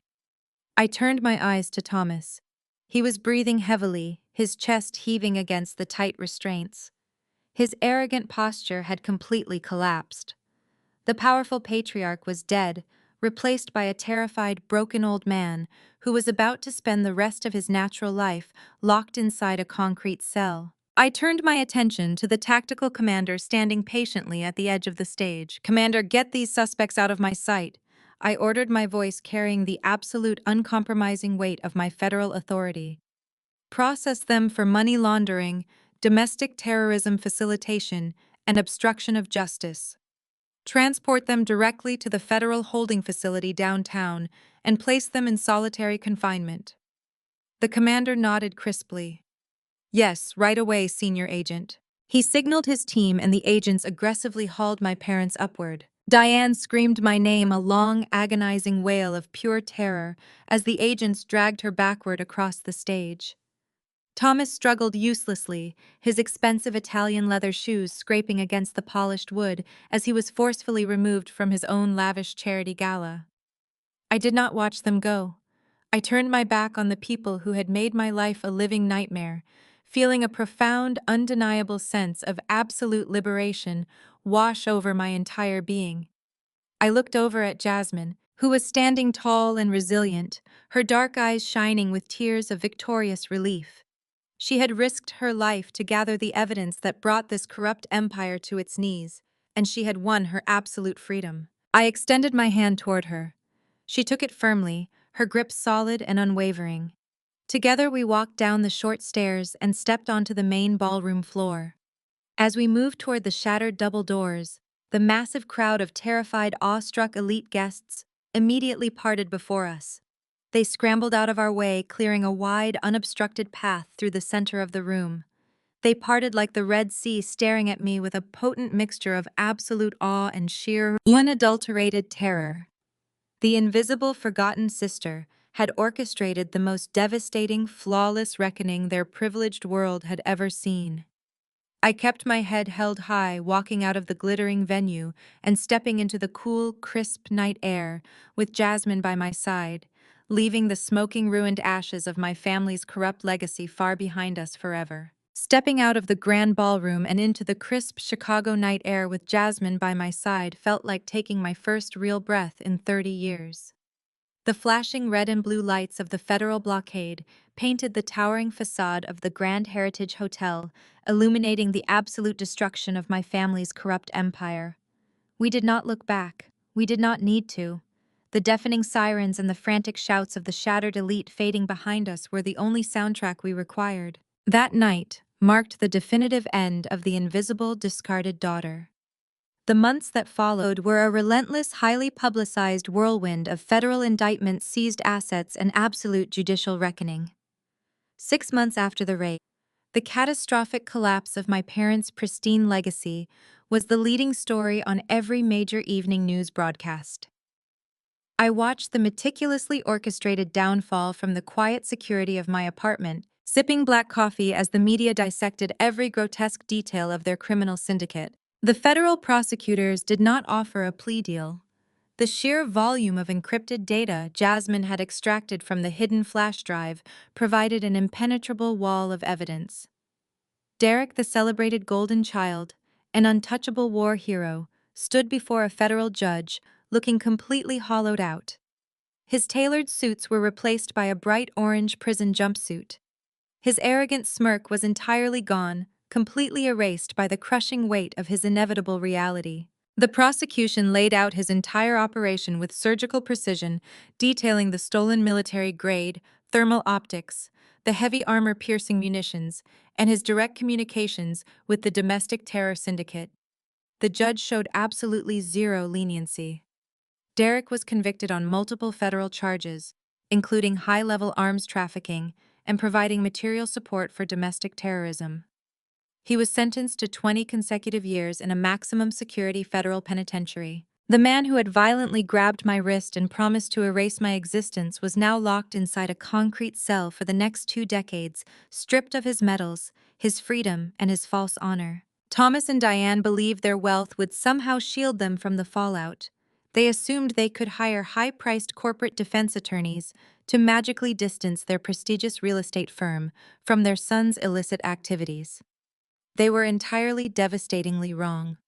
I turned my eyes to Thomas. He was breathing heavily, his chest heaving against the tight restraints. His arrogant posture had completely collapsed. The powerful patriarch was dead, replaced by a terrified, broken old man who was about to spend the rest of his natural life locked inside a concrete cell. I turned my attention to the tactical commander standing patiently at the edge of the stage. "Commander, get these suspects out of my sight," I ordered, my voice carrying the absolute, uncompromising weight of my federal authority. "Process them for money laundering, domestic terrorism facilitation, and obstruction of justice. Transport them directly to the federal holding facility downtown and place them in solitary confinement." The commander nodded crisply. "Yes, right away, senior agent." He signaled his team, and the agents aggressively hauled my parents upward. Diane screamed my name, a long, agonizing wail of pure terror, as the agents dragged her backward across the stage. Thomas struggled uselessly, his expensive Italian leather shoes scraping against the polished wood as he was forcefully removed from his own lavish charity gala. I did not watch them go. I turned my back on the people who had made my life a living nightmare, feeling a profound, undeniable sense of absolute liberation wash over my entire being. I looked over at Jasmine, who was standing tall and resilient, her dark eyes shining with tears of victorious relief. She had risked her life to gather the evidence that brought this corrupt empire to its knees, and she had won her absolute freedom. I extended my hand toward her. She took it firmly, her grip solid and unwavering. Together we walked down the short stairs and stepped onto the main ballroom floor. As we moved toward the shattered double doors, the massive crowd of terrified, awestruck elite guests immediately parted before us. They scrambled out of our way, clearing a wide, unobstructed path through the center of the room. They parted like the Red Sea, staring at me with a potent mixture of absolute awe and sheer, unadulterated terror. The invisible, forgotten sister had orchestrated the most devastating, flawless reckoning their privileged world had ever seen. I kept my head held high, walking out of the glittering venue and stepping into the cool, crisp night air with Jasmine by my side, leaving the smoking, ruined ashes of my family's corrupt legacy far behind us forever. Stepping out of the grand ballroom and into the crisp Chicago night air with Jasmine by my side felt like taking my first real breath in 30 years. The flashing red and blue lights of the federal blockade painted the towering facade of the Grand Heritage Hotel, illuminating the absolute destruction of my family's corrupt empire. We did not look back. We did not need to. The deafening sirens and the frantic shouts of the shattered elite fading behind us were the only soundtrack we required. That night marked the definitive end of the invisible, discarded daughter. The months that followed were a relentless, highly publicized whirlwind of federal indictments, seized assets, and absolute judicial reckoning. 6 months after the raid, the catastrophic collapse of my parents' pristine legacy was the leading story on every major evening news broadcast. I watched the meticulously orchestrated downfall from the quiet security of my apartment, sipping black coffee as the media dissected every grotesque detail of their criminal syndicate. The federal prosecutors did not offer a plea deal. The sheer volume of encrypted data Jasmine had extracted from the hidden flash drive provided an impenetrable wall of evidence. Derek, the celebrated golden child, an untouchable war hero, stood before a federal judge, looking completely hollowed out. His tailored suits were replaced by a bright orange prison jumpsuit. His arrogant smirk was entirely gone, completely erased by the crushing weight of his inevitable reality. The prosecution laid out his entire operation with surgical precision, detailing the stolen military-grade, thermal optics, the heavy armor-piercing munitions, and his direct communications with the domestic terror syndicate. The judge showed absolutely zero leniency. Derek was convicted on multiple federal charges, including high-level arms trafficking and providing material support for domestic terrorism. He was sentenced to 20 consecutive years in a maximum security federal penitentiary. The man who had violently grabbed my wrist and promised to erase my existence was now locked inside a concrete cell for the next 2 decades, stripped of his medals, his freedom, and his false honor. Thomas and Diane believed their wealth would somehow shield them from the fallout. They assumed they could hire high-priced corporate defense attorneys to magically distance their prestigious real estate firm from their son's illicit activities. They were entirely devastatingly wrong.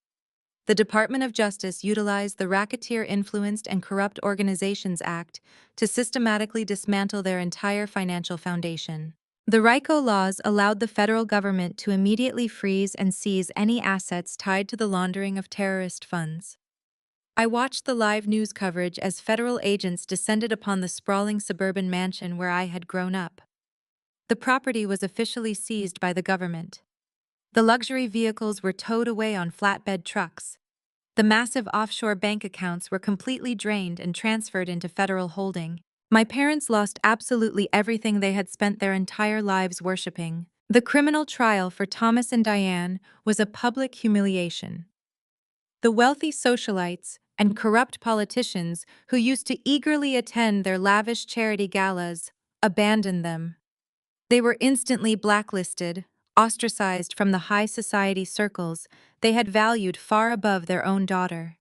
The Department of Justice utilized the Racketeer-Influenced and Corrupt Organizations Act to systematically dismantle their entire financial foundation. The RICO laws allowed the federal government to immediately freeze and seize any assets tied to the laundering of terrorist funds. I watched the live news coverage as federal agents descended upon the sprawling suburban mansion where I had grown up. The property was officially seized by the government. The luxury vehicles were towed away on flatbed trucks. The massive offshore bank accounts were completely drained and transferred into federal holding. My parents lost absolutely everything they had spent their entire lives worshiping. The criminal trial for Thomas and Diane was a public humiliation. The wealthy socialites and corrupt politicians who used to eagerly attend their lavish charity galas abandoned them. They were instantly blacklisted, ostracized from the high society circles they had valued far above their own daughter.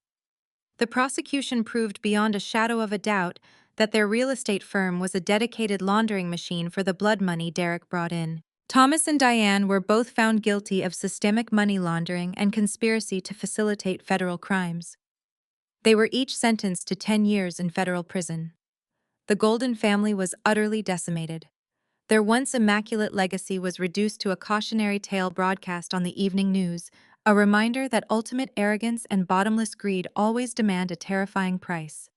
The prosecution proved beyond a shadow of a doubt that their real estate firm was a dedicated laundering machine for the blood money Derek brought in. Thomas and Diane were both found guilty of systemic money laundering and conspiracy to facilitate federal crimes. They were each sentenced to 10 years in federal prison. The Golden family was utterly decimated. Their once immaculate legacy was reduced to a cautionary tale broadcast on the evening news, a reminder that ultimate arrogance and bottomless greed always demand a terrifying price.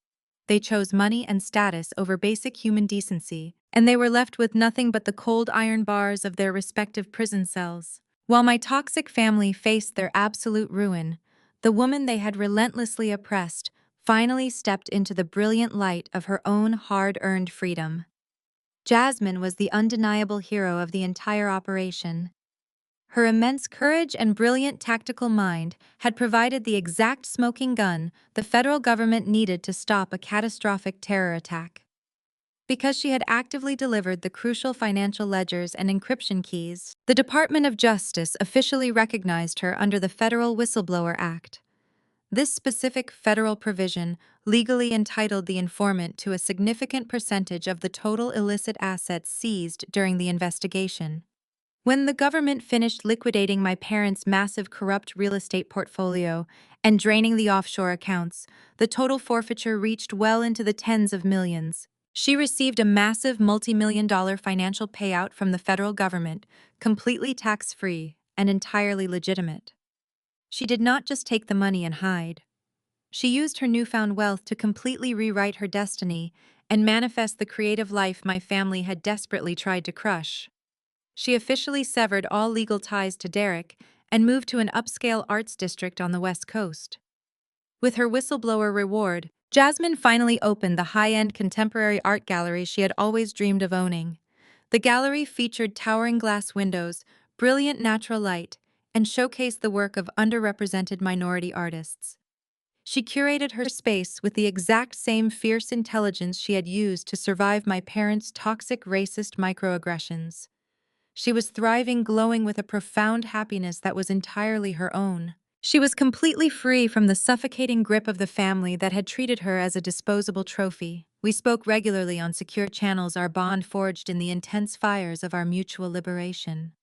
They chose money and status over basic human decency, and they were left with nothing but the cold iron bars of their respective prison cells. While my toxic family faced their absolute ruin, the woman they had relentlessly oppressed finally stepped into the brilliant light of her own hard-earned freedom. Jasmine was the undeniable hero of the entire operation. Her immense courage and brilliant tactical mind had provided the exact smoking gun the federal government needed to stop a catastrophic terror attack. Because she had actively delivered the crucial financial ledgers and encryption keys, the Department of Justice officially recognized her under the Federal Whistleblower Act. This specific federal provision legally entitled the informant to a significant percentage of the total illicit assets seized during the investigation. When the government finished liquidating my parents' massive corrupt real estate portfolio and draining the offshore accounts, the total forfeiture reached well into the tens of millions. She received a massive multi-million-dollar financial payout from the federal government, completely tax-free and entirely legitimate. She did not just take the money and hide. She used her newfound wealth to completely rewrite her destiny and manifest the creative life my family had desperately tried to crush. She officially severed all legal ties to Derek and moved to an upscale arts district on the West Coast. With her whistleblower reward, Jasmine finally opened the high-end contemporary art gallery she had always dreamed of owning. The gallery featured towering glass windows, brilliant natural light, and showcased the work of underrepresented minority artists. She curated her space with the exact same fierce intelligence she had used to survive my parents' toxic racist microaggressions. She was thriving, glowing with a profound happiness that was entirely her own. She was completely free from the suffocating grip of the family that had treated her as a disposable trophy. We spoke regularly on secure channels, our bond forged in the intense fires of our mutual liberation.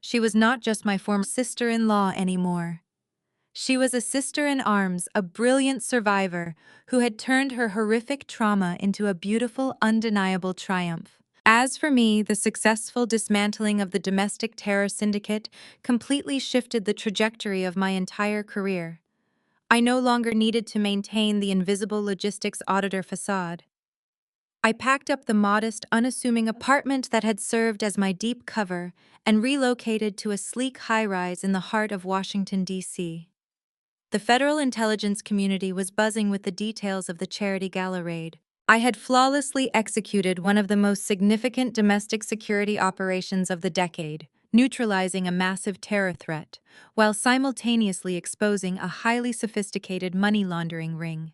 She was not just my former sister-in-law anymore. She was a sister in arms, a brilliant survivor who had turned her horrific trauma into a beautiful, undeniable triumph. As for me, the successful dismantling of the domestic terror syndicate completely shifted the trajectory of my entire career. I no longer needed to maintain the invisible logistics auditor facade. I packed up the modest, unassuming apartment that had served as my deep cover and relocated to a sleek high-rise in the heart of Washington, D.C. The federal intelligence community was buzzing with the details of the Charity Gala raid. I had flawlessly executed one of the most significant domestic security operations of the decade, neutralizing a massive terror threat, while simultaneously exposing a highly sophisticated money laundering ring.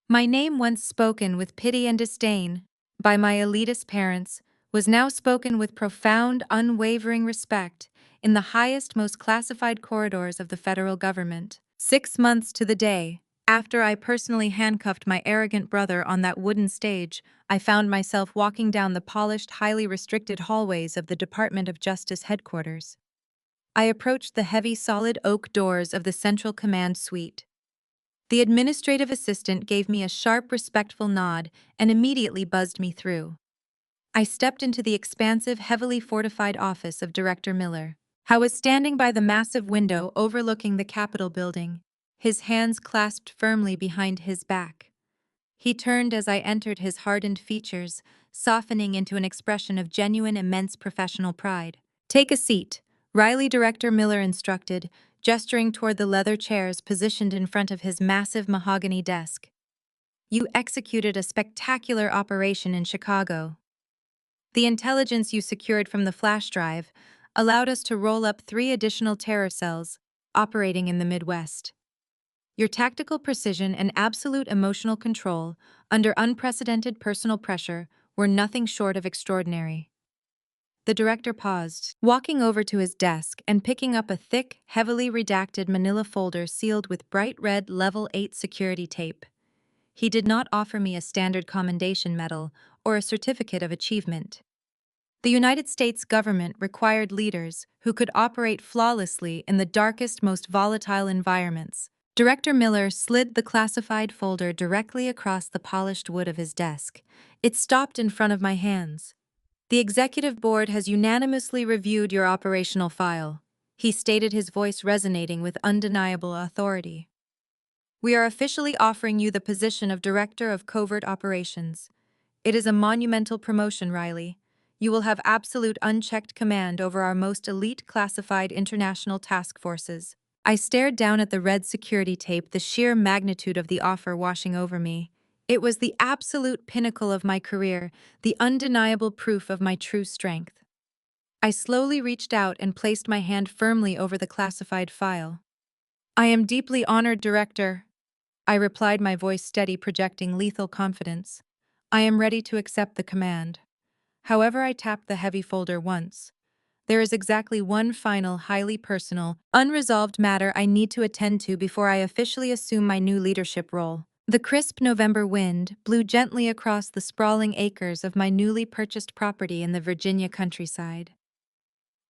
My name, once spoken with pity and disdain by my elitist parents, was now spoken with profound, unwavering respect in the highest, most classified corridors of the federal government. 6 months to the day, after I personally handcuffed my arrogant brother on that wooden stage, I found myself walking down the polished, highly restricted hallways of the Department of Justice headquarters. I approached the heavy, solid oak doors of the Central Command Suite. The administrative assistant gave me a sharp, respectful nod and immediately buzzed me through. I stepped into the expansive, heavily fortified office of Director Miller. I was standing by the massive window overlooking the Capitol building, his hands clasped firmly behind his back. He turned as I entered, his hardened features softening into an expression of genuine, immense professional pride. "Take a seat," Riley Director Miller instructed, gesturing toward the leather chairs positioned in front of his massive mahogany desk. "You executed a spectacular operation in Chicago. The intelligence you secured from the flash drive allowed us to roll up 3 additional terror cells operating in the Midwest. Your tactical precision and absolute emotional control under unprecedented personal pressure were nothing short of extraordinary." The director paused, walking over to his desk and picking up a thick, heavily redacted manila folder sealed with bright red Level 8 security tape. He did not offer me a standard commendation medal or a certificate of achievement. The United States government required leaders who could operate flawlessly in the darkest, most volatile environments. Director Miller slid the classified folder directly across the polished wood of his desk. It stopped in front of my hands. The executive board has unanimously reviewed your operational file, he stated, his voice resonating with undeniable authority. We are officially offering you the position of Director of Covert Operations. It is a monumental promotion, Riley. You will have absolute unchecked command over our most elite classified international task forces. I stared down at the red security tape, the sheer magnitude of the offer washing over me. It was the absolute pinnacle of my career, the undeniable proof of my true strength. I slowly reached out and placed my hand firmly over the classified file. I am deeply honored, Director, I replied, my voice steady, projecting lethal confidence. I am ready to accept the command. However, I tapped the heavy folder once. There is exactly one final, highly personal, unresolved matter I need to attend to before I officially assume my new leadership role. The crisp November wind blew gently across the sprawling acres of my newly purchased property in the Virginia countryside.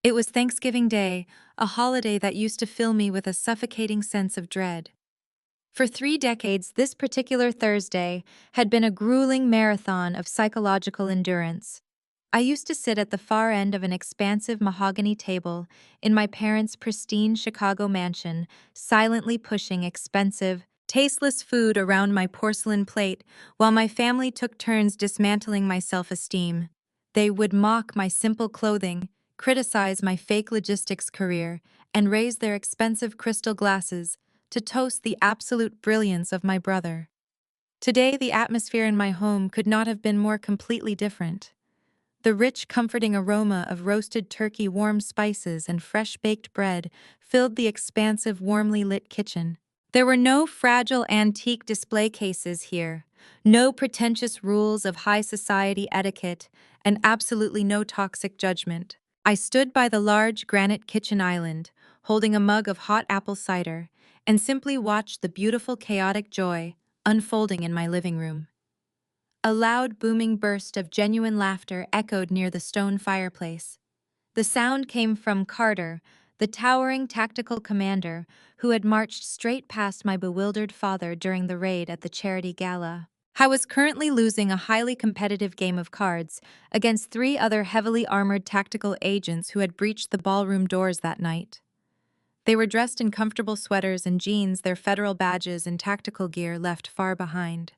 It was Thanksgiving Day, a holiday that used to fill me with a suffocating sense of dread. For 3 decades, this particular Thursday had been a grueling marathon of psychological endurance. I used to sit at the far end of an expansive mahogany table in my parents' pristine Chicago mansion, silently pushing expensive, tasteless food around my porcelain plate while my family took turns dismantling my self-esteem. They would mock my simple clothing, criticize my fake logistics career, and raise their expensive crystal glasses to toast the absolute brilliance of my brother. Today, the atmosphere in my home could not have been more completely different. The rich, comforting aroma of roasted turkey, warm spices, and fresh-baked bread filled the expansive, warmly lit kitchen. There were no fragile antique display cases here, no pretentious rules of high society etiquette, and absolutely no toxic judgment. I stood by the large granite kitchen island, holding a mug of hot apple cider, and simply watched the beautiful chaotic joy unfolding in my living room. A loud, booming burst of genuine laughter echoed near the stone fireplace. The sound came from Carter, the towering tactical commander who had marched straight past my bewildered father during the raid at the charity gala. I was currently losing a highly competitive game of cards against 3 other heavily armored tactical agents who had breached the ballroom doors that night. They were dressed in comfortable sweaters and jeans, their federal badges and tactical gear left far behind.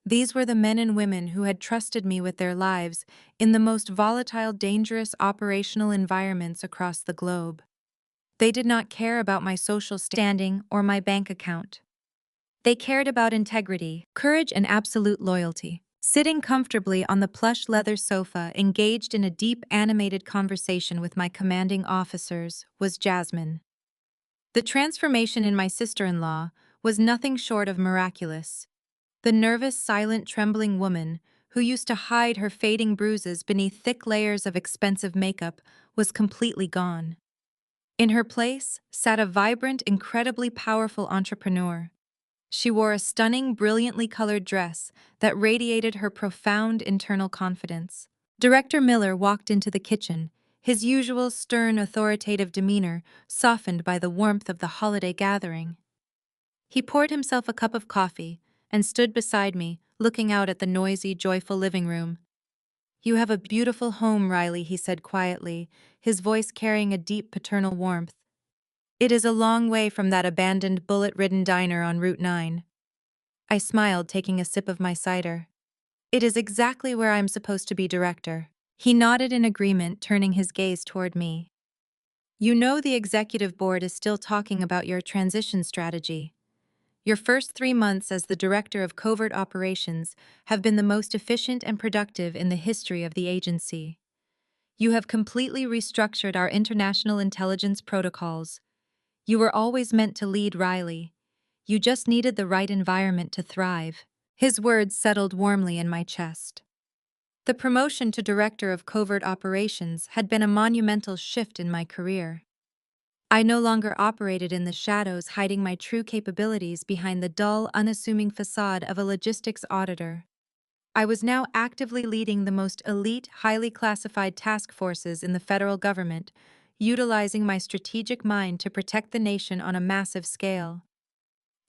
These were the men and women who had trusted me with their lives in the most volatile, dangerous operational environments across the globe. They did not care about my social standing or my bank account. They cared about integrity, courage, and absolute loyalty. Sitting comfortably on the plush leather sofa, engaged in a deep, animated conversation with my commanding officers, was Jasmine. The transformation in my sister-in-law was nothing short of miraculous. The nervous, silent, trembling woman, who used to hide her fading bruises beneath thick layers of expensive makeup, was completely gone. In her place sat a vibrant, incredibly powerful entrepreneur. She wore a stunning, brilliantly colored dress that radiated her profound internal confidence. Director Miller walked into the kitchen, his usual stern, authoritative demeanor softened by the warmth of the holiday gathering. He poured himself a cup of coffee and stood beside me, looking out at the noisy, joyful living room. "You have a beautiful home, Riley," he said quietly, his voice carrying a deep paternal warmth. "It is a long way from that abandoned, bullet-ridden diner on Route 9. I smiled, taking a sip of my cider. "It is exactly where I'm supposed to be, Director." He nodded in agreement, turning his gaze toward me. "You know the executive board is still talking about your transition strategy. Your first 3 months as the Director of Covert Operations have been the most efficient and productive in the history of the agency. You have completely restructured our international intelligence protocols. You were always meant to lead, Riley. You just needed the right environment to thrive." His words settled warmly in my chest. The promotion to Director of Covert Operations had been a monumental shift in my career. I no longer operated in the shadows, hiding my true capabilities behind the dull, unassuming facade of a logistics auditor. I was now actively leading the most elite, highly classified task forces in the federal government, utilizing my strategic mind to protect the nation on a massive scale.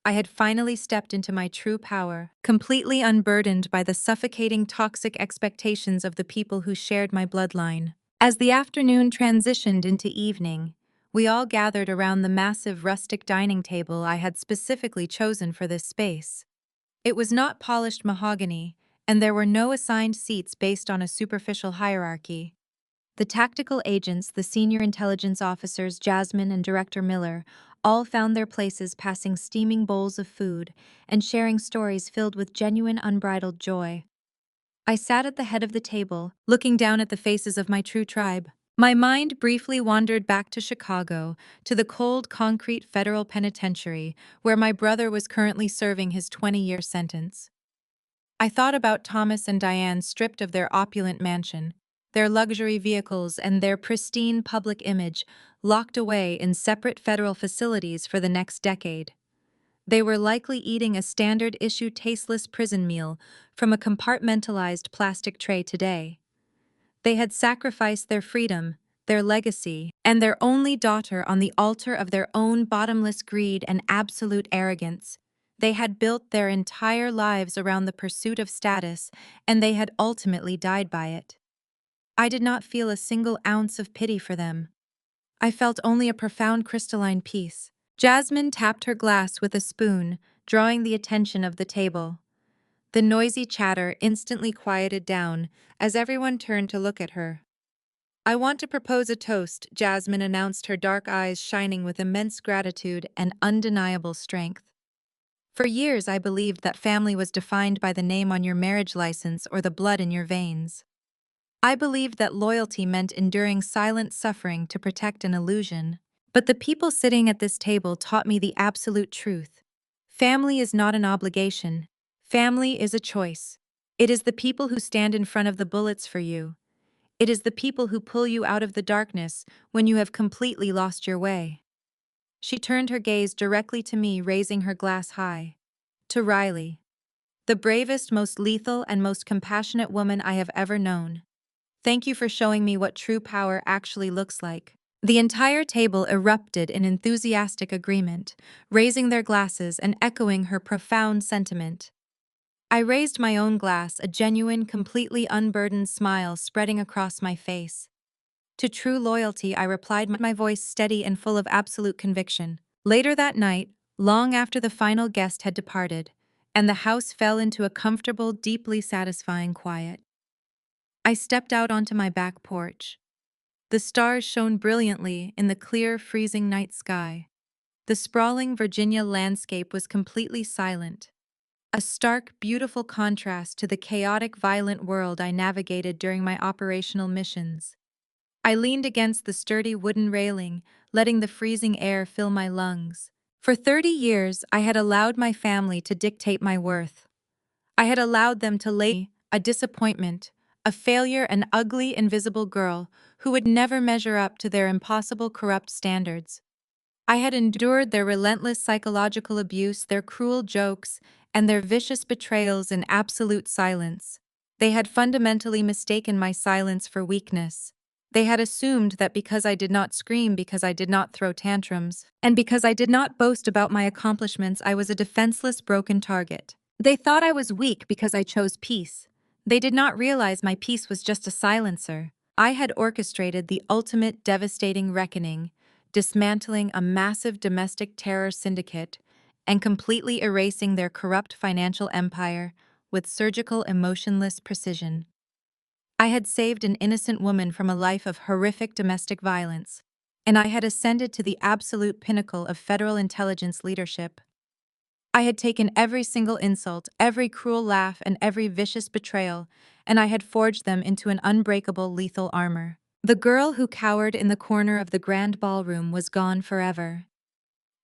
I had finally stepped into my true power, completely unburdened by the suffocating toxic expectations of the people who shared my bloodline. As the afternoon transitioned into evening, we all gathered around the massive rustic dining table I had specifically chosen for this space. It was not polished mahogany, and there were no assigned seats based on a superficial hierarchy. The tactical agents, the senior intelligence officers Jasmine and Director Miller, all found their places passing steaming bowls of food and sharing stories filled with genuine unbridled joy. I sat at the head of the table, looking down at the faces of my true tribe. My mind briefly wandered back to Chicago, to the cold concrete federal penitentiary, where my brother was currently serving his 20-year sentence. I thought about Thomas and Diane stripped of their opulent mansion, their luxury vehicles, and their pristine public image, locked away in separate federal facilities for the next decade. They were likely eating a standard issue tasteless prison meal from a compartmentalized plastic tray today. They had sacrificed their freedom, their legacy, and their only daughter on the altar of their own bottomless greed and absolute arrogance. They had built their entire lives around the pursuit of status, and they had ultimately died by it. I did not feel a single ounce of pity for them. I felt only a profound crystalline peace. Jasmine tapped her glass with a spoon, drawing the attention of the table. The noisy chatter instantly quieted down as everyone turned to look at her. "I want to propose a toast," Jasmine announced, her dark eyes shining with immense gratitude and undeniable strength. "For years I believed that family was defined by the name on your marriage license or the blood in your veins. I believed that loyalty meant enduring silent suffering to protect an illusion. But the people sitting at this table taught me the absolute truth. Family is not an obligation. Family is a choice. It is the people who stand in front of the bullets for you. It is the people who pull you out of the darkness when you have completely lost your way." She turned her gaze directly to me, raising her glass high. "To Riley, the bravest, most lethal, and most compassionate woman I have ever known. Thank you for showing me what true power actually looks like." The entire table erupted in enthusiastic agreement, raising their glasses and echoing her profound sentiment. I raised my own glass, a genuine, completely unburdened smile spreading across my face. To true loyalty, I replied, my voice steady and full of absolute conviction. Later that night, long after the final guest had departed, and the house fell into a comfortable, deeply satisfying quiet, I stepped out onto my back porch. The stars shone brilliantly in the clear, freezing night sky. The sprawling Virginia landscape was completely silent, a stark, beautiful contrast to the chaotic, violent world I navigated during my operational missions. I leaned against the sturdy wooden railing, letting the freezing air fill my lungs. For 30 years, I had allowed my family to dictate my worth. I had allowed them to label me a disappointment, a failure, an ugly, invisible girl who would never measure up to their impossible, corrupt standards. I had endured their relentless psychological abuse, their cruel jokes, and their vicious betrayals in absolute silence. They had fundamentally mistaken my silence for weakness. They had assumed that because I did not scream, because I did not throw tantrums, and because I did not boast about my accomplishments, I was a defenseless, broken target. They thought I was weak because I chose peace. They did not realize my peace was just a silencer. I had orchestrated the ultimate devastating reckoning, dismantling a massive domestic terror syndicate and completely erasing their corrupt financial empire with surgical, emotionless precision. I had saved an innocent woman from a life of horrific domestic violence, and I had ascended to the absolute pinnacle of federal intelligence leadership. I had taken every single insult, every cruel laugh, and every vicious betrayal, and I had forged them into an unbreakable, lethal armor. The girl who cowered in the corner of the grand ballroom was gone forever.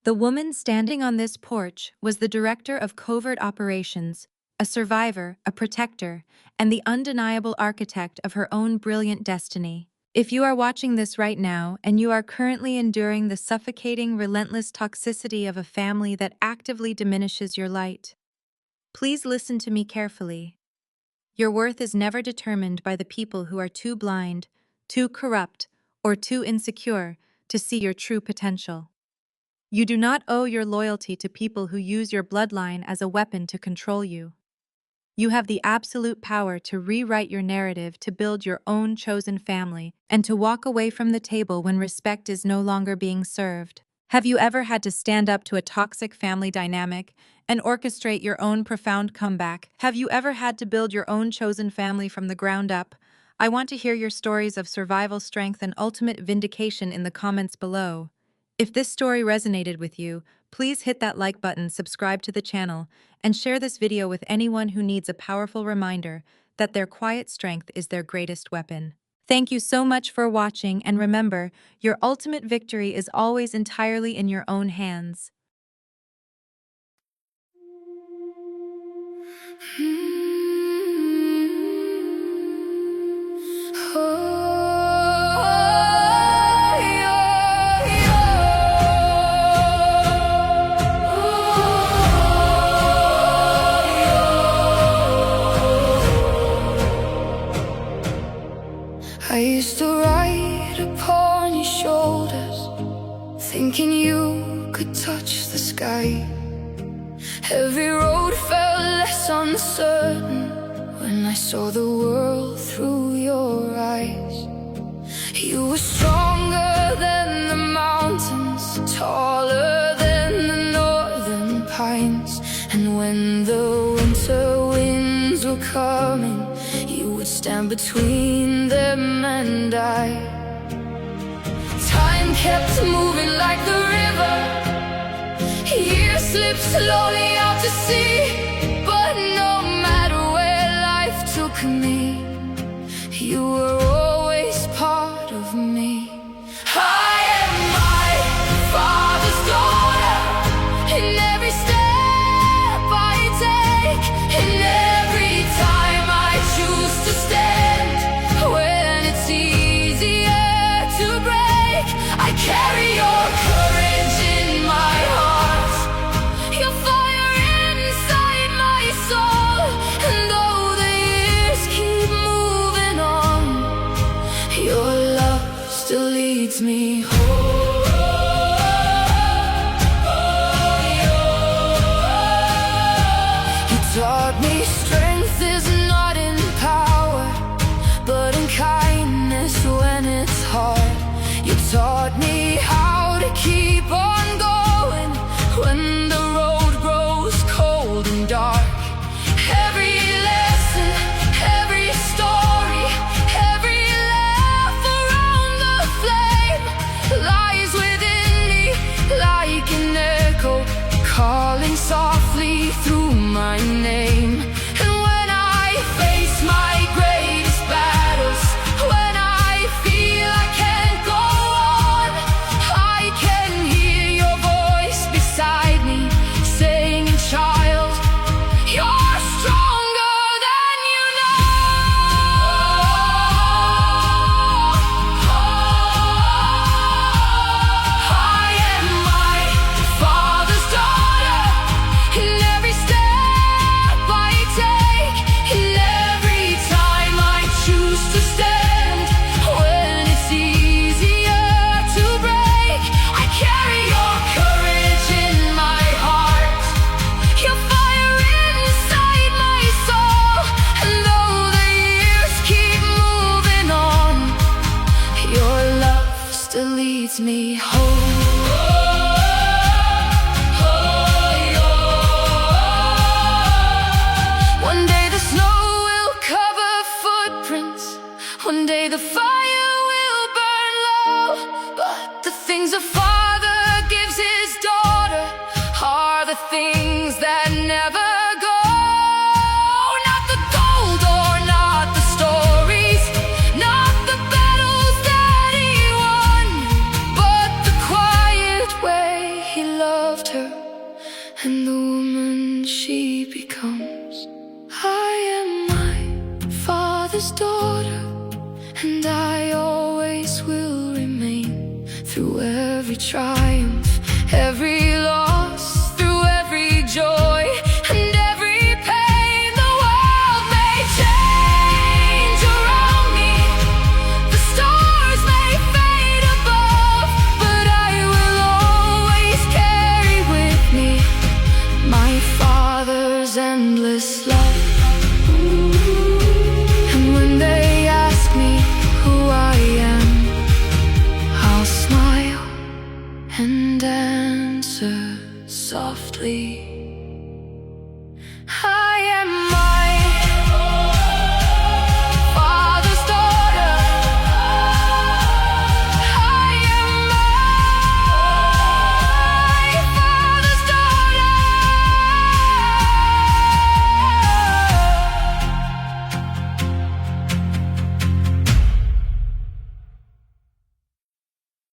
The woman standing on this porch was the director of covert operations, a survivor, a protector, and the undeniable architect of her own brilliant destiny. If you are watching this right now and you are currently enduring the suffocating, relentless toxicity of a family that actively diminishes your light, please listen to me carefully. Your worth is never determined by the people who are too blind, too corrupt, or too insecure to see your true potential. You do not owe your loyalty to people who use your bloodline as a weapon to control you. You have the absolute power to rewrite your narrative to build your own chosen family and to walk away from the table when respect is no longer being served. Have you ever had to stand up to a toxic family dynamic and orchestrate your own profound comeback? Have you ever had to build your own chosen family from the ground up? I want to hear your stories of survival strength and ultimate vindication in the comments below. If this story resonated with you, please hit that like button, subscribe to the channel, and share this video with anyone who needs a powerful reminder that their quiet strength is their greatest weapon. Thank you so much for watching, and remember, your ultimate victory is always entirely in your own hands. I used to ride upon your shoulders, thinking you could touch the sky. Every road felt less uncertain when I saw the world through your eyes. You were stronger than the mountains, taller than the northern pines. And when the winter winds were coming, you would stand between them and I. Time kept moving like the river, years slipped slowly out to sea. But no matter where life took me, you were always part of me. I am my father's daughter, in every step I take, in every time I choose to stand. When it's easier to break, I carry your courage in my heart, your fire inside my soul. And though the years keep moving on, your love still leads me home. You taught me strength is not in power, but in kindness when it's hard. You taught me how to keep on going when the road grows cold and dark. Every lesson, every story, every laugh around the flame lies within me like an echo, calling softly through my name. And when I face my greatest battles, when I feel I can't go on, I can hear your voice beside me saying, child, you're stronger than you know. I am my father's daughter, in every step I take, in every time I choose to stand. When it's easier to break, I carry your courage in my heart, your fire inside my soul. And though the years keep moving on, your love still leads me home. One day the snow will cover footprints, one day the fire will burn low. But the things a father gives his daughter are the things that never go. Not the gold or not the stories, not the battles that he won, but the quiet way he loved her and the woman she becomes. I am my father's daughter, and I always will remain. Through every triumph, every loss, through every joy and every pain, the world may change around me, the stars may fade above, but I will always care. softly.